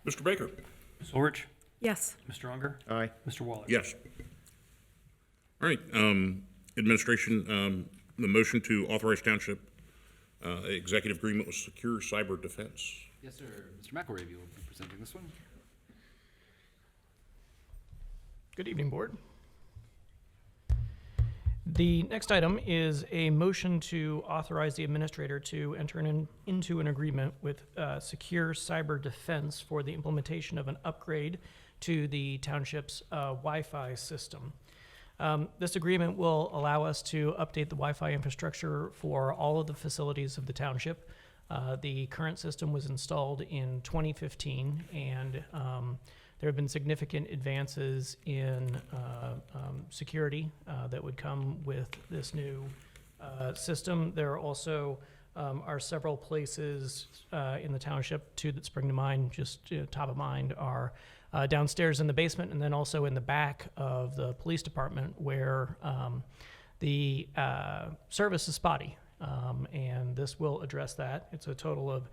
Mr. Baker? Ms. Orich? Yes. Mr. Unger? Aye. Mr. Waller? Yes. All right, administration, the motion to authorize township executive agreement with Secure Cyber Defense. Yes, sir. Mr. McElravy will be presenting this one. Good evening, Board. The next item is a motion to authorize the administrator to enter into an agreement with Secure Cyber Defense for the implementation of an upgrade to the township's Wi-Fi system. This agreement will allow us to update the Wi-Fi infrastructure for all of the facilities of the township. The current system was installed in 2015, and there have been significant advances in security that would come with this new system. There also are several places in the township, two that spring to mind, just top of mind, are downstairs in the basement and then also in the back of the police department where the service is spotty. And this will address that. It's a total of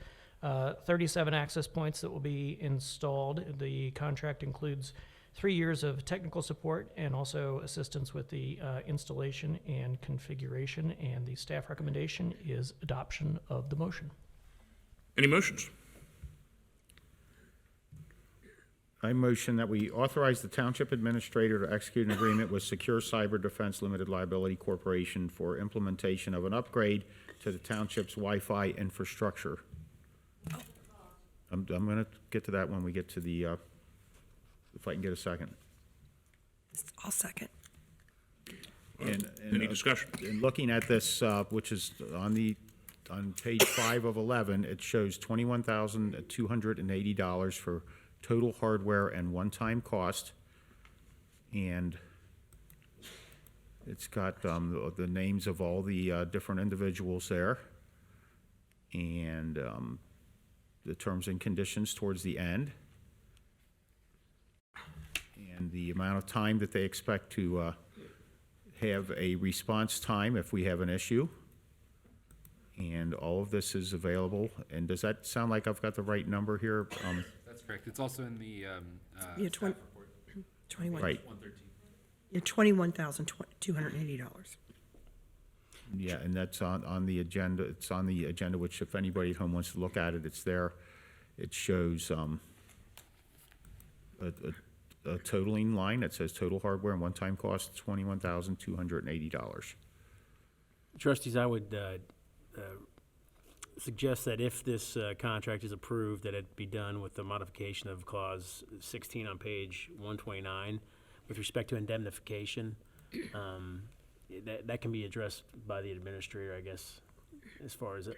37 access points that will be installed. The contract includes 3 years of technical support and also assistance with the installation and configuration, and the staff recommendation is adoption of the motion. Any motions? I motion that we authorize the township administrator to execute an agreement with Secure Cyber Defense Limited Liability Corporation for implementation of an upgrade to the township's Wi-Fi infrastructure. I'm going to get to that when we get to the, if I can get a second. I'll second. Any discussion? In looking at this, which is on page 5 of 11, it shows $21,280 for total hardware and one-time cost, and it's got the names of all the different individuals there, and the terms and conditions towards the end, and the amount of time that they expect to have a response time if we have an issue. And all of this is available. And does that sound like I've got the right number here? That's correct. It's also in the Yeah, staff report. 21. Right. 113. Yeah, $21,280. Yeah, and that's on the agenda. It's on the agenda, which if anybody at home wants to look at it, it's there. It shows a totaling line that says total hardware and one-time cost, $21,280. Trustees, I would suggest that if this contract is approved, that it be done with the modification of clause 16 on page 129 with respect to indemnification. That can be addressed by the administrator, I guess, as far as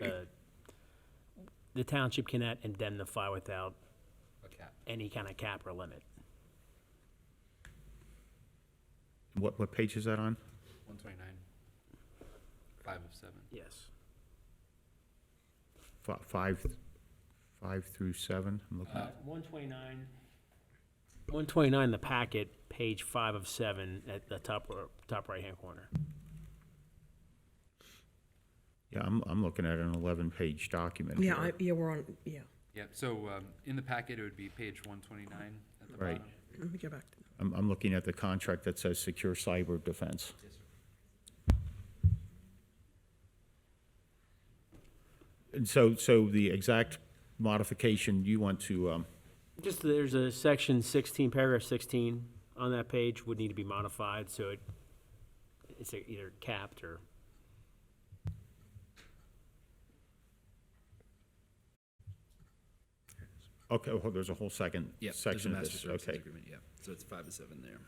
the township cannot indemnify without any kind of cap or limit. What page is that on? 129. 5 of 7. Yes. 5 through 7. I'm looking at 129, the packet, page 5 of 7 at the top right-hand corner. Yeah, I'm looking at an 11-page document. Yeah, here. we're on, yeah. Yep, so in the packet, it would be page 129 at the Right. bottom. Let me go back. I'm looking at the contract that says secure cyber defense. And so the exact modification you want to, Just there's a section 16, paragraph 16 on that page would need to be modified, so it's either capped or. okay, well, there's a whole second section of this, okay. Agreement, yeah. So it's 5 to 7 there.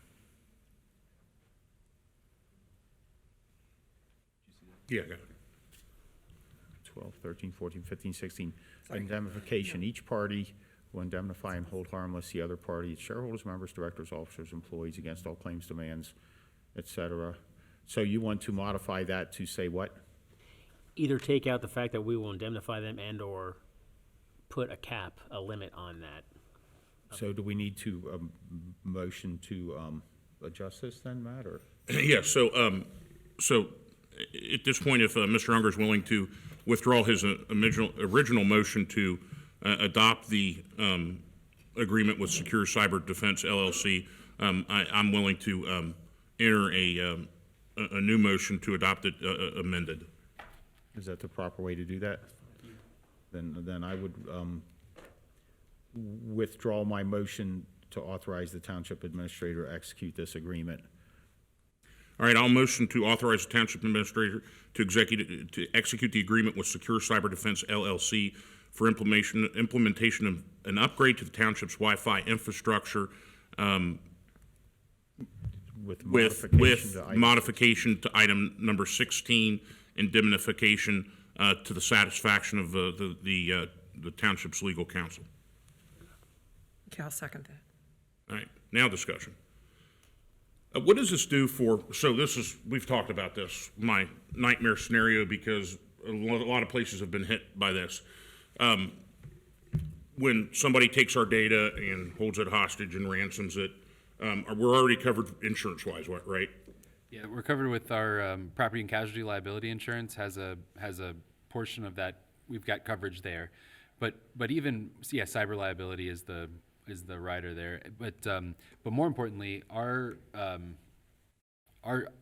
Yeah, I got it. 12, 13, 14, 15, 16. Indemnification, each party will indemnify and hold harmless the other party, its shareholders, members, directors, officers, employees against all claims, demands, et cetera. So you want to modify that to say what? Either take out the fact that we will indemnify them and/or put a cap, a limit on that. So do we need to, motion to, adjust this then, Matt, or? Yeah, so at this point, if Mr. Unger is willing to withdraw his original motion to adopt the agreement with Secure Cyber Defense LLC, I'm willing to enter a new motion to adopt it amended. Is that the proper way to do that? Then I would withdraw my motion to authorize the township administrator to execute this agreement. All right, I'll motion to authorize the township administrator to execute the agreement with Secure Cyber Defense LLC for implementation of an upgrade to the township's Wi-Fi infrastructure With with modification to item number 16, indemnification to the satisfaction of the township's legal counsel. Okay, I'll second that. All right, now discussion. What does this do for, so this is, we've talked about this, my nightmare scenario, because a lot of places have been hit by this. When somebody takes our data and holds it hostage and ransoms it, we're already covered insurance-wise, right? Yeah, we're covered with our property and casualty liability insurance has a portion of that. We've got coverage there, but even cyber liability is the rider there. But more importantly, our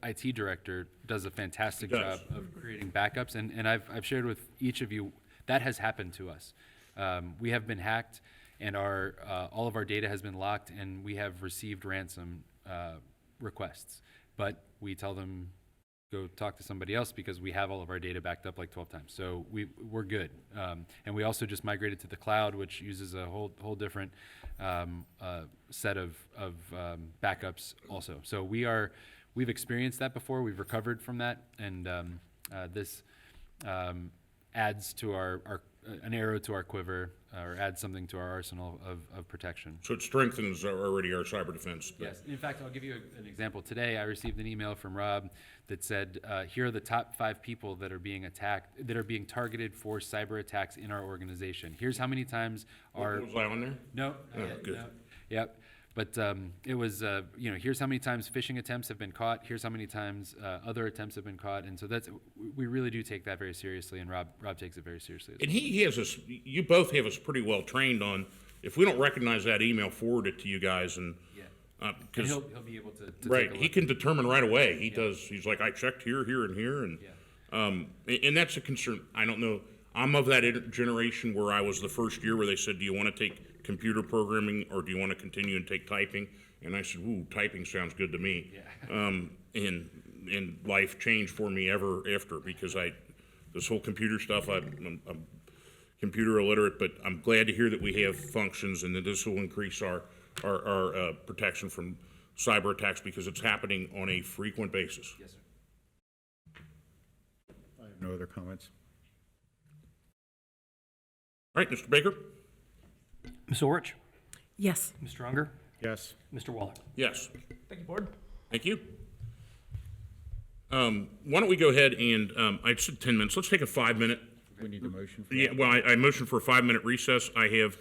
IT director does a fantastic job of creating backups, and I've shared with each of you that has happened to us. We have been hacked, and all of our data has been locked, and we have received ransom requests. But we tell them, go talk to somebody else because we have all of our data backed up like 12 times. So we're good. And we also just migrated to the cloud, which uses a whole different set of backups also. So we've experienced that before. We've recovered from that, and this adds to an arrow to our quiver, or adds something to our arsenal of protection. So it strengthens already our cyber defense. Yes. In fact, I'll give you an example. Today, I received an email from Rob that said, here are the top 5 people that are being attacked, that are being targeted for cyber attacks in our organization. Here's how many times our... Was I on there? No. Oh, good. No. Yep. But it was, here's how many times phishing attempts have been caught. Here's how many times other attempts have been caught. And so we really do take that very seriously, and Rob takes it very seriously as well. And he has us, you both have us pretty well trained on, if we don't recognize that email, forward it to you guys, and and he'll be able to right, take a he look. can determine right away. He does. He's like, I checked here, and here, and that's a concern. I don't know. I'm of that generation where I was the first year where they said, do you want to take computer programming or do you want to continue and take typing? And I said, ooh, typing sounds good to me. And life changed for me ever after, because this whole computer stuff, I'm computer illiterate, but I'm glad to hear that we have functions and that this will increase our protection from cyber attacks, because it's happening on a frequent basis. Yes, sir. I have no other comments. All right, Mr. Baker? Ms. Orich? Yes. Mr. Unger? Yes. Mr. Waller? Yes. Thank you, Board. Thank you. Why don't we go ahead and, I said 10 minutes. Let's take a 5-minute. We need a motion for Yeah, that. well, I motioned for a 5-minute recess. I have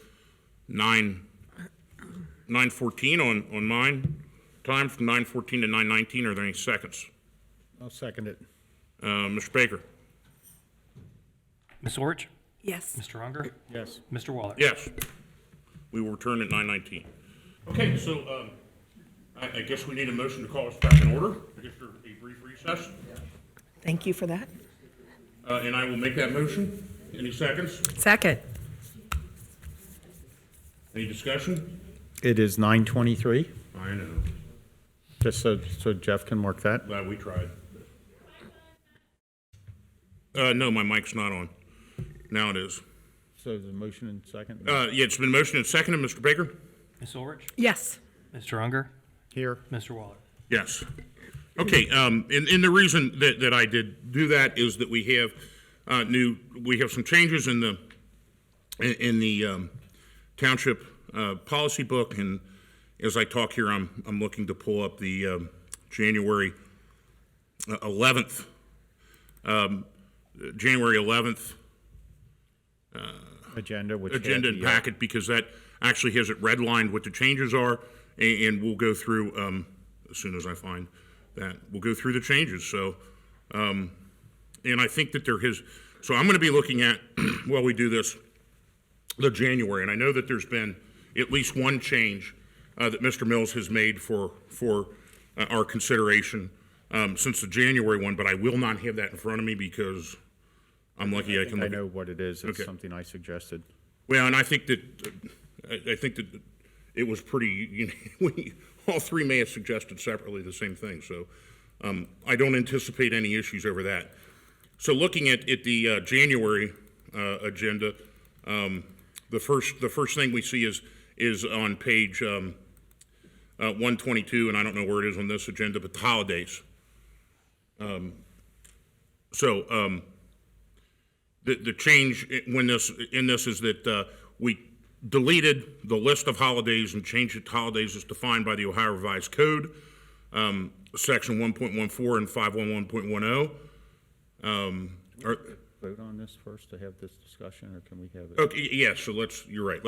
9:14 on mine. Time from 9:14 to 9:19. Are there any seconds? I'll second it. Mr. Baker? Ms. Orich? Yes. Mr. Unger? Yes. Mr. Waller? Yes. We will return at 9:19. Okay, so I guess we need a motion to call us back in order after a brief recess. Thank you for that. And I will make that motion. Any seconds? Second. Any discussion? It is 9:23, I know. just so Jeff can mark that. Glad we tried. No, my mic's not on. Now it is. So the motion and second? Yeah, it's been motioned and seconded. Mr. Baker? Ms. Ulrich? Yes. Mr. Unger? Here. Mr. Waller? Yes. Okay, and the reason that I did do that is that we have we have some changes in the township policy book, and as I talk here, I'm looking to pull up the January 11th Agenda, which agenda had and the, packet, because that actually has it redlined what the changes are, and we'll go through, as soon as I find that, we'll go through the changes. So, and I think that so I'm gonna be looking at, while we do this, the January, and I know that there's been at least one change that Mr. Mills has made for our consideration since the January one, but I will not have that in front of me because I'm lucky I can I look at. know what it is. It's Okay. something I suggested. Well, and I think that it was pretty, all three may have suggested separately the same thing, so I don't anticipate any issues over that. So looking at the January agenda, the first thing we see is on page 122, and I don't know where it is on this agenda, but the holidays. The change in this is that we deleted the list of holidays and changed it to holidays as defined by the Ohio Revised Code, section 1.14 and 511.10. Vote on this first to have this discussion, or can we have it? Okay, yeah, so you're right,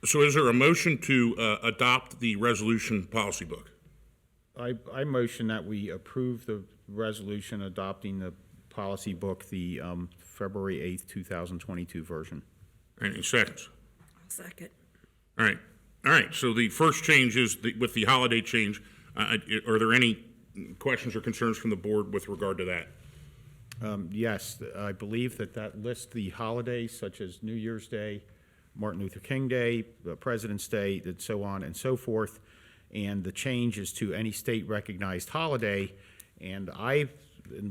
so is there a motion to adopt the resolution policy book? I motion that we approve the resolution adopting the policy book, the February 8th, 2022 version. Any seconds? Second. All right, so the first change is with the holiday change. Are there any questions or concerns from the board with regard to that? Yes, I believe that lists the holidays such as New Year's Day, Martin Luther King Day, President's Day, and so on and so forth. And the change is to any state-recognized holiday. And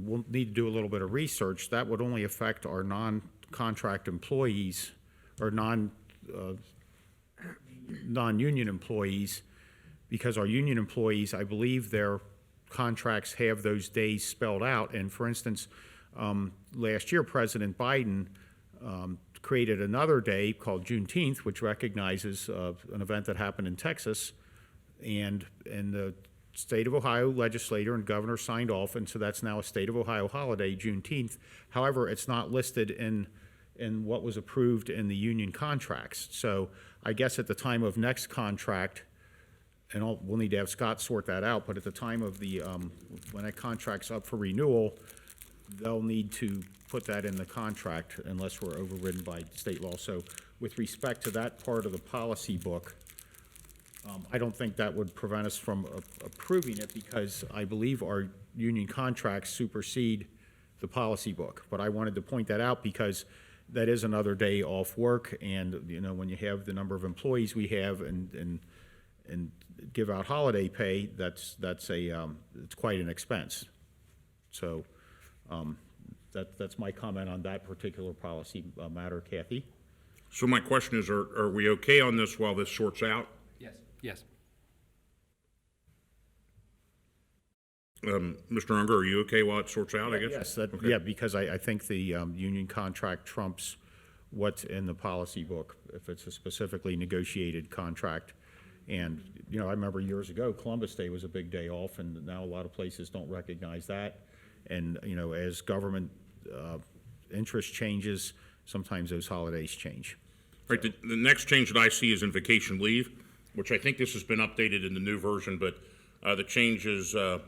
we'll need to do a little bit of research. That would only affect our non-contract employees or non-union employees, because our union employees, I believe their contracts have those days spelled out. And for instance, last year, President Biden created another day called Juneteenth, which recognizes an event that happened in Texas, and the state of Ohio legislator and governor signed off, and so that's now a state of Ohio holiday, Juneteenth. However, it's not listed in what was approved in the union contracts. So I guess at the time of next contract, and we'll need to have Scott sort that out, but at the time of when that contract's up for renewal, they'll need to put that in the contract unless we're overridden by state law. So with respect to that part of the policy book, I don't think that would prevent us from approving it, because I believe our union contracts supersede the policy book. But I wanted to point that out because that is another day off work, and when you have the number of employees we have and give out holiday pay, it's quite an expense. So that's my comment on that particular policy matter, Kathy. So my question is, are we okay on this while this sorts out? Yes. Mr. Unger, are you okay while it sorts out, I guess? Yes, Okay. yeah, because I think the union contract trumps what's in the policy book, if it's a specifically negotiated contract. And, I remember years ago, Columbus Day was a big day off, and now a lot of places don't recognize that. And, as government interest changes, sometimes those holidays change. Right, the next change that I see is in vacation leave, which I think this has been updated in the new version, but the change is of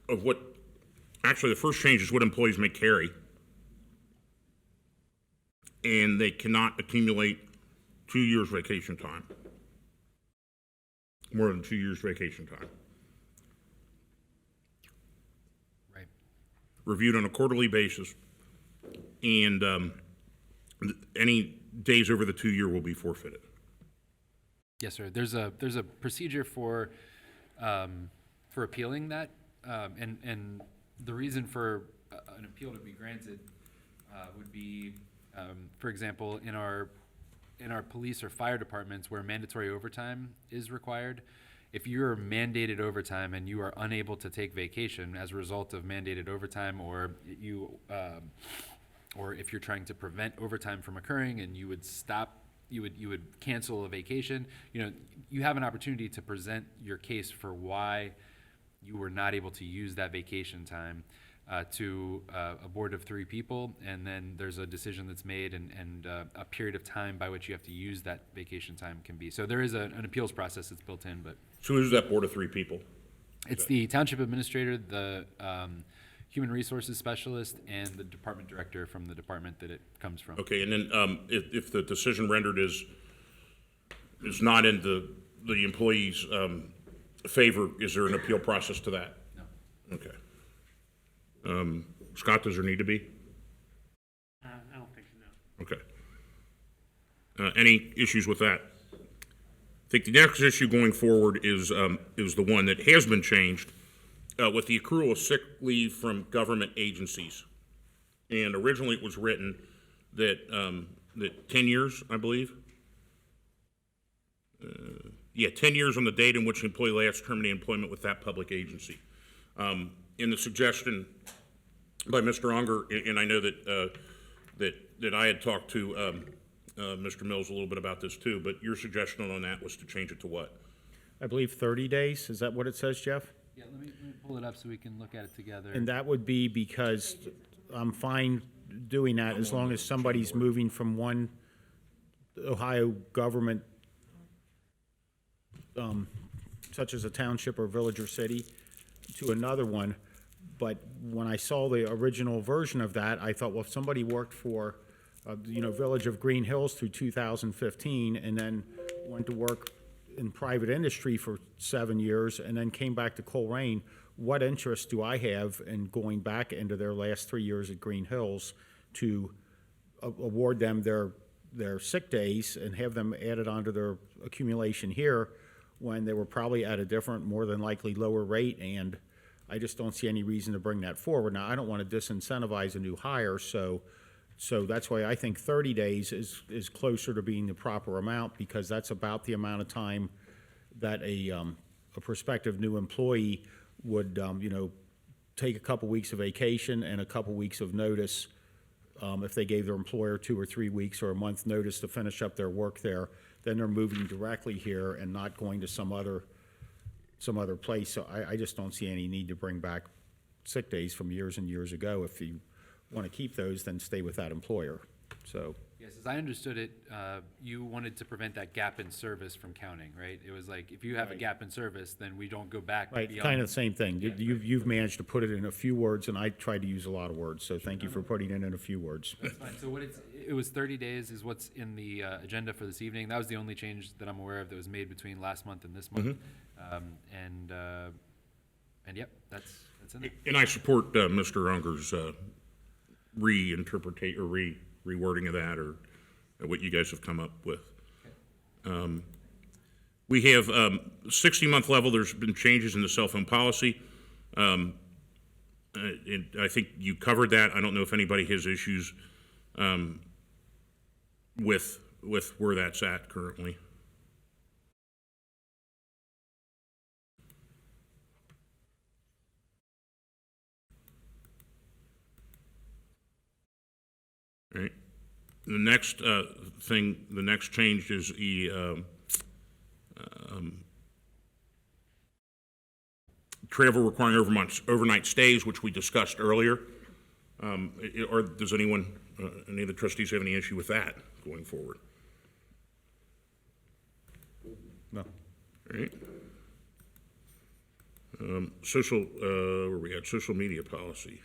what, actually the first change is what employees may carry and they cannot accumulate 2 years vacation time. More than 2 years vacation time. Right. Reviewed on a quarterly basis, and any days over the 2 year will be forfeited. Yes, sir. There's a procedure for appealing that, and the reason for an appeal to be granted would be, for example, in our police or fire departments where mandatory overtime is required. If you're mandated overtime and you are unable to take vacation as a result of mandated overtime, or or if you're trying to prevent overtime from occurring and you would cancel a vacation, you have an opportunity to present your case for why you were not able to use that vacation time to a board of 3 people, and then there's a decision that's made and a period of time by which you have to use that vacation time can be. So there is an appeals process that's built in, but. So who's that board of 3 people? It's the township administrator, the human resources specialist, and the department director from the department that it comes from. Okay, and then if the decision rendered is not in the employee's favor, is there an appeal process to that? No. Okay. Scott, does there need to be? I don't think so, no. Okay. Any issues with that? I think the next issue going forward is the one that has been changed with the accrual of sick leave from government agencies. And originally it was written that 10 years, I believe. 10 years on the date in which the employee last terminated employment with that public agency. In the suggestion by Mr. Unger, and I know that I had talked to Mr. Mills a little bit about this too, but your suggestion on that was to change it to what? I believe 30 days, is that what it says, Jeff? Yeah, let me pull it up so we can look at it together. And that would be because I'm fine doing that as long as somebody's moving from one Ohio government, such as a township or village or city, to another one. But when I saw the original version of that, I thought, well, if somebody worked for, Village of Green Hills through 2015 and then went to work in private industry for 7 years and then came back to Colerain, what interest do I have in going back into their last 3 years at Green Hills to award them their sick days and have them added onto their accumulation here when they were probably at a different, more than likely lower rate? And I just don't see any reason to bring that forward. Now, I don't want to disincentivize a new hire, so that's why I think 30 days is closer to being the proper amount, because that's about the amount of time that a prospective new employee would, take a couple weeks of vacation and a couple weeks of notice. If they gave their employer 2 or 3 weeks or a month notice to finish up their work there, then they're moving directly here and not going to some other place. So I just don't see any need to bring back sick days from years and years ago. If you want to keep those, then stay with that employer. So. Yes, as I understood it, you wanted to prevent that gap in service from counting, right? It was like, if you have a gap in service, then we don't go back Right, beyond. kind of the same thing. You've managed to put it in a few words, and I tried to use a lot of words, so thank you for putting it in a few words. That's fine. So it was 30 days is what's in the agenda for this evening. That was the only change that I'm aware of that was made between last month and this month. And yep, that's in there. And I support Mr. Unger's reinterpretate or rewording of that, or what you guys have come up with. We have 60-month level. There's been changes in the cell phone policy. And I think you covered that. I don't know if anybody has issues with where that's at currently. Right. The next thing, the next change is the travel requiring overnight stays, which we discussed earlier. Or does anyone, any of the trustees have any issue with that going forward? No. All right. Where we had social media policy.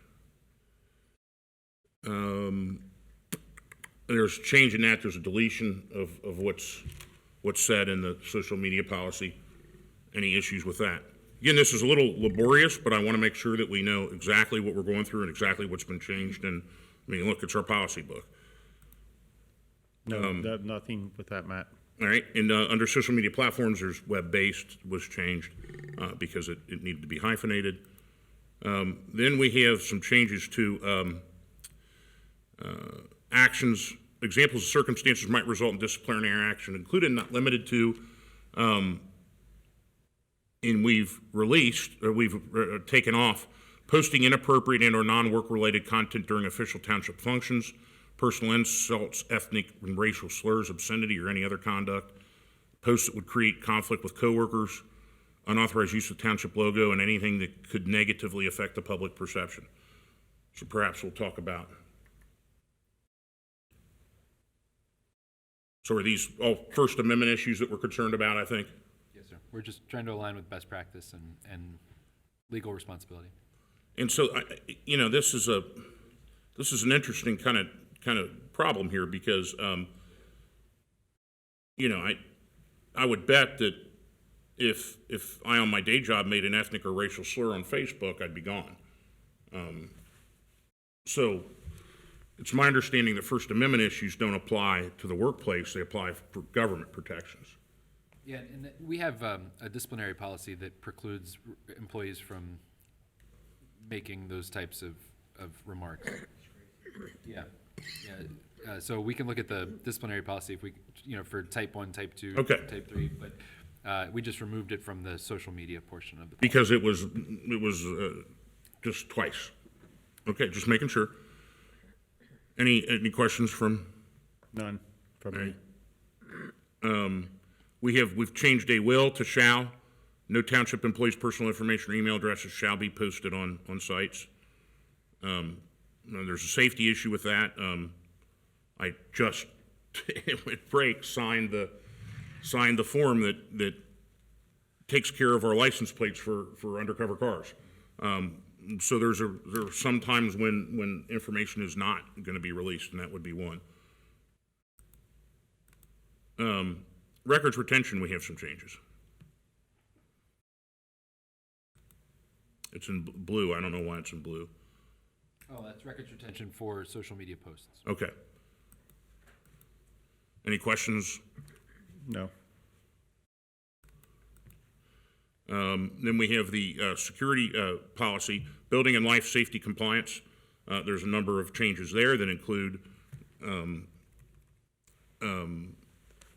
there's a change in that. There's a deletion of what's said in the social media policy. Any issues with that? Again, this is a little laborious, but I want to make sure that we know exactly what we're going through and exactly what's been changed. And I mean, look, it's our policy book. No, nothing with that, Matt. All right, and under social media platforms, there's web-based was changed because it needed to be hyphenated. Then we have some changes to actions. Examples of circumstances might result in disciplinary action, included not limited to, and we've released, or we've taken off, posting inappropriate and or non-work related content during official township functions, personal insults, ethnic and racial slurs, obscenity, or any other conduct, posts that would create conflict with coworkers, unauthorized use of township logo, and anything that could negatively affect the public perception. So perhaps we'll talk about. So are these all First Amendment issues that we're concerned about, I think? Yes, sir. We're just trying to align with best practice and legal responsibility. And so, this is an interesting kind of problem here because, I would bet that if I on my day job made an ethnic or racial slur on Facebook, I'd be gone. So it's my understanding that First Amendment issues don't apply to the workplace; they apply for government protections. Yeah, and we have a disciplinary policy that precludes employees from making those types of remarks. Yeah. So we can look at the disciplinary policy if we, for type 1, type 2, Okay. type 3, but we just removed it from the social media portion of the policy. Because it was just twice. Okay, just making sure. Any questions from? None from me. We've changed a will to shall. No township employees' personal information or email addresses shall be posted on sites. There's a safety issue with that. I just at break signed the form that takes care of our license plates for undercover cars. So there are some times when information is not going to be released, and that would be one. Records retention, we have some changes. It's in blue. I don't know why it's in blue. Oh, that's records retention for social media posts. Okay. Any questions? No. Then we have the security policy, building and life safety compliance. There's a number of changes there that include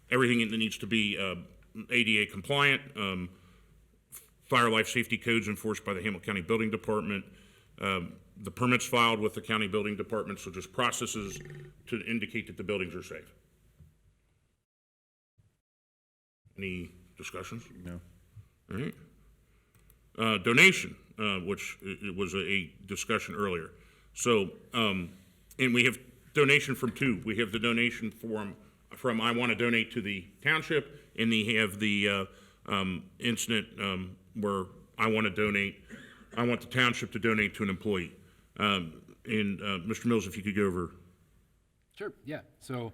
everything that needs to be ADA compliant, fire life safety codes enforced by the Hamilton County Building Department, the permits filed with the county building department, so just processes to indicate that the buildings are safe. Any discussions? No. All right. Donation, which it was a discussion earlier. So, and we have donation from two. We have the donation from I want to donate to the township, and they have the incident where I want the township to donate to an employee. Mr. Mills, if you could go over. Sure, yeah. So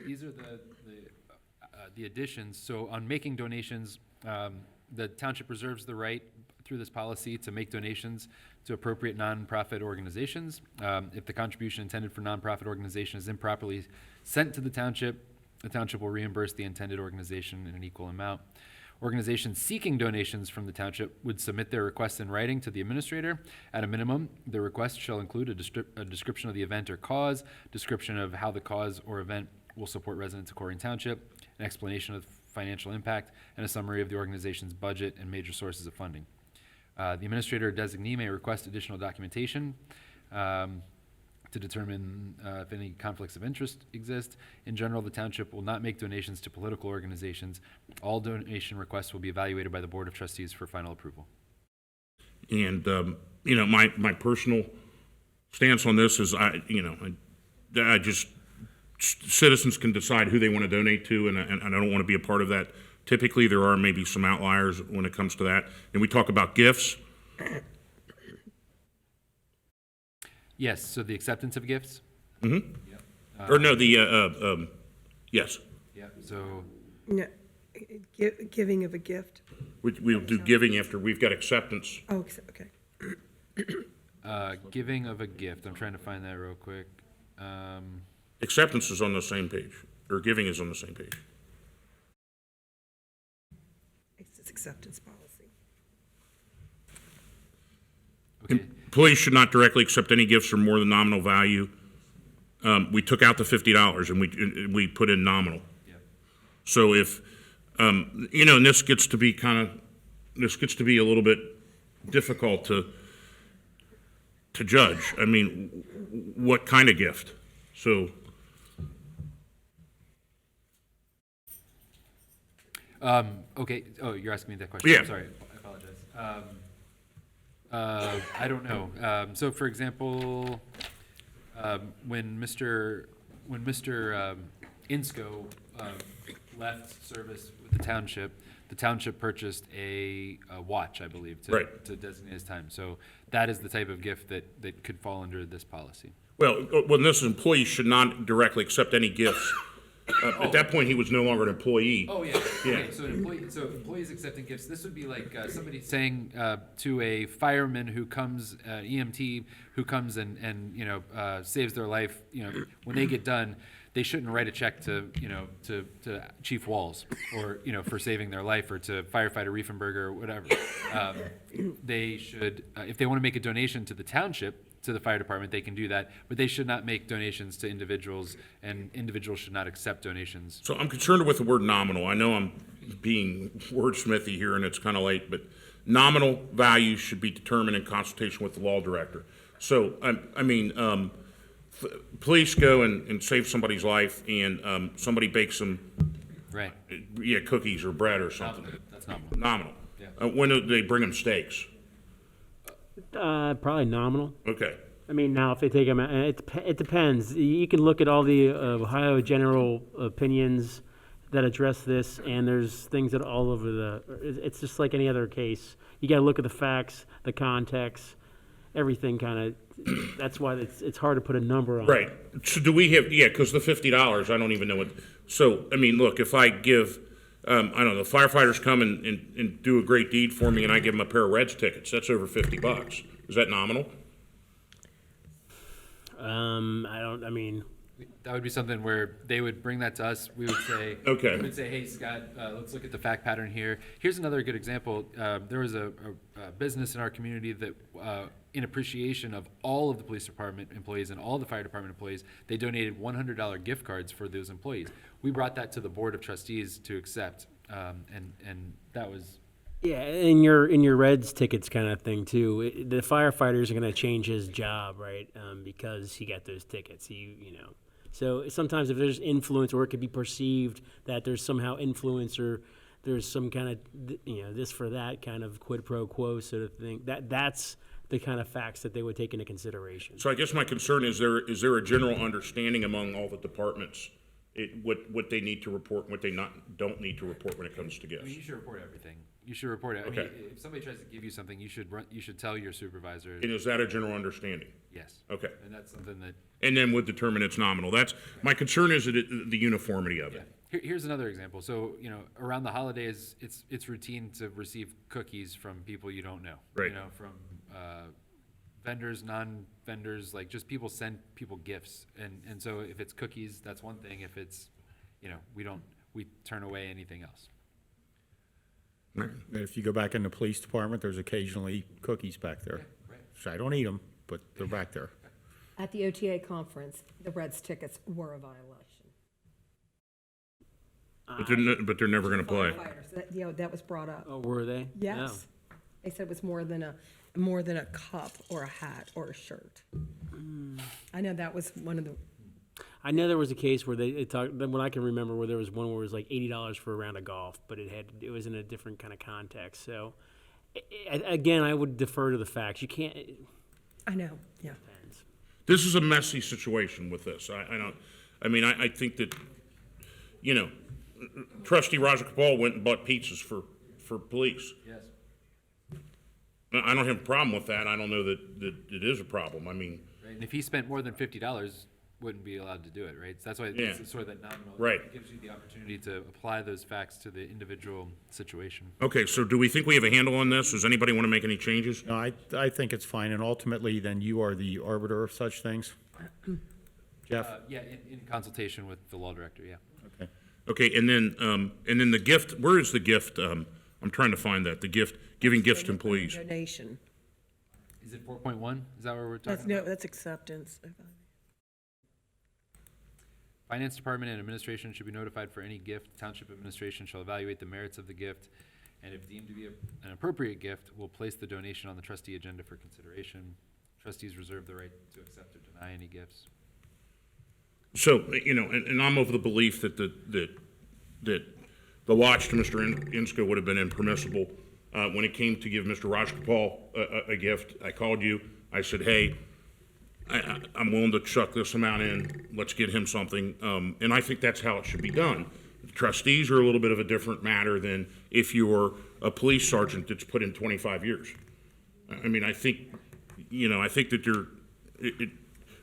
these are the additions. So on making donations, the township reserves the right through this policy to make donations to appropriate nonprofit organizations. If the contribution intended for nonprofit organization is improperly sent to the township will reimburse the intended organization in an equal amount. Organizations seeking donations from the township would submit their request in writing to the administrator. At a minimum, the request shall include a description of the event or cause, description of how the cause or event will support residents of Colerain Township, an explanation of financial impact, and a summary of the organization's budget and major sources of funding. The administrator or designee may request additional documentation to determine if any conflicts of interest exist. In general, the township will not make donations to political organizations. All donation requests will be evaluated by the Board of Trustees for final approval. And, my personal stance on this is I just, citizens can decide who they want to donate to, and I don't want to be a part of that. Typically, there are maybe some outliers when it comes to that. And we talk about gifts. Yes, so the acceptance of gifts. Mm-hmm. Yep. Or no, yes. Yeah, so, No, giving of a gift. We'll do giving after we've got acceptance. Oh, okay. giving of a gift, I'm trying to find that real quick. Acceptance is on the same page, or giving is on the same page. It's acceptance policy. Okay. Employees should not directly accept any gifts for more than nominal value. We took out the $50 and we put in nominal. So if, and this gets to be a little bit difficult to judge. I mean, what kind of gift? So. Okay, oh, you're asking me that question. Yeah. I'm sorry, I apologize. I don't know. So for example, when Mr. Insco left service with the township purchased a watch, I believe, to designate his time. So that is the type of gift that could fall under this policy. Well, when this employee should not directly accept any gifts. At that point, he was no longer an employee. Oh, yeah. Okay, so employees accepting gifts, this would be like somebody saying to a fireman who comes, EMT, who comes and saves their life, when they get done, they shouldn't write a check to Chief Walls or, for saving their life, or to firefighter Riefenberger or whatever. They should, if they want to make a donation to the township, to the fire department, they can do that, but they should not make donations to individuals, and individuals should not accept donations. So I'm concerned with the word nominal. I know I'm being wordsmithy here and it's kind of late, but nominal values should be determined in consultation with the law director. So, police go and save somebody's life, and somebody bakes them, right? Yeah, cookies or bread or something. That's nominal. Nominal. Yeah. When do they bring them steaks? Probably nominal. Okay. I mean, now if they take them out, it depends. You can look at all the Ohio general opinions that address this, and there's things that all over it's just like any other case. You got to look at the facts, the context, everything kind of. That's why it's hard to put a number on. Right. So do we have, because the $50, I don't even know what. So, look, if I give, I don't know, the firefighters come and do a great deed for me, and I give them a pair of Reds tickets, that's over $50. Is that nominal? That would be something where they would bring that to us. We would say, okay. We would say, hey, Scott, let's look at the fact pattern here. Here's another good example. There was a business in our community that, in appreciation of all of the police department employees and all the fire department employees, they donated $100 gift cards for those employees. We brought that to the board of trustees to accept, and that was. Yeah, in your Reds tickets kind of thing too. The firefighters are going to change his job, right? Because he got those tickets. So sometimes if there's influence, or it could be perceived that there's somehow influence, or there's some kind of this for that kind of quid pro quo sort of thing. That's the kind of facts that they would take into consideration. So I guess my concern is there a general understanding among all the departments what they need to report and what they don't need to report when it comes to gifts? You should report everything. You should report it. Okay. If somebody tries to give you something, you should tell your supervisor. And is that a general understanding? Yes. Okay. And that's something that. And then would determine it's nominal. That's my concern is the uniformity of it. Here's another example. So around the holidays, it's routine to receive cookies from people you don't know. Right. From vendors, non-vendors, like just people send people gifts, and so if it's cookies, that's one thing. If it's, we turn away anything else. If you go back in the police department, there's occasionally cookies back there. Yeah, right. So I don't eat them, but they're back there. At the OTA conference, the Reds tickets were a violation. But they're never going to play. Firefighters, that was brought up. Oh, were they? Yes. They said it was more than a cup or a hat or a shirt. I know that was one of the. I know there was a case where they talked. What I can remember, where there was one where it was like $80 for a round of golf, but it was in a different kind of context. So, again, I would defer to the facts. You can't. I know. Yeah. Depends. This is a messy situation with this. I think that, Trustee Roger Cabal went and bought pizzas for police. Yes. I don't have a problem with that. I don't know that it is a problem. Right. And if he spent more than $50, wouldn't be allowed to do it, right? So that's why Yeah. it's sort of that nominal. Right. It gives you the opportunity to apply those facts to the individual situation. Okay, so do we think we have a handle on this? Does anybody want to make any changes? No, I think it's fine, and ultimately, then you are the arbiter of such things. Jeff? Yeah, in consultation with the law director, yeah. Okay. Okay, and then the gift, where is the gift? I'm trying to find that, the gift, giving gifts to employees. Donation. Is it 4.1? Is that what we're talking That's, about? no, that's acceptance. Finance Department and Administration should be notified for any gift. Township Administration shall evaluate the merits of the gift, and if deemed to be an appropriate gift, will place the donation on the trustee agenda for consideration. Trustees reserve the right to accept or deny any gifts. So, and I'm of the belief that the watch to Mr. Inska would have been impermissible. When it came to give Mr. Rajgopal a gift, I called you. I said, hey, I'm willing to chuck this amount in. Let's get him something. And I think that's how it should be done. Trustees are a little bit of a different matter than if you're a police sergeant that's put in 25 years. I mean, I think that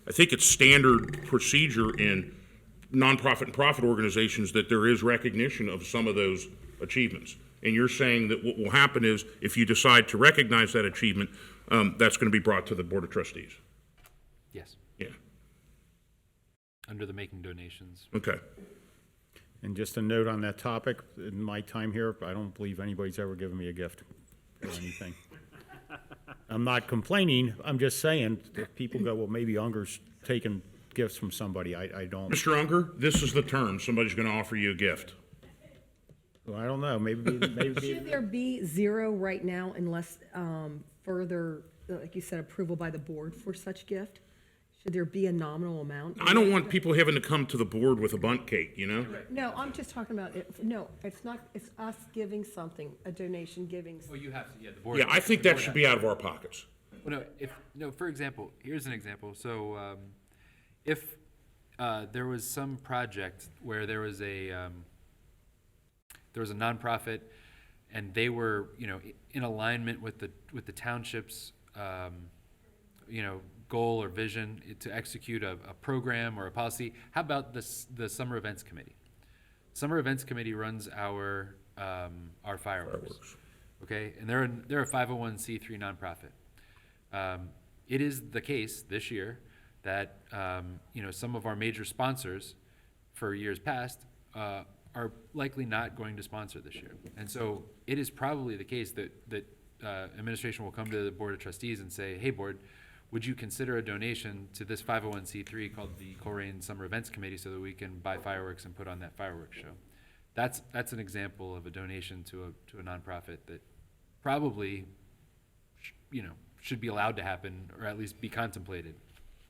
I think it's standard procedure in nonprofit and profit organizations that there is recognition of some of those achievements. And you're saying that what will happen is if you decide to recognize that achievement, that's going to be brought to the Board of Trustees. Yes. Yeah. Under the making donations. Okay. And just a note on that topic, in my time here, I don't believe anybody's ever given me a gift or anything. I'm not complaining, I'm just saying, if people go, well, maybe Unger's taking gifts from somebody, I don't. Mr. Unger, this is the term. Somebody's going to offer you a gift. Well, I don't know, maybe. Should there be 0 right now unless further, like you said, approval by the board for such gift? Should there be a nominal amount? I don't want people having to come to the board with a bundt cake, No, I'm just talking about, no, it's not, it's us giving something, a donation giving. Well, you have to, yeah, the board. Yeah, I think that should be out of our pockets. Well, for example, here's an example. So, if there was some project where there was a nonprofit, and they were, in alignment with the township's, goal or vision to execute a program or a policy. How about the Summer Events Committee? Summer Events Committee runs our fireworks. Okay, and they're a 501c3 nonprofit. It is the case this year that some of our major sponsors for years past are likely not going to sponsor this year, and so it is probably the case that administration will come to the Board of Trustees and say, "Hey, board, would you consider a donation to this 501c3 called the Colerain Summer Events Committee so that we can buy fireworks and put on that fireworks show?" That's an example of a donation to a nonprofit that probably, should be allowed to happen or at least be contemplated.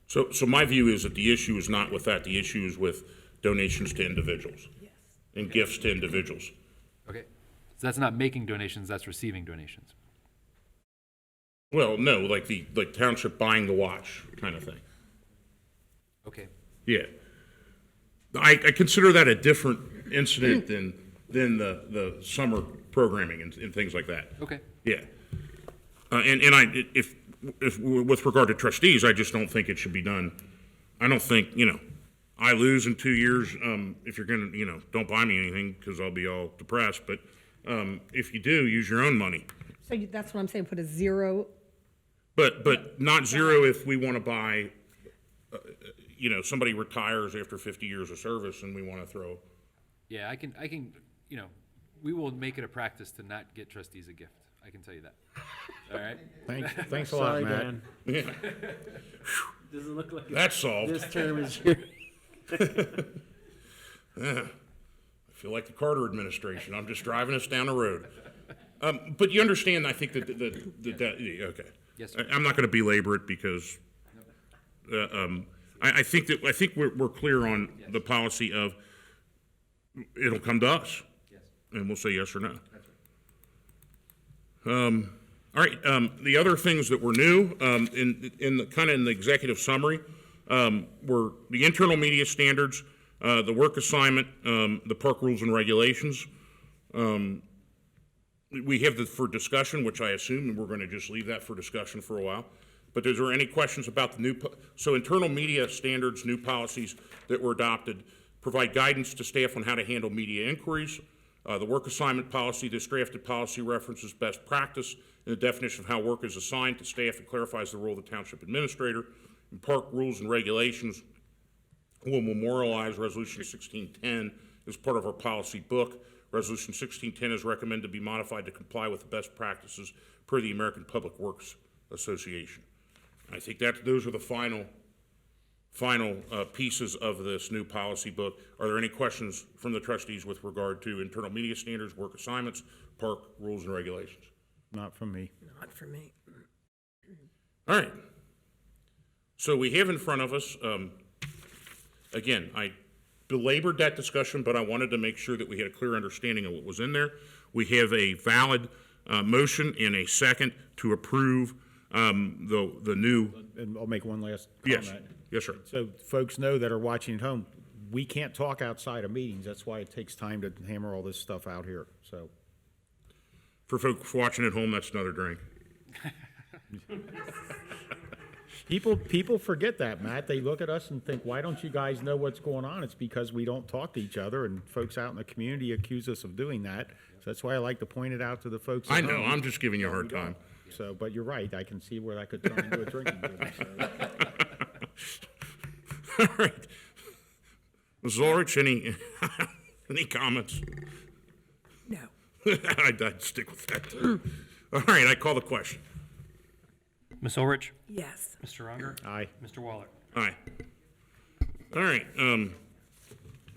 So my view is that the issue is not with that. The issue is with donations to individuals and gifts to individuals. Okay, so that's not making donations, that's receiving donations. Well, no, like the township buying the watch kind of thing. Okay. Yeah. I consider that a different incident than the summer programming and things like that. Okay. Yeah. If with regard to trustees, I just don't think it should be done. I don't think, I lose in 2 years, if you're going to, don't buy me anything because I'll be all depressed. But if you do, use your own money. So that's what I'm saying, put a 0. But not 0 if we want to buy, somebody retires after 50 years of service and we want to throw. Yeah, I can, we will make it a practice to not get trustees a gift. I can tell you that. All right? Thanks a lot, Matt. Dan. Yeah. Doesn't look like That's solved. this term is here. Yeah. I feel like the Carter administration. I'm just driving us down the road. But you understand, I think that okay. Yes, sir. I'm not going to belabor it because I think we're clear on the policy of it'll come to us. Yes. And we'll say yes or no. All right. The other things that were new in the executive summary were the internal media standards, the work assignment, the park rules and regulations. We have for discussion, which I assume we're going to just leave that for discussion for a while. But is there any questions about the new, so internal media standards, new policies that were adopted provide guidance to staff on how to handle media inquiries. The work assignment policy, this drafted policy references best practice in the definition of how work is assigned to staff and clarifies the role of the township administrator. And park rules and regulations will memorialize Resolution 1610 as part of our policy book. Resolution 1610 is recommended to be modified to comply with the best practices per the American Public Works Association. I think that those are the final pieces of this new policy book. Are there any questions from the trustees with regard to internal media standards, work assignments, park rules and regulations? Not from me. Not for me. All right. So we have in front of us, again, I belabored that discussion, but I wanted to make sure that we had a clear understanding of what was in there. We have a valid motion and a second to approve the new. And I'll make one last Yes. comment. Yes, sir. So folks know that are watching at home, we can't talk outside of meetings. That's why it takes time to hammer all this stuff out here, so. For folks watching at home, that's another drink. People forget that, Matt. They look at us and think, why don't you guys know what's going on? It's because we don't talk to each other, and folks out in the community accuse us of doing that. So that's why I like to point it out to the folks at I know, home. I'm just giving you a hard time. So, but you're right. I can see where that could turn into a drinking game. So. All right. Ms. Ulrich, any comments? No. I'd stick with that too. All right, I call the question. Ms. Ulrich? Yes. Mr. Unger? Aye. Mr. Waller? Aye. All right,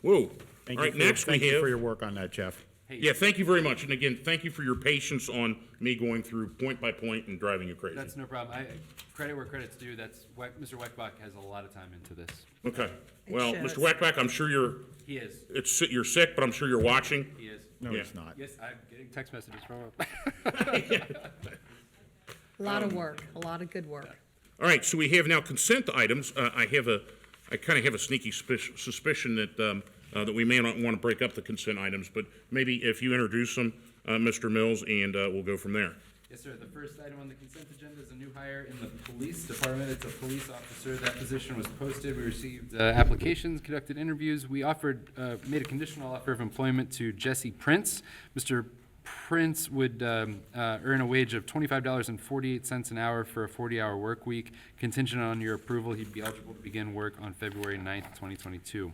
whoa. Thank All you right, next thank we you have. for your work on that, Jeff. Yeah, thank you very much. And again, thank you for your patience on me going through point by point and driving you crazy. That's no problem. Credit where credit's due. Mr. Weckbach has a lot of time into this. Okay. Well, shows. Mr. Weckback, I'm sure He is. you're sick, but I'm sure you're watching. He is. No, Yeah. it's not. Yes, I'm getting text messages from him. A lot of work, a lot of good work. All right, so we have now consent items. I kind of have a sneaky suspicion that we may not want to break up the consent items, but maybe if you introduce them, Mr. Mills, and we'll go from there. Yes, sir. The first item on the consent agenda is a new hire in the police department. It's a police officer. That position was posted. We received applications, conducted interviews. We made a conditional offer of employment to Jesse Prince. Mr. Prince would earn a wage of $25.48 an hour for a 40-hour work week. Contingent on your approval, he'd be eligible to begin work on February 9th, 2022.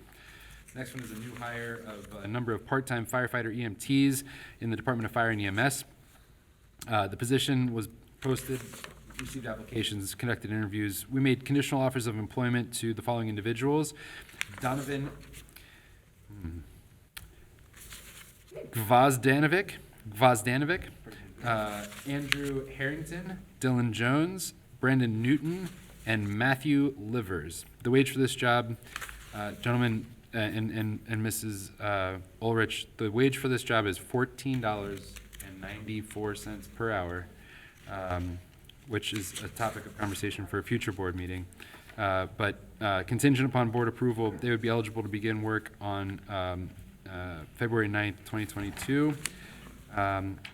Next one is a new hire of a number of part-time firefighter EMTs in the Department of Fire and EMS. The position was posted, received applications, conducted interviews. We made conditional offers of employment to the following individuals: Donovan Gvozdanovic, Andrew Harrington, Dylan Jones, Brandon Newton, and Matthew Livers. The wage for this job, gentlemen and Mrs. Ulrich, the wage for this job is $14.94 per hour, which is a topic of conversation for a future board meeting. But contingent upon board approval, they would be eligible to begin work on February 9th, 2022.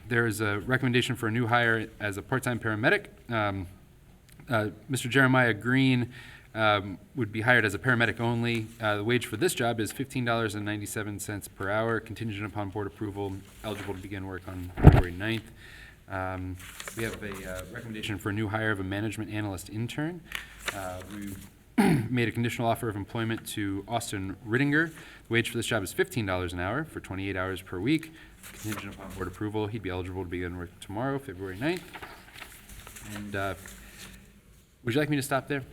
There is a recommendation for a new hire as a part-time paramedic. Mr. Jeremiah Green would be hired as a paramedic only. The wage for this job is $15.97 per hour, contingent upon board approval, eligible to begin work on February 9th. We have a recommendation for a new hire of a management analyst intern. We made a conditional offer of employment to Austin Rittinger. The wage for this job is $15 an hour for 28 hours per week. Contingent upon board approval, he'd be eligible to begin work tomorrow, February 9th. And would you like me to stop there?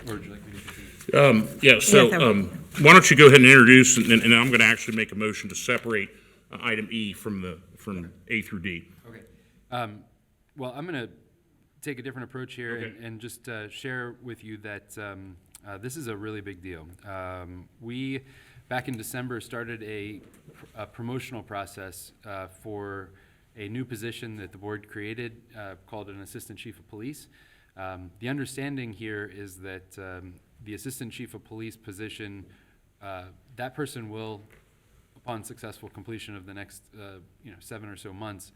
Or would you like me to continue? Yeah, so why don't you go ahead and introduce, and I'm going to actually make a motion to separate item E from A through D. Okay. Well, I'm going to take a different approach here and just share with you that this is a really big deal. We, back in December, started a promotional process for a new position that the board created called an Assistant Chief of Police. The understanding here is that the Assistant Chief of Police position, that person will, upon successful completion of the next 7 or so months,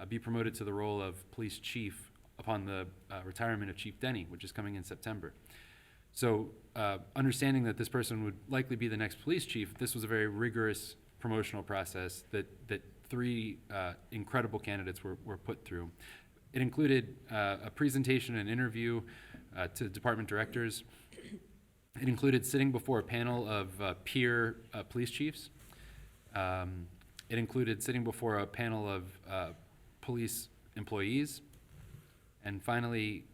be promoted to the role of Police Chief upon the retirement of Chief Denny, which is coming in September. So, understanding that this person would likely be the next police chief, this was a very rigorous promotional process that 3 incredible candidates were put through. It included a presentation and interview to department directors. It included sitting before a panel of peer police chiefs. It included sitting before a panel of police employees. And finally,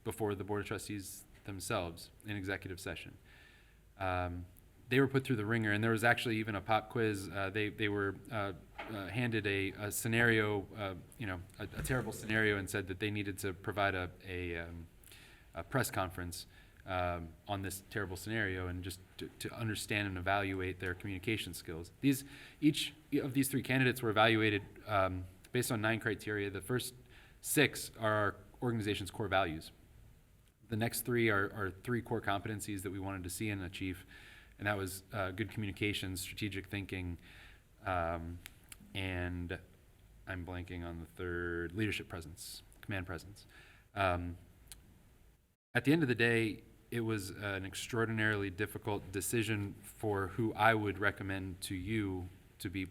before the Board of Trustees themselves in executive session. They were put through the ringer, and there was actually even a pop quiz. They were handed a scenario, a terrible scenario, and said that they needed to provide a press conference on this terrible scenario, and just to understand and evaluate their communication skills. Each of these 3 candidates were evaluated based on 9 criteria. The first 6 are our organization's core values. The next 3 are 3 core competencies that we wanted to see in a chief, and that was good communication, strategic thinking, and I'm blanking on the third, leadership presence, command presence. At the end of the day, it was an extraordinarily difficult decision for who I would recommend to you to be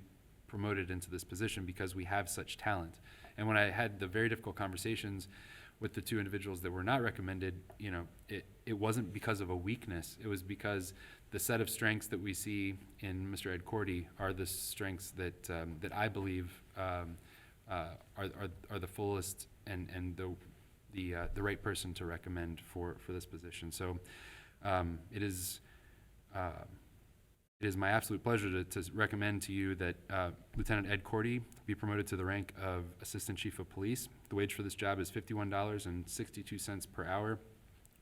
promoted into this position, because we have such talent. And when I had the very difficult conversations with the 2 individuals that were not recommended, it wasn't because of a weakness. It was because the set of strengths that we see in Mr. Ed Cordy are the strengths that I believe are the fullest and the right person to recommend for this position. So it is my absolute pleasure to recommend to you that Lieutenant Ed Cordy be promoted to the rank of Assistant Chief of Police. The wage for this job is $51.62 per hour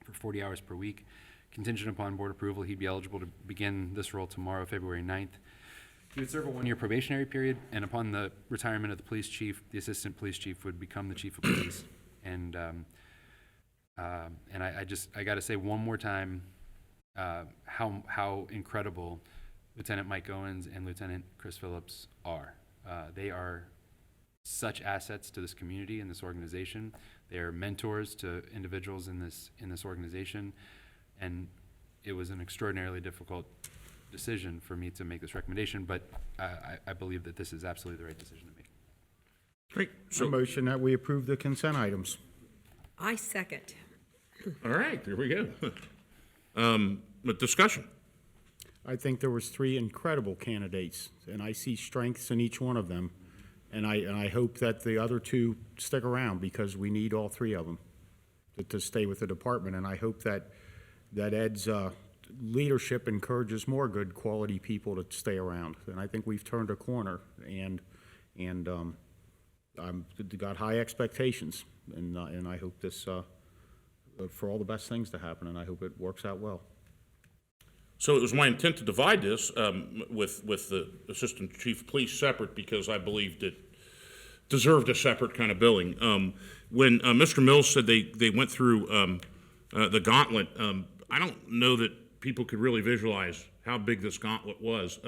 for 40 hours per week. Contingent upon board approval, he'd be eligible to begin this role tomorrow, February 9th. He would serve a 1-year probationary period, and upon the retirement of the police chief, the assistant police chief would become the chief of police. And I got to say one more time how incredible Lieutenant Mike Owens and Lieutenant Chris Phillips are. They are such assets to this community and this organization. They are mentors to individuals in this organization, and it was an extraordinarily difficult decision for me to make this recommendation, but I believe that this is absolutely the right decision to make. Great. So motion that we approve the consent items. I second. All right, there we go. With discussion. I think there was 3 incredible candidates, and I see strengths in each one of them. And I hope that the other 2 stick around, because we need all 3 of them to stay with the department. And I hope that Ed's leadership encourages more good quality people to stay around. And I think we've turned a corner, and I've got high expectations, and I hope this for all the best things to happen, and I hope it works out well. So it was my intent to divide this with the Assistant Chief of Police separate, because I believed it deserved a separate kind of billing. When Mr. Mills said they went through the gauntlet, I don't know that people could really visualize how big this gauntlet was.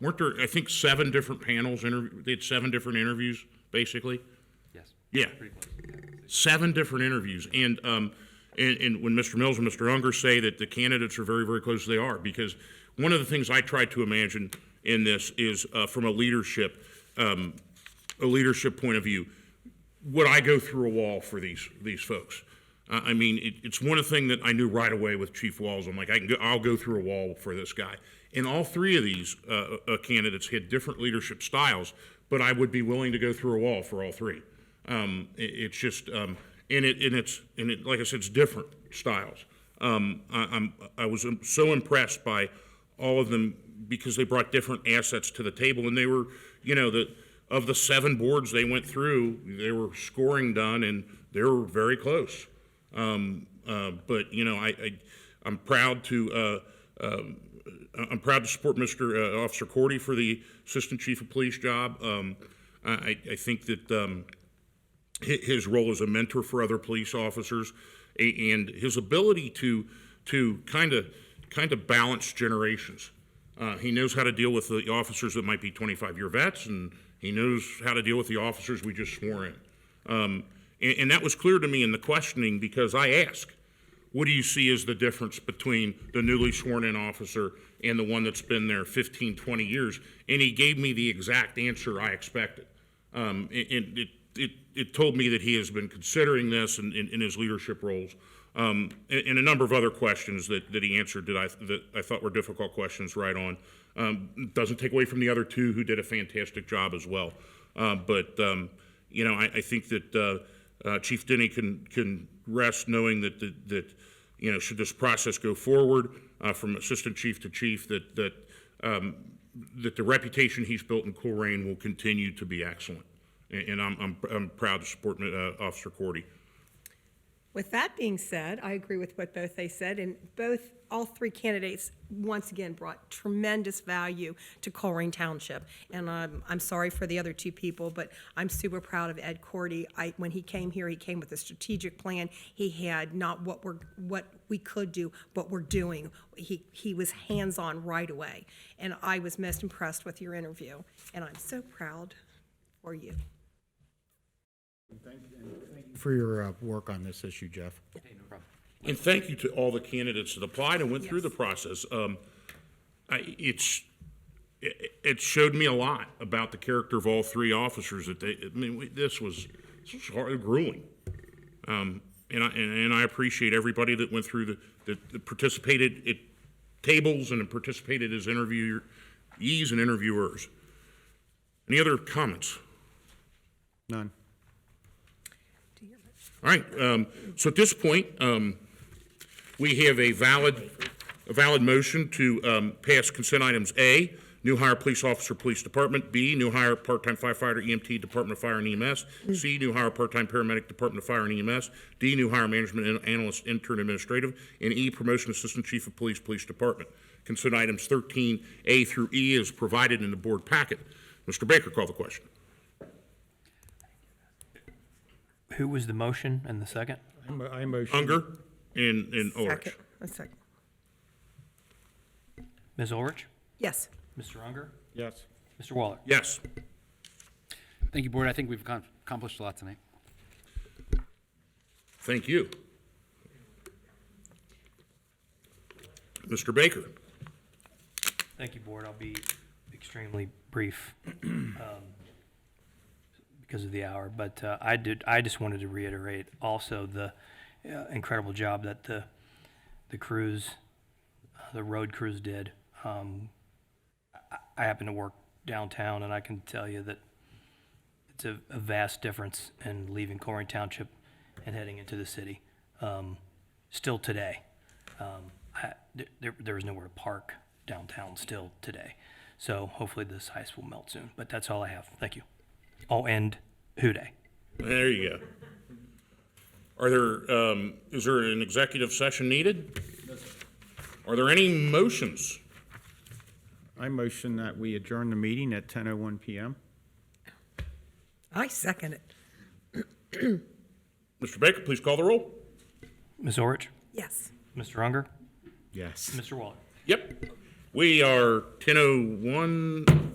Weren't there, I think, 7 different panels? They had 7 different interviews, basically? Yes. Yeah. 7 different interviews. And when Mr. Mills and Mr. Unger say that the candidates are very, very close, they are. Because one of the things I tried to imagine in this is from a leadership point of view, would I go through a wall for these folks? I mean, it's one thing that I knew right away with Chief Walls. I'm like, I'll go through a wall for this guy. And all 3 of these candidates had different leadership styles, but I would be willing to go through a wall for all 3. It's just, like I said, it's different styles. I was so impressed by all of them because they brought different assets to the table, and they were, of the 7 boards they went through, they were scoring done, and they were very close. But I'm proud to support Mr. Officer Cordy for the Assistant Chief of Police job. I think that his role as a mentor for other police officers, and his ability to kind of balance generations. He knows how to deal with the officers that might be 25-year vets, and he knows how to deal with the officers we just swore in. And that was clear to me in the questioning because I asked, what do you see as the difference between the newly sworn-in officer and the one that's been there 15, 20 years? And he gave me the exact answer I expected. It told me that he has been considering this in his leadership roles, and a number of other questions that he answered that I thought were difficult questions right on. Doesn't take away from the other two who did a fantastic job as well. But I think that Chief Denny can rest knowing that should this process go forward from assistant chief to chief, that the reputation he's built in Colerain will continue to be excellent. And I'm proud to support Officer Cordy. With that being said, I agree with what both they said, and all three candidates once again brought tremendous value to Colerain Township. And I'm sorry for the other two people, but I'm super proud of Ed Cordy. When he came here, he came with a strategic plan. He had not what we could do, but we're doing. He was hands-on right away, and I was most impressed with your interview, and I'm so proud for you. Thank you for your work on this issue, Jeff. Hey, no problem. And thank you to all the candidates that applied and went through the process. It showed me a lot about the character of all three officers. This was hard, grueling. And I appreciate everybody that went through that participated at tables and participated as interviewees and interviewers. Any other comments? None. All right, so at this point, we have a valid motion to pass consent items: A, new hire police officer, police department; B, new hire part-time firefighter, EMT, Department of Fire and EMS; C, new hire part-time paramedic, Department of Fire and EMS; D, new hire management analyst, intern administrative; and E, promotion assistant chief of police, police department. Consent items 13A through E is provided in the board packet. Mr. Baker, call the question. Who was the motion and the second? I motion. Unger and Ulrich. A second. Ms. Ulrich? Yes. Mr. Unger? Yes. Mr. Waller? Yes. Thank you, Board. I think we've accomplished a lot tonight. Thank you. Mr. Baker. Thank you, Board. I'll be extremely brief because of the hour, but I just wanted to reiterate also the incredible job that the crews, the road crews did. I happen to work downtown, and I can tell you that it's a vast difference in leaving Colerain Township and heading into the city. Still today, there was nowhere to park downtown still today. So hopefully this ice will melt soon, but that's all I have. Thank you. Oh, and Houday. There you go. Is there an executive session needed? Are there any motions? I motion that we adjourn the meeting at 10:01 p.m. I second it. Mr. Baker, please call the roll. Ms. Orich? Yes. Mr. Unger? Yes. Mr. Waller? Yep. We are 10:01